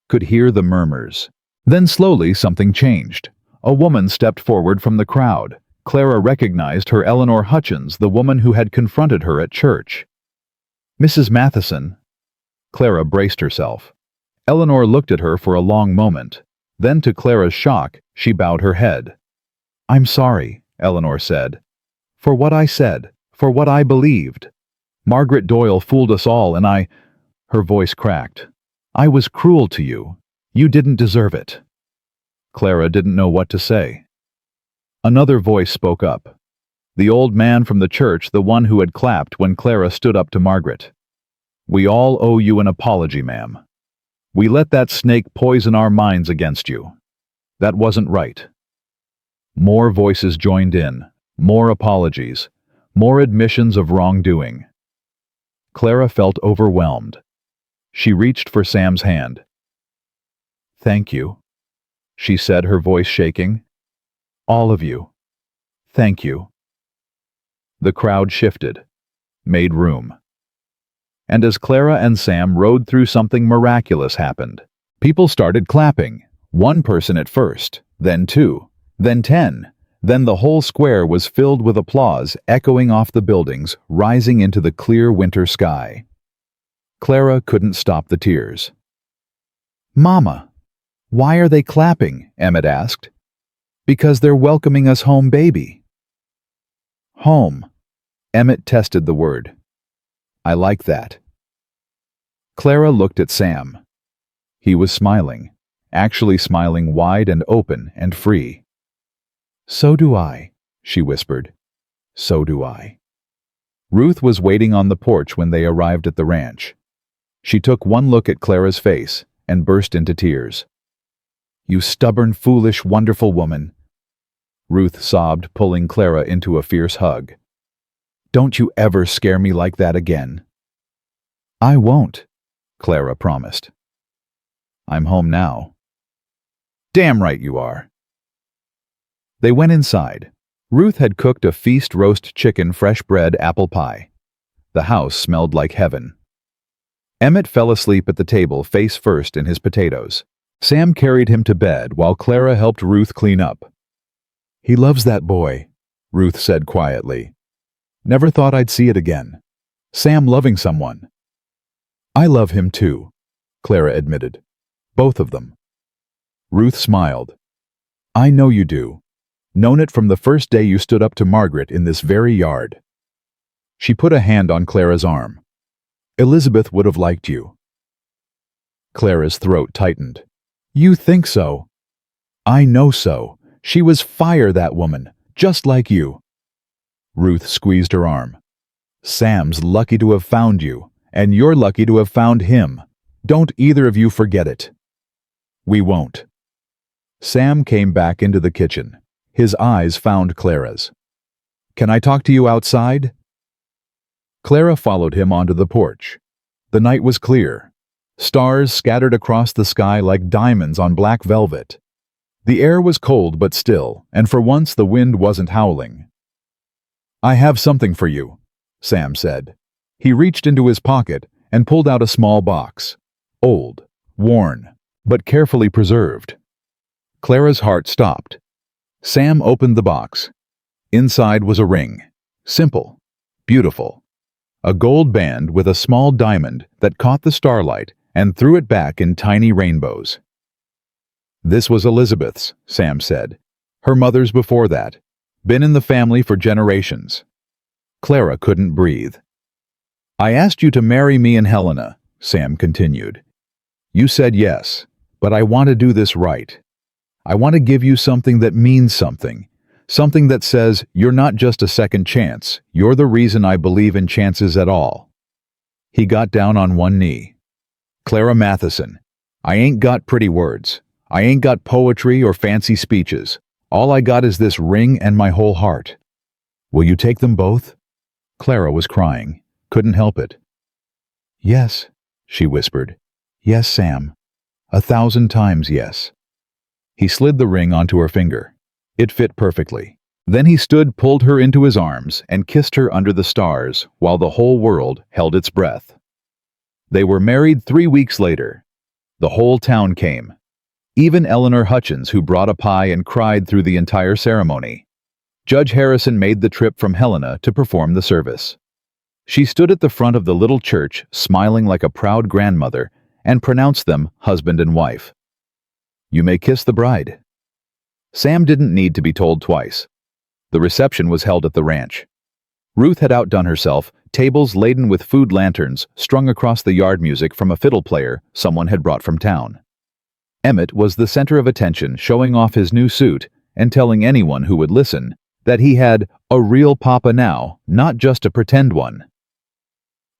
could hear the murmurs. Then slowly something changed. A woman stepped forward from the crowd. Clara recognized her Eleanor Hutchins, the woman who had confronted her at church. Mrs. Matheson. Clara braced herself. Eleanor looked at her for a long moment. Then, to Clara's shock, she bowed her head. I'm sorry, Eleanor said. For what I said, for what I believed. Margaret Doyle fooled us all, and I... Her voice cracked. I was cruel to you. You didn't deserve it. Clara didn't know what to say. Another voice spoke up. The old man from the church, the one who had clapped when Clara stood up to Margaret. We all owe you an apology, ma'am. We let that snake poison our minds against you. That wasn't right. More voices joined in, more apologies, more admissions of wrongdoing. Clara felt overwhelmed. She reached for Sam's hand. "Thank you," she said, her voice shaking. "All of you. Thank you." The crowd shifted, made room. And as Clara and Sam rode through, something miraculous happened. People started clapping, one person at first, then two, then 10. Then the whole square was filled with applause echoing off the buildings, rising into the clear winter sky. Clara couldn't stop the tears. "Mama, why are they clapping?" Emmett asked. "Because they're welcoming us home, baby." Home. Emmett tested the word. "I like that." Clara looked at Sam. He was smiling, actually smiling wide and open and free. "So do I," she whispered. "So do I." Ruth was waiting on the porch when they arrived at the ranch. She took one look at Clara's face and burst into tears. "You stubborn, foolish, wonderful woman," Ruth sobbed, pulling Clara into a fierce hug. "Don't you ever scare me like that again." "I won't," Clara promised. "I'm home now." "Damn right you are." They went inside. Ruth had cooked a feast: roast chicken, fresh bread, apple pie. The house smelled like heaven. Emmett fell asleep at the table, face first in his potatoes. Sam carried him to bed while Clara helped Ruth clean up. "He loves that boy," Ruth said quietly. "Never thought I'd see it again. Sam loving someone." "I love him too," Clara admitted. "Both of them." Ruth smiled. "I know you do. Known it from the first day you stood up to Margaret in this very yard." She put a hand on Clara's arm. "Elizabeth would have liked you." Clara's throat tightened. "You think so?" "I know so. She was fire, that woman, just like you." Ruth squeezed her arm. "Sam's lucky to have found you, and you're lucky to have found him. Don't either of you forget it." "We won't." Sam came back into the kitchen. His eyes found Clara's. "Can I talk to you outside?" Clara followed him onto the porch. The night was clear. Stars scattered across the sky like diamonds on black velvet. The air was cold but still, and for once the wind wasn't howling. "I have something for you," Sam said. He reached into his pocket and pulled out a small box. Old, worn, but carefully preserved. Clara's heart stopped. Sam opened the box. Inside was a ring. Simple, beautiful. A gold band with a small diamond that caught the starlight and threw it back in tiny rainbows. "This was Elizabeth's," Sam said. "Her mother's before that. Been in the family for generations." Clara couldn't breathe. "I asked you to marry me and Helena," Sam continued. "You said yes, but I want to do this right. I want to give you something that means something. Something that says you're not just a second chance, you're the reason I believe in chances at all." He got down on one knee. "Clara Matheson, I ain't got pretty words. I ain't got poetry or fancy speeches. All I got is this ring and my whole heart. Will you take them both?" Clara was crying, couldn't help it. "Yes," she whispered. "Yes, Sam. 1,000 times yes." He slid the ring onto her finger. It fit perfectly. Then he stood, pulled her into his arms, and kissed her under the stars while the whole world held its breath. They were married 3 weeks later. The whole town came. Even Eleanor Hutchins, who brought a pie and cried through the entire ceremony. Judge Harrison made the trip from Helena to perform the service. She stood at the front of the little church, smiling like a proud grandmother, and pronounced them husband and wife. "You may kiss the bride." Sam didn't need to be told twice. The reception was held at the ranch. Ruth had outdone herself, tables laden with food lanterns strung across the yard, music from a fiddle player someone had brought from town. Emmett was the center of attention, showing off his new suit and telling anyone who would listen that he had a real papa now, not just a pretend one.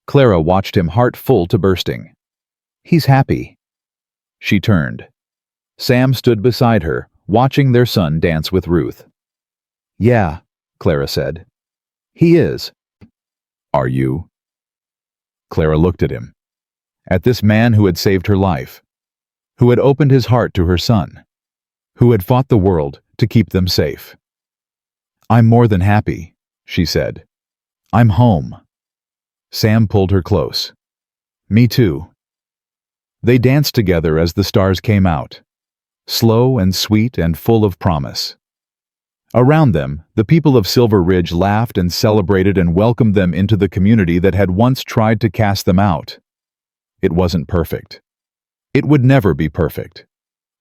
Clara watched him, heart full to bursting. "He's happy." She turned. Sam stood beside her, watching their son dance with Ruth. "Yeah," Clara said. "He is." "Are you?" Clara looked at him. At this man who had saved her life, who had opened his heart to her son, who had fought the world to keep them safe. "I'm more than happy," she said. "I'm home." Sam pulled her close. "Me too." They danced together as the stars came out, slow and sweet and full of promise. Around them, the people of Silver Ridge laughed and celebrated and welcomed them into the community that had once tried to cast them out. It wasn't perfect. It would never be perfect.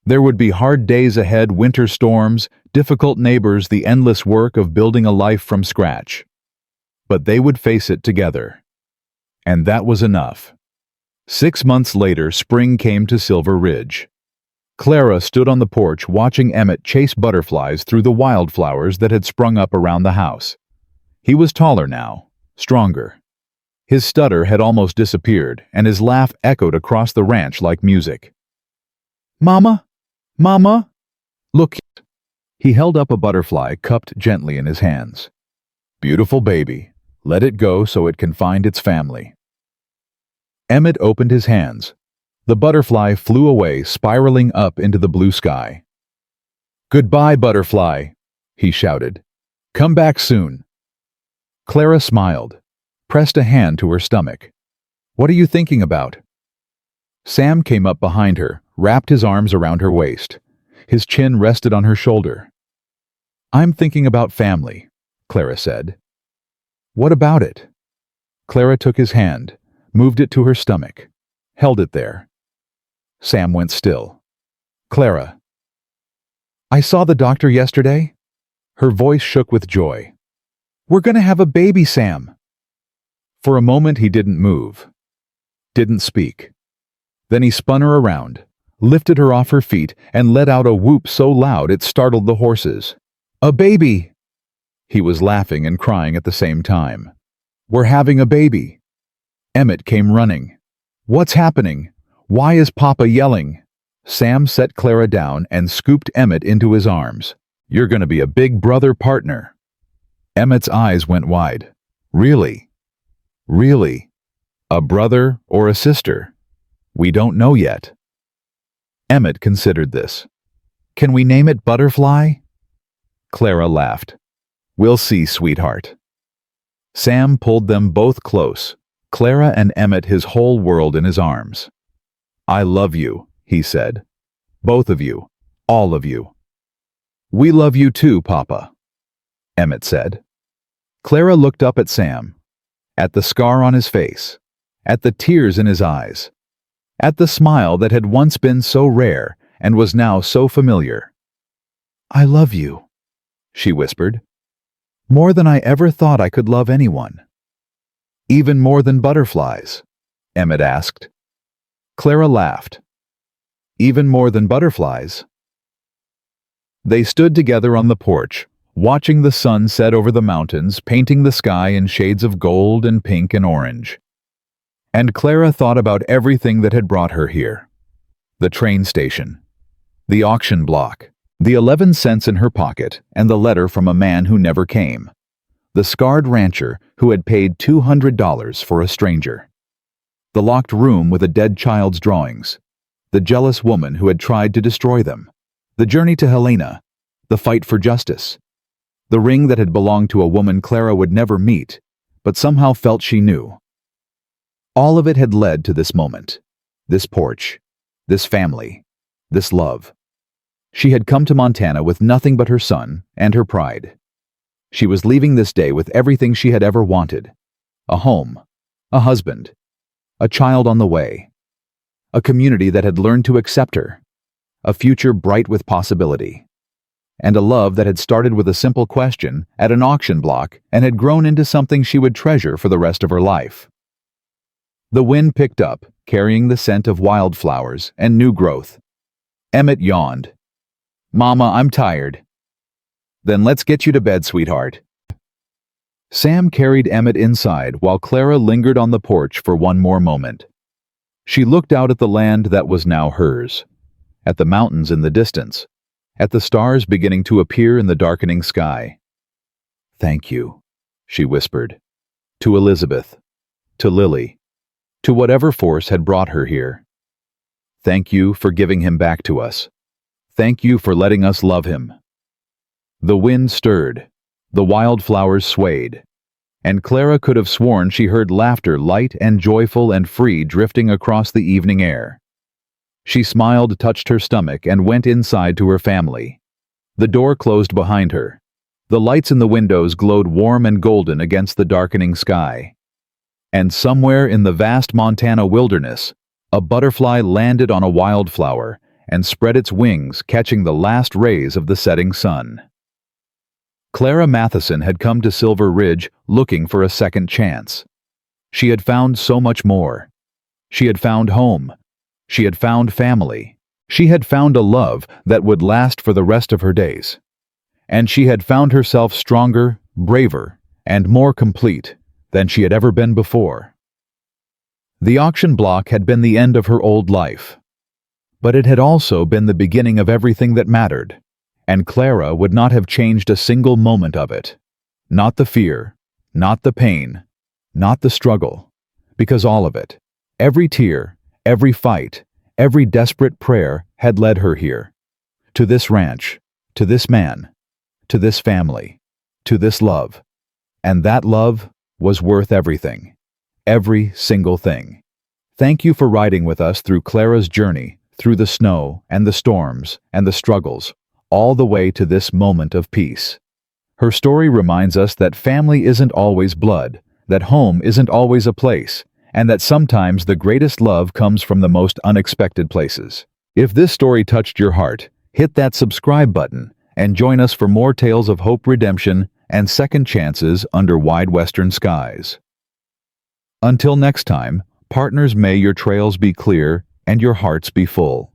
There would be hard days ahead, winter storms, difficult neighbors, the endless work of building a life from scratch. But they would face it together. And that was enough. 6 months later, spring came to Silver Ridge. Clara stood on the porch watching Emmett chase butterflies through the wildflowers that had sprung up around the house. He was taller now, stronger. His stutter had almost disappeared, and his laugh echoed across the ranch like music. "Mama? Mama? Look." He held up a butterfly cupped gently in his hands. "Beautiful baby. Let it go so it can find its family." Emmett opened his hands. The butterfly flew away, spiraling up into the blue sky. "Goodbye, butterfly," he shouted. "Come back soon." Clara smiled, pressed a hand to her stomach. "What are you thinking about?" Sam came up behind her, wrapped his arms around her waist. His chin rested on her shoulder. "I'm thinking about family," Clara said. "What about it?" Clara took his hand, moved it to her stomach, held it there. Sam went still. "Clara." "I saw the doctor yesterday." Her voice shook with joy. "We're going to have a baby, Sam." For a moment he didn't move, didn't speak. Then he spun her around, lifted her off her feet, and let out a whoop so loud it startled the horses. "A baby!" He was laughing and crying at the same time. "We're having a baby." Emmett came running. "What's happening? Why is Papa yelling?" Sam set Clara down and scooped Emmett into his arms. "You're going to be a big brother partner." Emmett's eyes went wide. "Really? Really? A brother or a sister? We don't know yet." Emmett considered this. "Can we name it Butterfly?" Clara laughed. "We'll see, sweetheart." Sam pulled them both close, Clara and Emmett, his whole world in his arms. "I love you," he said. "Both of you. All of you." "We love you too, Papa," Emmett said. Clara looked up at Sam, at the scar on his face, at the tears in his eyes, at the smile that had once been so rare and was now so familiar. "I love you," she whispered. "More than I ever thought I could love anyone." "Even more than butterflies?" Emmett asked. Clara laughed. "Even more than butterflies?" They stood together on the porch, watching the sun set over the mountains, painting the sky in shades of gold and pink and orange. And Clara thought about everything that had brought her here. The train station, the auction block, the 11 cents in her pocket, and the letter from a man who never came. The scarred rancher who had paid $200 for a stranger. The locked room with a dead child's drawings. The jealous woman who had tried to destroy them. The journey to Helena. The fight for justice. The ring that had belonged to a woman Clara would never meet, but somehow felt she knew. All of it had led to this moment. This porch. This family. This love. She had come to Montana with nothing but her son and her pride. She was leaving this day with everything she had ever wanted. A home. A husband. A child on the way. A community that had learned to accept her. A future bright with possibility. And a love that had started with a simple question at an auction block and had grown into something she would treasure for the rest of her life. The wind picked up, carrying the scent of wildflowers and new growth. Emmett yawned. "Mama, I'm tired." "Then let's get you to bed, sweetheart." Sam carried Emmett inside while Clara lingered on the porch for one more moment. She looked out at the land that was now hers, at the mountains in the distance, at the stars beginning to appear in the darkening sky. "Thank you," she whispered, to Elizabeth, to Lily, to whatever force had brought her here. Thank you for giving him back to us. Thank you for letting us love him. The wind stirred, the wildflowers swayed, and Clara could have sworn she heard laughter light and joyful and free drifting across the evening air. She smiled, touched her stomach, and went inside to her family. The door closed behind her. The lights in the windows glowed warm and golden against the darkening sky. And somewhere in the vast Montana wilderness, a butterfly landed on a wildflower and spread its wings, catching the last rays of the setting sun. Clara Matheson had come to Silver Ridge looking for a second chance. She had found so much more. She had found home. She had found family. She had found a love that would last for the rest of her days. And she had found herself stronger, braver, and more complete than she had ever been before. The auction block had been the end of her old life. But it had also been the beginning of everything that mattered, and Clara would not have changed a single moment of it. Not the fear, not the pain, not the struggle, because all of it, every tear, every fight, every desperate prayer had led her here. To this ranch, to this man, to this family, to this love. And that love was worth everything. Every single thing. Thank you for riding with us through Clara's journey, through the snow and the storms and the struggles, all the way to this moment of peace. Her story reminds us that family isn't always blood, that home isn't always a place, and that sometimes the greatest love comes from the most unexpected places. If this story touched your heart, hit that subscribe button and join us for more tales of hope, redemption, and second chances under wide western skies. Until next time, partners, may your trails be clear and your hearts be full.